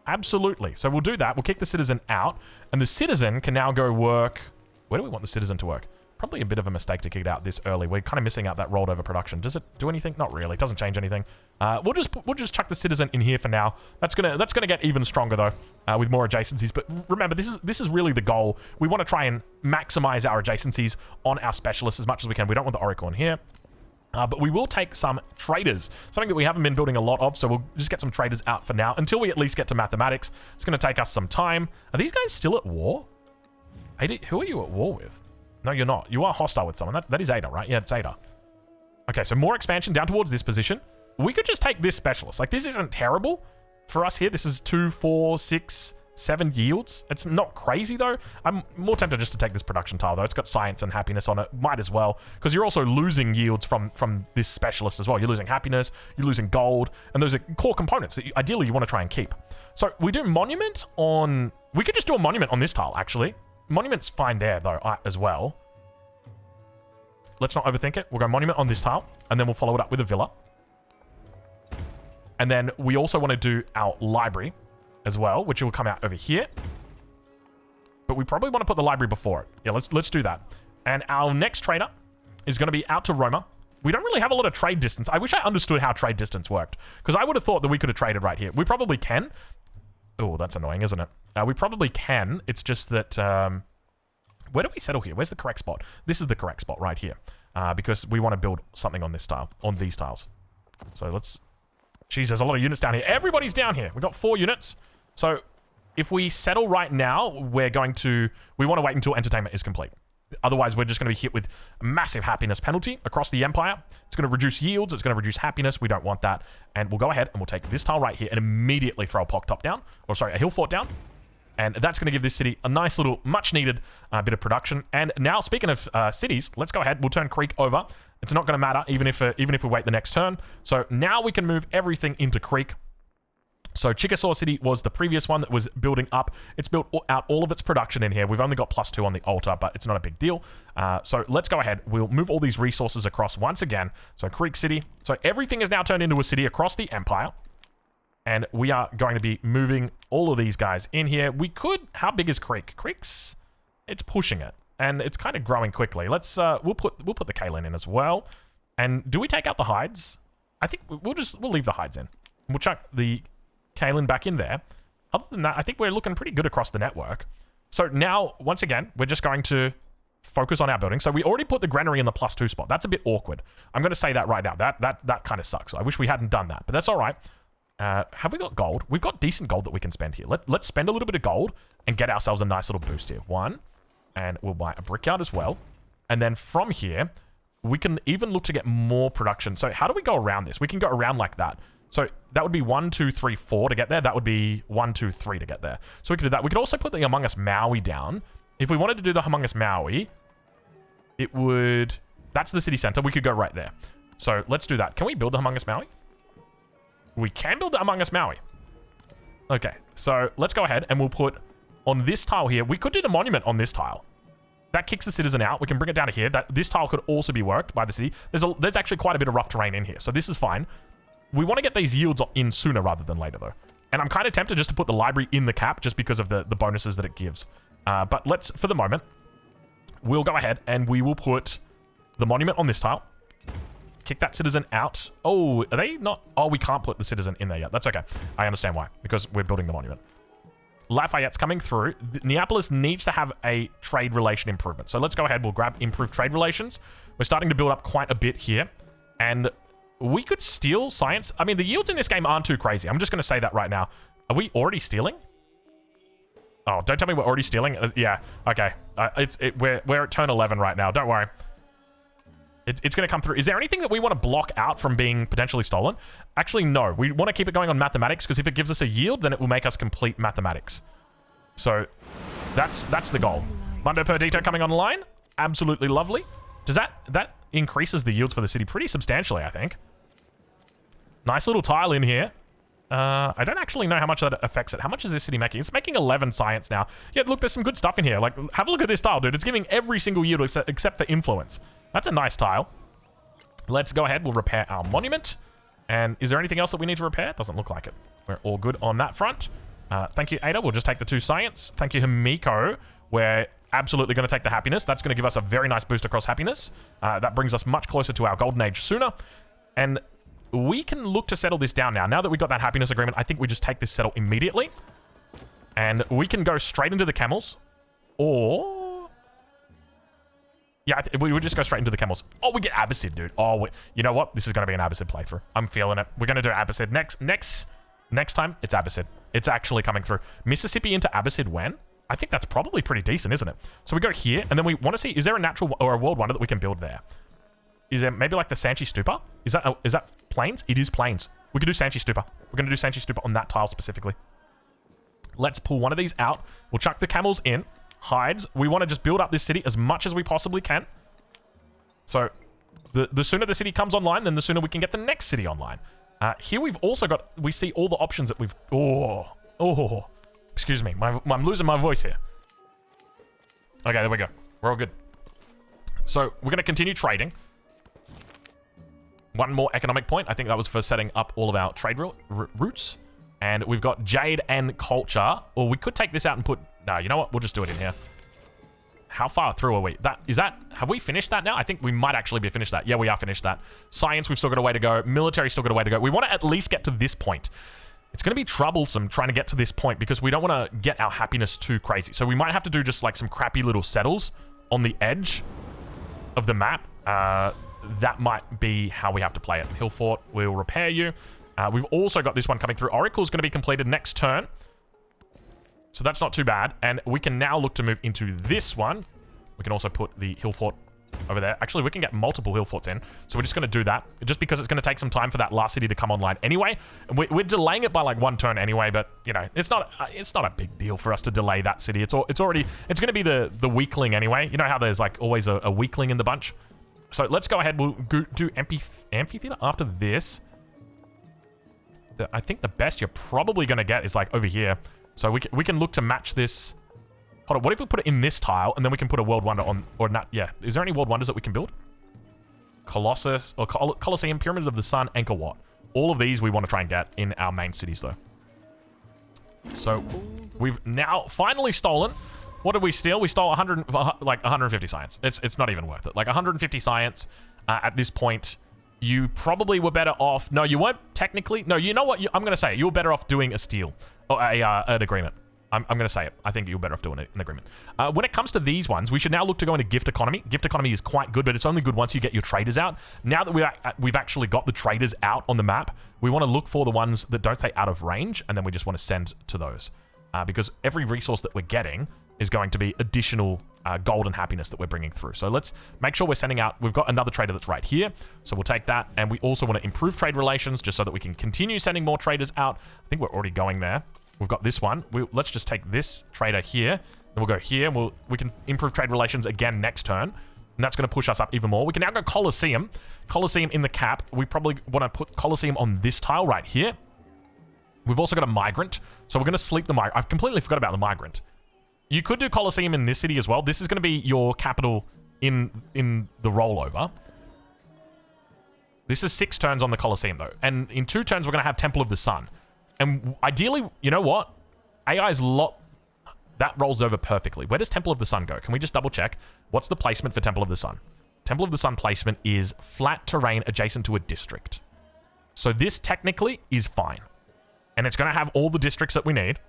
Absolutely. So we'll do that. We'll kick the citizen out. And the citizen can now go work... Where do we want the citizen to work? Probably a bit of a mistake to kick it out this early. We're kind of missing out that rolled over production. Does it do anything? Not really. It doesn't change anything. We'll just chuck the citizen in here for now. That's gonna get even stronger though, with more adjacencies. But remember, this is really the goal. We want to try and maximize our adjacencies on our specialists as much as we can. We don't want the Oracle in here. But we will take some traders, something that we haven't been building a lot of, so we'll just get some traders out for now until we at least get to mathematics. It's going to take us some time. Are these guys still at war? Who are you at war with? No, you're not. You are hostile with someone. That is Ada, right? Yeah, it's Ada. Okay, so more expansion down towards this position. We could just take this specialist. Like, this isn't terrible for us here. This is 2, 4, 6, 7 yields. It's not crazy, though. I'm more tempted just to take this production tile, though. It's got science and happiness on it. Might as well, because you're also losing yields from this specialist as well. You're losing happiness, you're losing gold, and those are core components that ideally you want to try and keep. So we do monument on... We could just do a monument on this tile, actually. Monument's fine there, though, as well. Let's not overthink it. We'll go monument on this tile, and then we'll follow it up with a villa. And then we also want to do our library as well, which will come out over here. But we probably want to put the library before it. Yeah, let's do that. And our next trader is going to be out to Roma. We don't really have a lot of trade distance. I wish I understood how trade distance worked, because I would have thought that we could have traded right here. We probably can. Oh, that's annoying, isn't it? We probably can. It's just that... where do we settle here? Where's the correct spot? This is the correct spot right here. Because we want to build something on this tile, on these tiles. So let's... Jeez, there's a lot of units down here. Everybody's down here. We've got 4 units. So if we settle right now, we want to wait until entertainment is complete. Otherwise, we're just going to be hit with a massive happiness penalty across the empire. It's going to reduce yields. It's going to reduce happiness. We don't want that. And we'll go ahead and we'll take this tile right here and immediately throw a pock top down. Or sorry, a hill fort down. And that's going to give this city a nice little, much needed bit of production. And now, speaking of cities, let's go ahead. We'll turn Creek over. It's not going to matter, even if we wait the next turn. So now we can move everything into Creek. So Chickasaw City was the previous one that was building up. It's built out all of its production in here. We've only got +2 on the altar, but it's not a big deal. So let's go ahead. We'll move all these resources across once again. So Creek City. So everything is now turned into a city across the Empire. And we are going to be moving all of these guys in here. We could... How big is Creek? Creek's... It's pushing it. And it's kind of growing quickly. Let's... We'll put the kaolin in as well. And do we take out the hides? I think we'll leave the hides in. We'll chuck the kaolin back in there. Other than that, I think we're looking pretty good across the network. So now, once again, we're just going to focus on our building. So we already put the granary in the +2 spot. That's a bit awkward. I'm going to say that right now. That kind of sucks. I wish we hadn't done that, but that's all right. Have we got gold? We've got decent gold that we can spend here. Let's spend a little bit of gold and get ourselves a nice little boost here. 1, and we'll buy a brickyard as well. And then from here, we can even look to get more production. So how do we go around this? We can go around like that. So that would be 1, 2, 3, 4 to get there. That would be 1, 2, 3 to get there. So we could do that. We could also put the Among Us Maui down. If we wanted to do the Among Us Maui, it would... That's the city center. We could go right there. So let's do that. Can we build the Among Us Maui? We can build the Among Us Maui. Okay, so let's go ahead and we'll put on this tile here. We could do the monument on this tile. That kicks the citizen out. We can bring it down to here. This tile could also be worked by the city. There's actually quite a bit of rough terrain in here, so this is fine. We want to get these yields in sooner rather than later, though. And I'm kind of tempted just to put the library in the cap just because of the bonuses that it gives. But let's, for the moment, we'll go ahead and we will put the monument on this tile. Kick that citizen out. Oh, are they not? Oh, we can't put the citizen in there yet. That's okay. I understand why. Because we're building the monument. Lafayette's coming through. Neapolis needs to have a trade relation improvement. So let's go ahead. We'll grab improved trade relations. We're starting to build up quite a bit here. And we could steal science. I mean, the yields in this game aren't too crazy. I'm just going to say that right now. Are we already stealing? Oh, don't tell me we're already stealing. Yeah, okay. We're at turn 11 right now. Don't worry. It's going to come through. Is there anything that we want to block out from being potentially stolen? Actually, no. We want to keep it going on mathematics because if it gives us a yield, then it will make us complete mathematics. So that's the goal. Mundo Perdito coming online. Absolutely lovely. Does that increases the yields for the city pretty substantially, I think. Nice little tile in here. I don't actually know how much that affects it. How much is this city making? It's making 11 science now. Yeah, look, there's some good stuff in here. Like, have a look at this tile, dude. It's giving every single yield except for influence. That's a nice tile. Let's go ahead. We'll repair our monument. And is there anything else that we need to repair? Doesn't look like it. We're all good on that front. Thank you, Ada. We'll just take the 2 science. Thank you, Himiko. We're absolutely going to take the happiness. That's going to give us a very nice boost across happiness. That brings us much closer to our golden age sooner. And we can look to settle this down now. Now that we got that happiness agreement, I think we just take this settle immediately. And we can go straight into the camels. Or... Yeah, we would just go straight into the camels. Oh, we get Abbasid, dude. Oh, you know what? This is going to be an Abbasid playthrough. I'm feeling it. We're going to do Abbasid. Next time, it's Abbasid. It's actually coming through. Mississippi into Abbasid when? I think that's probably pretty decent, isn't it? So we go here, and then we want to see, is there a natural or a world wonder that we can build there? Is there maybe like the Sanchi Stupa? Is that plains? It is plains. We could do Sanchi Stupa. We're going to do Sanchi Stupa on that tile specifically. Let's pull one of these out. We'll chuck the camels in. Hides. We want to just build up this city as much as we possibly can. So the sooner the city comes online, then the sooner we can get the next city online. Here we've also got, we see all the options that we've, excuse me. I'm losing my voice here. Okay, there we go. We're all good. So we're going to continue trading. One more economic point. I think that was for setting up all of our trade routes. And we've got jade and culture. Or we could take this out and put... No, you know what? We'll just do it in here. How far through are we? Have we finished that now? I think we might actually be finished that. Yeah, we are finished that. Science, we've still got a way to go. Military, still got a way to go. We want to at least get to this point. It's going to be troublesome trying to get to this point because we don't want to get our happiness too crazy. So we might have to do just like some crappy little settles on the edge of the map. That might be how we have to play it. Hillfort will repair you. We've also got this one coming through. Oracle's going to be completed next turn. So that's not too bad. And we can now look to move into this one. We can also put the Hillfort over there. Actually, we can get multiple Hillforts in. So we're just going to do that. Just because it's going to take some time for that last city to come online anyway. And we're delaying it by like 1 turn anyway. But, you know, it's not a big deal for us to delay that city. It's going to be the weakling anyway. You know how there's like always a weakling in the bunch? So let's go ahead. We'll do amphitheater after this. I think the best you're probably going to get is like over here. So we can look to match this. Hold on, what if we put it in this tile and then we can put a World Wonder on, or not? Yeah, is there any World Wonders that we can build? Colossus, or Colosseum, Pyramid of the Sun, Angkor Wat. All of these we want to try and get in our main cities though. So we've now finally stolen. What did we steal? We stole 150 science. It's not even worth it. Like 150 science at this point. You probably were better off. No, you weren't technically. No, you know what? I'm going to say it. You were better off doing a steal or an agreement. I'm going to say it. I think you're better off doing an agreement. When it comes to these ones, we should now look to go into gift economy. Gift economy is quite good, but it's only good once you get your traders out. Now that we've actually got the traders out on the map, we want to look for the ones that don't stay out of range, and then we just want to send to those. Because every resource that we're getting is going to be additional gold and happiness that we're bringing through. So let's make sure we're sending out. We've got another trader that's right here. So we'll take that. And we also want to improve trade relations just so that we can continue sending more traders out. I think we're already going there. We've got this one. Let's just take this trader here. And we'll go here. And we can improve trade relations again next turn. And that's going to push us up even more. We can now go Colosseum. Colosseum in the cap. We probably want to put Colosseum on this tile right here. We've also got a migrant. So we're going to sleep the migrant. I've completely forgot about the migrant. You could do Colosseum in this city as well. This is going to be your capital in the rollover. This is 6 turns on the Colosseum, though. And in 2 turns, we're going to have Temple of the Sun. And ideally, you know what? AI's lot... That rolls over perfectly. Where does Temple of the Sun go? Can we just double check? What's the placement for Temple of the Sun? Temple of the Sun placement is flat terrain adjacent to a district. So this technically is fine. And it's going to have all the districts that we need.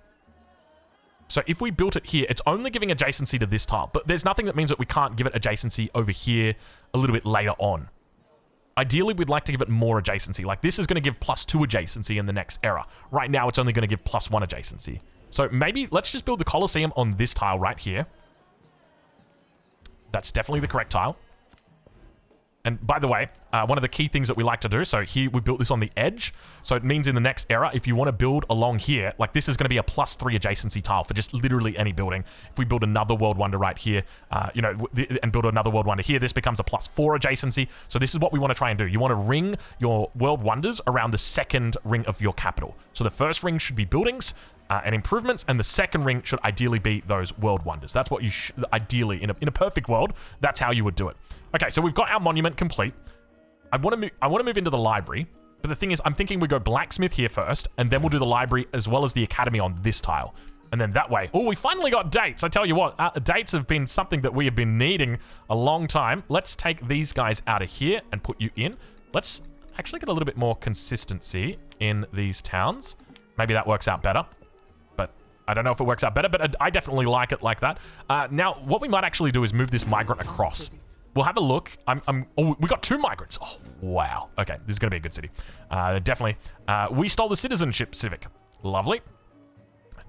So if we built it here, it's only giving adjacency to this tile. But there's nothing that means that we can't give it adjacency over here a little bit later on. Ideally, we'd like to give it more adjacency. Like this is going to give +2 adjacency in the next era. Right now, it's only going to give +1 adjacency. So maybe let's just build the Colosseum on this tile right here. That's definitely the correct tile. And by the way, one of the key things that we like to do, so here we built this on the edge. So it means in the next era, if you want to build along here, like this is going to be a +3 adjacency tile for just literally any building. If we build another World Wonder right here, you know, and build another World Wonder here, this becomes a +4 adjacency. So this is what we want to try and do. You want to ring your World Wonders around the second ring of your capital. So the first ring should be buildings and improvements, and the second ring should ideally be those World Wonders. That's what you should, ideally, in a perfect world, that's how you would do it. Okay, so we've got our monument complete. I want to move into the library, but the thing is, I'm thinking we go blacksmith here first, and then we'll do the library as well as the academy on this tile. And then that way, oh, we finally got dates. I tell you what, dates have been something that we have been needing a long time. Let's take these guys out of here and put you in. Let's actually get a little bit more consistency in these towns. Maybe that works out better. I don't know if it works out better, but I definitely like it like that. Now, what we might actually do is move this migrant across. We'll have a look. Oh, we got 2 migrants. Oh, wow. Okay, this is going to be a good city. Definitely. We stole the citizenship civic. Lovely.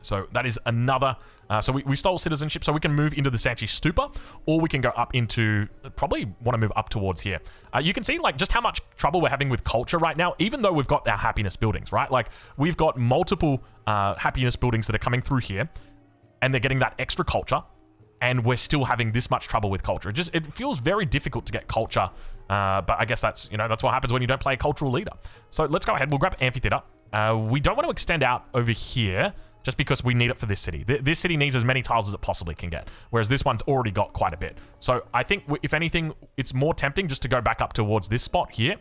So that is another... so we stole citizenship, so we can move into the Sanchi Stupa, or we can go up into... Probably want to move up towards here. You can see like just how much trouble we're having with culture right now, even though we've got our happiness buildings, right? Like we've got multiple happiness buildings that are coming through here, and they're getting that extra culture, and we're still having this much trouble with culture. It feels very difficult to get culture, but I guess that's, you know, that's what happens when you don't play a cultural leader. So let's go ahead. We'll grab amphitheater. We don't want to extend out over here, just because we need it for this city. This city needs as many tiles as it possibly can get, whereas this one's already got quite a bit. So I think, if anything, it's more tempting just to go back up towards this spot here,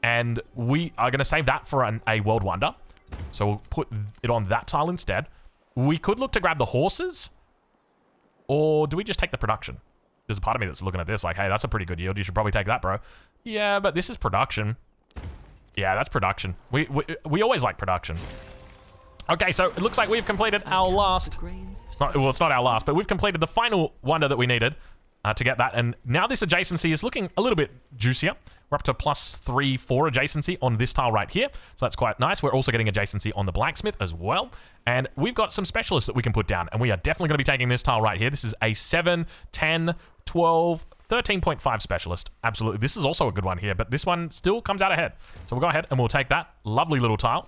and we are going to save that for a World Wonder. So we'll put it on that tile instead. We could look to grab the horses, or do we just take the production? There's a part of me that's looking at this like, hey, that's a pretty good yield. You should probably take that, bro. Yeah, but this is production. Yeah, that's production. We always like production. Okay, so it looks like we've completed our last... Well, it's not our last, but we've completed the final wonder that we needed to get that. And now this adjacency is looking a little bit juicier. We're up to +3, 4 adjacency on this tile right here. So that's quite nice. We're also getting adjacency on the blacksmith as well. And we've got some specialists that we can put down. And we are definitely going to be taking this tile right here. This is a 7, 10, 12, 13.5 specialist. Absolutely. This is also a good one here, but this one still comes out ahead. So we'll go ahead and we'll take that lovely little tile.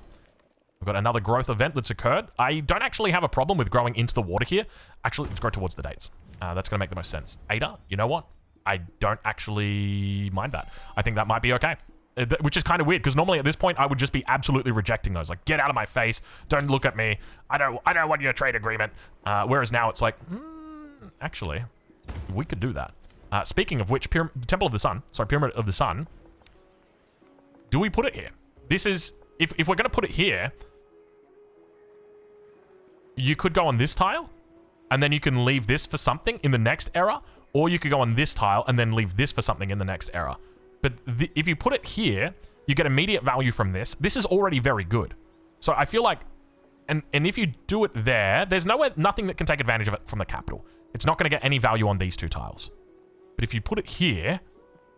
We've got another growth event that's occurred. I don't actually have a problem with growing into the water here. Actually, let's grow towards the dates. That's going to make the most sense. Ada, you know what? I don't actually mind that. I think that might be okay. Which is kind of weird, because normally at this point, I would just be absolutely rejecting those. Like, get out of my face. Don't look at me. I don't want your trade agreement. Whereas now it's like, actually, we could do that. Speaking of which, Temple of the Sun, sorry, Pyramid of the Sun, do we put it here? This is, if we're going to put it here, you could go on this tile, and then you can leave this for something in the next era, or you could go on this tile and then leave this for something in the next era. But if you put it here, you get immediate value from this. This is already very good. So I feel like, and if you do it there, there's nothing that can take advantage of it from the capital. It's not going to get any value on these two tiles. But if you put it here,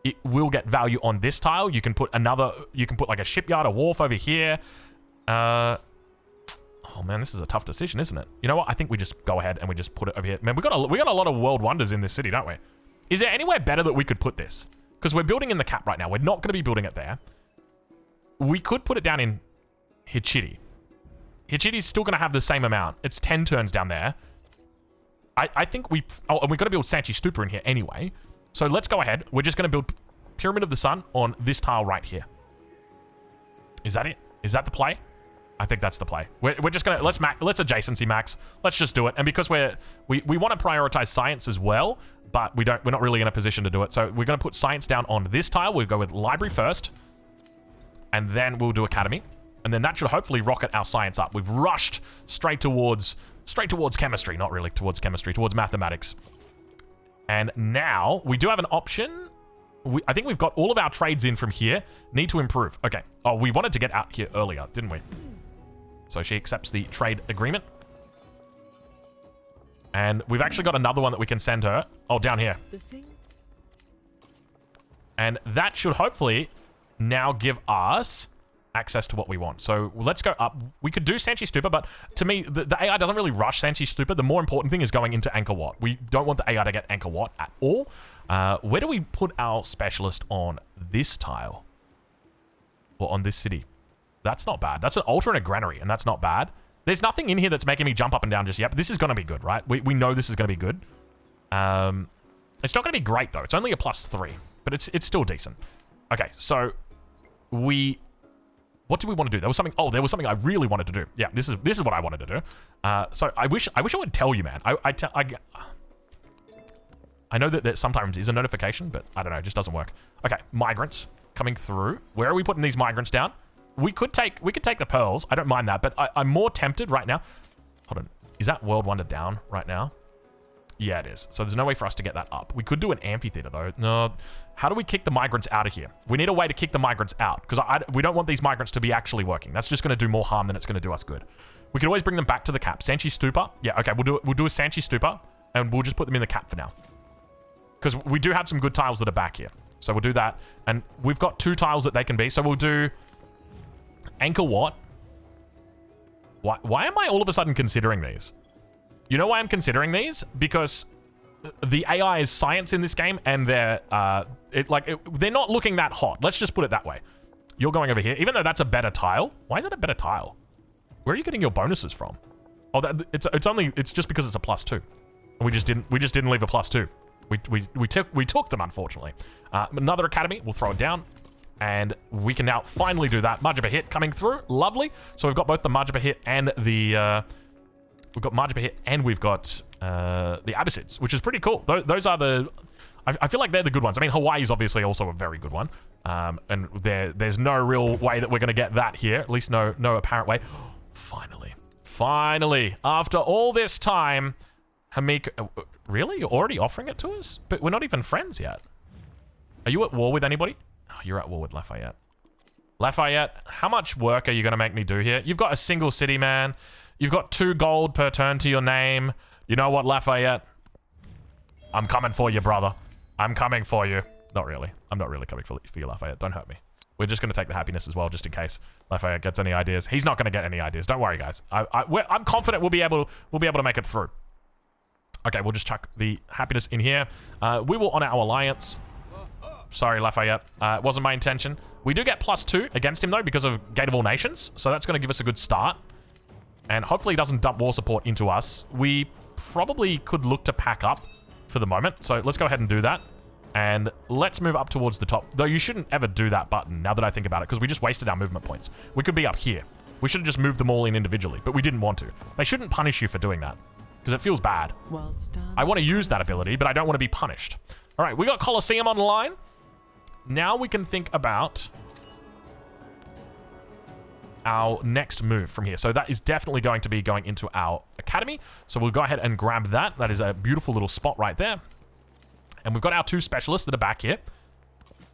it will get value on this tile. You can put like a shipyard, a wharf over here. Oh man, this is a tough decision, isn't it? You know what? I think we just go ahead and we just put it over here. Man, we got a lot of world wonders in this city, don't we? Is there anywhere better that we could put this? Because we're building in the cap right now. We're not going to be building it there. We could put it down in Hichiti. Hichiti's still going to have the same amount. It's 10 turns down there. I think and we've got to build Sanchi Stupa in here anyway. So let's go ahead. We're just going to build Pyramid of the Sun on this tile right here. Is that it? Is that the play? I think that's the play. We're just going to, let's adjacency max. Let's just do it. And because we want to prioritize science as well, but we're not really in a position to do it. So we're going to put science down on this tile. We'll go with library first, and then we'll do academy. And then that should hopefully rocket our science up. We've rushed straight towards chemistry, not really towards chemistry, towards mathematics. And now we do have an option. I think we've got all of our trades in from here. Need to improve. Okay. Oh, we wanted to get out here earlier, didn't we? So she accepts the trade agreement. And we've actually got another one that we can send her. Oh, down here. And that should hopefully now give us access to what we want. So let's go up. We could do Sanchi Stupa, but to me, the AI doesn't really rush Sanchi Stupa. The more important thing is going into Angkor Wat. We don't want the AI to get Angkor Wat at all. Where do we put our specialist on this tile? Or on this city? That's not bad. That's an altar and a granary, and that's not bad. There's nothing in here that's making me jump up and down just yet, but this is going to be good, right? We know this is going to be good. It's not going to be great, though. It's only a +3, but it's still decent. Okay, so what do we want to do? There was something I really wanted to do. Yeah, this is what I wanted to do. So I wish I would tell you, man. I know that there sometimes is a notification, but I don't know, it just doesn't work. Okay, migrants coming through. Where are we putting these migrants down? We could take the pearls. I don't mind that, but I'm more tempted right now. Hold on. Is that World Wonder down right now? Yeah, it is. So there's no way for us to get that up. We could do an amphitheater, though. No. How do we kick the migrants out of here? We need a way to kick the migrants out, because we don't want these migrants to be actually working. That's just going to do more harm than it's going to do us good. We could always bring them back to the cap. Sanchi Stupa. Yeah, okay. We'll do a Sanchi Stupa, and we'll just put them in the cap for now. Because we do have some good tiles that are back here. So we'll do that. And we've got 2 tiles that they can be. So we'll do Angkor Wat. Why am I all of a sudden considering these? You know why I'm considering these? Because the AI is science in this game, and they're not looking that hot. Let's just put it that way. You're going over here, even though that's a better tile. Why is it a better tile? Where are you getting your bonuses from? Oh, it's just because it's a +2, and we just didn't leave a +2. We took them, unfortunately. Another academy. We'll throw it down. And we can now finally do that. Majaba hit coming through. Lovely. So we've got both the Majaba hit and the... we've got Majaba hit and we've got the Abbasids, which is pretty cool. Those are the... I feel like they're the good ones. I mean, Hawaii is obviously also a very good one. And there's no real way that we're going to get that here. At least no apparent way. Finally, after all this time, Himiko... Really? You're already offering it to us? But we're not even friends yet. Are you at war with anybody? Oh, you're at war with Lafayette. Lafayette, how much work are you going to make me do here? You've got a single city, man. You've got 2 gold per turn to your name. You know what, Lafayette? I'm coming for you, brother. I'm coming for you. Not really. I'm not really coming for you, Lafayette. Don't hurt me. We're just going to take the happiness as well, just in case Lafayette gets any ideas. He's not going to get any ideas. Don't worry, guys. I'm confident we'll be able to make it through. Okay, we'll just chuck the happiness in here. We will honor our alliance. Sorry, Lafayette. It wasn't my intention. We do get +2 against him, though, because of Gate of All Nations. So that's going to give us a good start. And hopefully he doesn't dump war support into us. We probably could look to pack up for the moment. So let's go ahead and do that. And let's move up towards the top. Though you shouldn't ever do that button, now that I think about it, because we just wasted our movement points. We could be up here. We should have just moved them all in individually, but we didn't want to. They shouldn't punish you for doing that, because it feels bad. I want to use that ability, but I don't want to be punished. All right, we got Colosseum online. Now we can think about our next move from here. So that is definitely going to be going into our academy. So we'll go ahead and grab that. That is a beautiful little spot right there. And we've got our 2 specialists that are back here.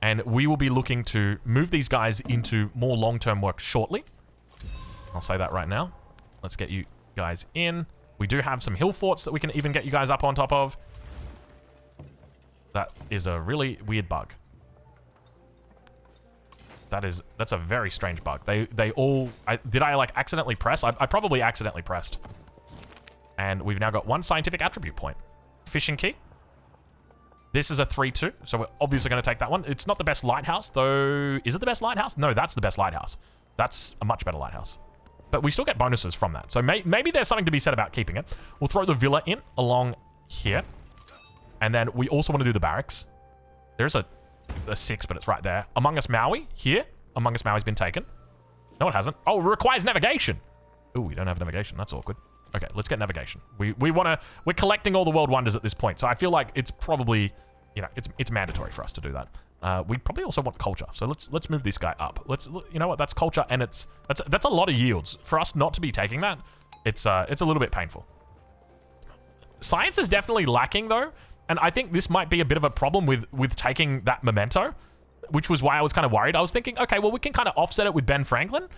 And we will be looking to move these guys into more long-term work shortly. I'll say that right now. Let's get you guys in. We do have some Hillforts that we can even get you guys up on top of. That is a really weird bug. That's a very strange bug. They all... did I, like, accidentally press? I probably accidentally pressed. And we've now got 1 scientific attribute point. Fishing key. This is a 3-2, so we're obviously going to take that one. It's not the best lighthouse, though. Is it the best lighthouse? No, that's the best lighthouse. That's a much better lighthouse. But we still get bonuses from that. So maybe there's something to be said about keeping it. We'll throw the villa in along here. And then we also want to do the barracks. There's a 6, but it's right there. Among Us Maui, here. Among Us Maui's been taken. No, it hasn't. Oh, it requires navigation. Ooh, we don't have navigation. That's awkward. Okay, let's get navigation. We're collecting all the world wonders at this point, so I feel like it's probably, you know, it's mandatory for us to do that. We probably also want culture, so let's move this guy up. You know what? That's culture, and that's a lot of yields for us not to be taking that. It's a little bit painful. Science is definitely lacking though, and I think this might be a bit of a problem with taking that memento, which was why I was kind of worried. I was thinking, okay, well we can kind of offset it with Ben Franklin.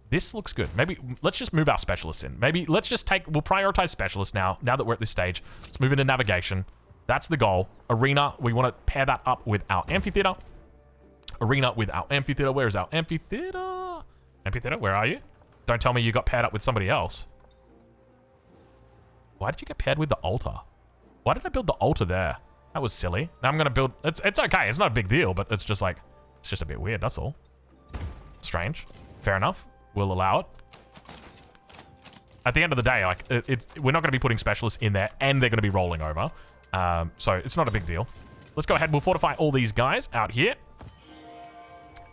This looks good. Maybe let's just move our specialists in. Maybe we'll prioritize specialists now that we're at this stage. Let's move into navigation. That's the goal. Arena, we want to pair that up with our amphitheater. Arena with our amphitheater. Where is our amphitheater? Amphitheater, where are you? Don't tell me you got paired up with somebody else. Why did you get paired with the altar? Why did I build the altar there? That was silly. Now I'm going to build... It's okay. It's not a big deal, but it's just like... It's just a bit weird, that's all. Strange. Fair enough. We'll allow it. At the end of the day, like, we're not going to be putting specialists in there, and they're going to be rolling over. So it's not a big deal. Let's go ahead. We'll fortify all these guys out here.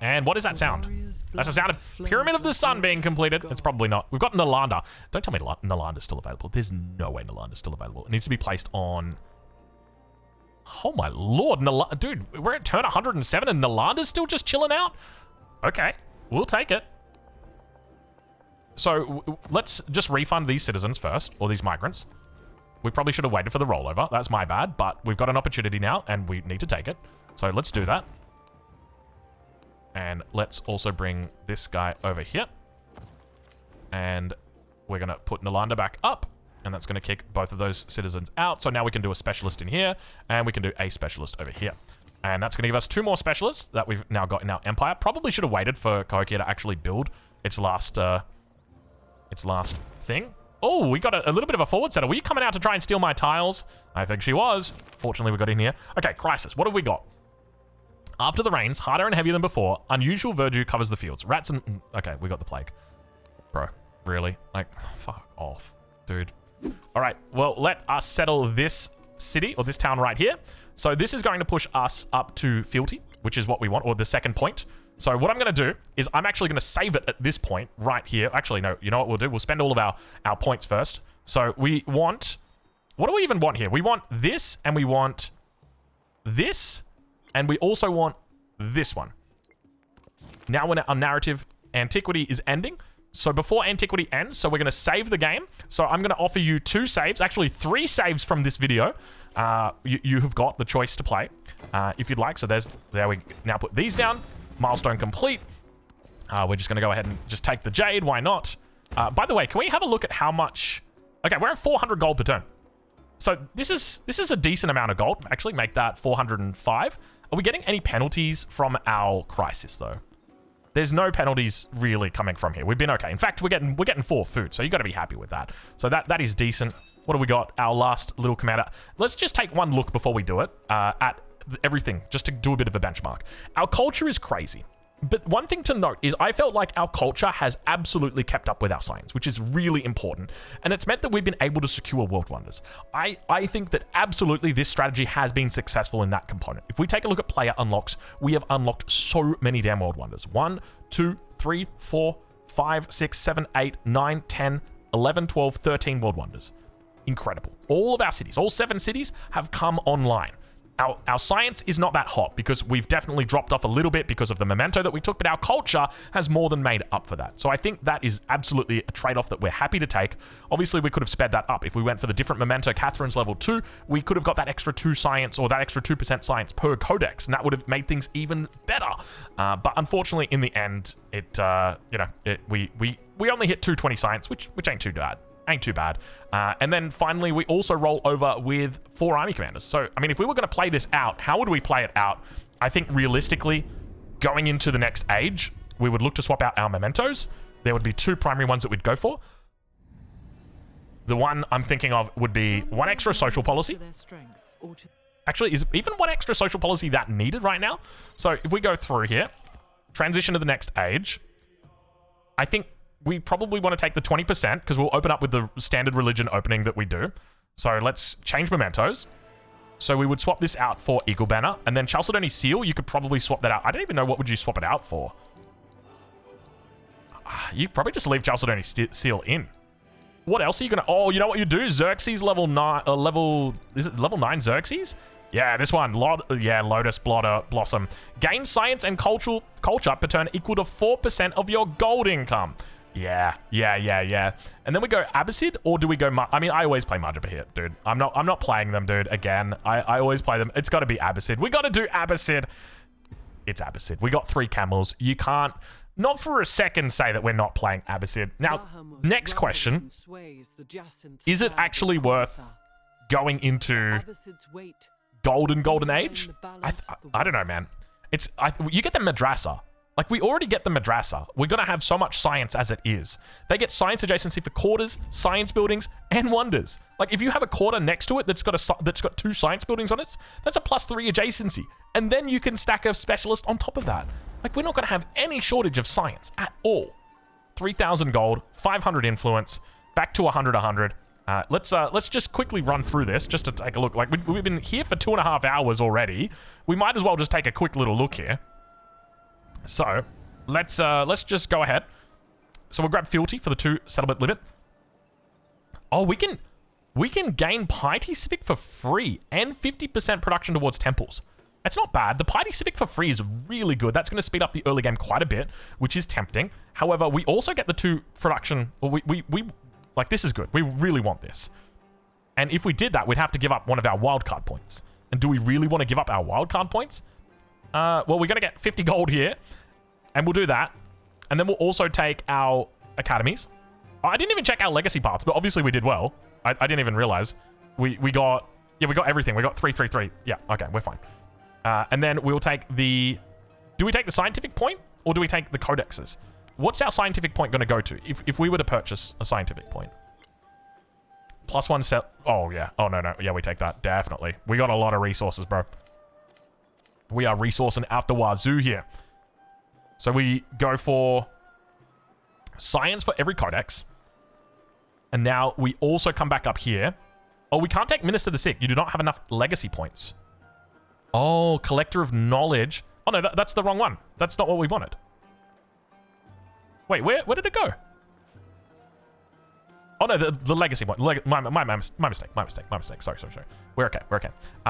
And what is that sound? That's the sound of Pyramid of the Sun being completed. It's probably not. We've got Nalanda. Don't tell me Nalanda's still available. There's no way Nalanda's still available. It needs to be placed on... Oh my lord, dude, we're at turn 107 and Nalanda's still just chilling out? Okay, we'll take it. So let's just refund these citizens first, or these migrants. We probably should have waited for the rollover. That's my bad, but we've got an opportunity now, and we need to take it. So let's do that. And let's also bring this guy over here. And we're going to put Nalanda back up, and that's going to kick both of those citizens out. So now we can do a specialist in here, and we can do a specialist over here. And that's going to give us 2 more specialists that we've now got in our empire. Probably should have waited for Cahokia to actually build its last thing. Oh, we got a little bit of a forward setter. Were you coming out to try and steal my tiles? I think she was. Fortunately, we got in here. Okay, crisis. What have we got? After the rains, harder and heavier than before, unusual verdure covers the fields. Rats and... Okay, we got the plague. Bro, really? Like, fuck off, dude. All right, well, let us settle this city, or this town right here. So this is going to push us up to fealty, which is what we want, or the second point. So what I'm going to do is I'm actually going to save it at this point right here. Actually, no, you know what we'll do? We'll spend all of our points first. So we want... What do we even want here? We want this, and we want this, and we also want this one. Now when our narrative Antiquity is ending, so before Antiquity ends, so we're going to save the game. So I'm going to offer you 2 saves, actually 3 saves from this video. You have got the choice to play if you'd like. So there we now put these down. Milestone complete. We're just going to go ahead and just take the jade. Why not? By the way, can we have a look at how much... Okay, we're at 400 gold per turn. So this is a decent amount of gold. Actually, make that 405. Are we getting any penalties from our crisis, though? There's no penalties really coming from here. We've been okay. In fact, we're getting 4 food, so you got to be happy with that. So that is decent. What do we got? Our last little commander. Let's just take one look before we do it at everything, just to do a bit of a benchmark. Our culture is crazy. But one thing to note is I felt like our culture has absolutely kept up with our science, which is really important. And it's meant that we've been able to secure world wonders. I think that absolutely this strategy has been successful in that component. If we take a look at player unlocks, we have unlocked so many damn world wonders. 1, 2, 3, 4, 5, 6, 7, 8, 9, 10, 11, 12, 13 world wonders. Incredible. All of our cities, all 7 cities have come online. Our science is not that hot because we've definitely dropped off a little bit because of the memento that we took, but our culture has more than made up for that. So I think that is absolutely a trade-off that we're happy to take. Obviously, we could have sped that up. If we went for the different memento, Catherine's level 2, we could have got that extra 2 science or that extra 2% science per codex, and that would have made things even better. But unfortunately, in the end, we only hit 220 science, which ain't too bad. Ain't too bad. And then finally, we also roll over with 4 army commanders. So, I mean, if we were going to play this out, how would we play it out? I think realistically, going into the next age, we would look to swap out our mementos. There would be 2 primary ones that we'd go for. The one I'm thinking of would be 1 extra social policy. Actually, is even 1 extra social policy that needed right now? So if we go through here, transition to the next age, I think we probably want to take the 20% because we'll open up with the standard religion opening that we do. So let's change mementos. So we would swap this out for Eagle Banner. And then Chalcedony Seal, you could probably swap that out. I don't even know what would you swap it out for. You probably just leave Chalcedony Seal in. What else are you going to... Oh, you know what you do? Xerxes level 9... Is it level 9 Xerxes? Yeah, this one. Lotus Blossom. Gain science and culture per turn equal to 4% of your gold income. Yeah. And then we go Abbasid, or do we go... I mean, I always play Marjaba here, dude. I'm not playing them, dude. Again, I always play them. It's got to be Abbasid. We got to do Abbasid. It's Abbasid. We got 3 camels. You can't, not for a second, say that we're not playing Abbasid. Now, next question. Is it actually worth going into Golden Age? I don't know, man. You get the Madrasa. Like, we already get the Madrasa. We're going to have so much science as it is. They get science adjacency for quarters, science buildings, and wonders. Like, if you have a quarter next to it that's got 2 science buildings on it, that's a +3 adjacency. And then you can stack a specialist on top of that. Like, we're not going to have any shortage of science at all. 3,000 gold, 500 influence, back to 100. Let's just quickly run through this just to take a look. Like, we've been here for 2.5 hours already. We might as well just take a quick little look here. So, let's just go ahead. So we'll grab fealty for the 2 settlement limit. Oh, we can gain Piety Civic for free and 50% production towards temples. That's not bad. The Piety Civic for free is really good. That's going to speed up the early game quite a bit, which is tempting. However, we also get the 2 production. Well, like, this is good. We really want this. And if we did that, we'd have to give up one of our wildcard points. And do we really want to give up our wildcard points? Well, we're going to get 50 gold here, and we'll do that. And then we'll also take our academies. I didn't even check our legacy paths, but obviously we did well. I didn't even realize. We got everything. We got 3. Yeah, okay, we're fine. And then we'll take the... Do we take the scientific point, or do we take the codexes? What's our scientific point going to go to if we were to purchase a scientific point? +1 set... Oh, yeah. Oh, no. Yeah, we take that. Definitely. We got a lot of resources, bro. We are resourcing out the wazoo here. So we go for science for every codex. And now we also come back up here. Oh, we can't take Minister the Sick. You do not have enough legacy points. Oh, Collector of Knowledge. Oh, no, that's the wrong one. That's not what we wanted. Wait, where did it go? Oh, no, the legacy one. My mistake. Sorry. We're okay.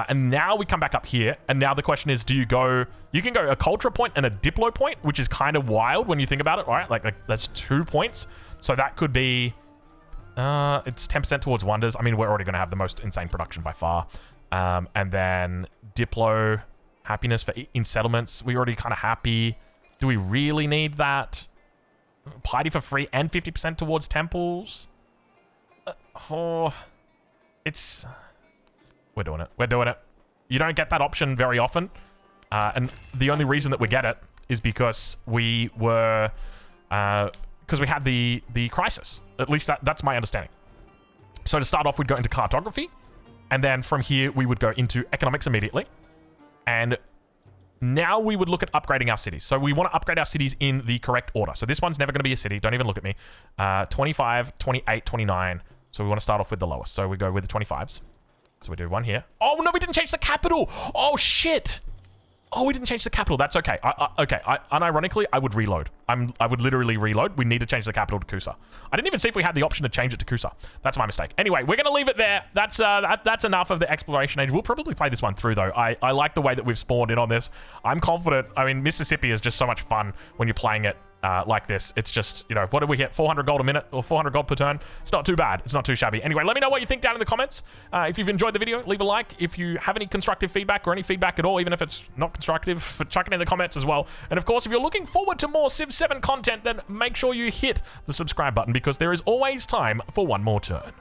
And now we come back up here, and now the question is, do you go... You can go a Culture point and a Diplo point, which is kind of wild when you think about it, right? Like that's 2 points. So that could be... it's 10% towards Wonders. I mean, we're already going to have the most insane production by far. And then Diplo, Happiness in settlements. We're already kind of happy. Do we really need that? Piety for free and 50% towards temples? We're doing it. You don't get that option very often. And the only reason that we get it is because we were... because we had the crisis. At least that's my understanding. So to start off, we'd go into cartography. And then from here, we would go into economics immediately. And Now we would look at upgrading our cities. So we want to upgrade our cities in the correct order. So this one's never going to be a city. Don't even look at me. 25, 28, 29. So we want to start off with the lowest. So we go with the 25s. So we do one here. Oh, no, we didn't change the capital. Oh, shit. Oh, we didn't change the capital. That's okay. Unironically, I would reload. I would literally reload. We need to change the capital to Kusa. I didn't even see if we had the option to change it to Kusa. That's my mistake. Anyway, we're going to leave it there. That's enough of the exploration age. We'll probably play this one through, though. I like the way that we've spawned in on this. I'm confident. I mean, Mississippi is just so much fun when you're playing it like this. It's just, you know, what did we get? 400 gold a minute or 400 gold per turn? It's not too bad. It's not too shabby. Anyway, let me know what you think down in the comments. If you've enjoyed the video, leave a like. If you have any constructive feedback or any feedback at all, even if it's not constructive, chuck it in the comments as well. And of course, if you're looking forward to more Civ 7 content, then make sure you hit the subscribe button because there is always time for one more turn.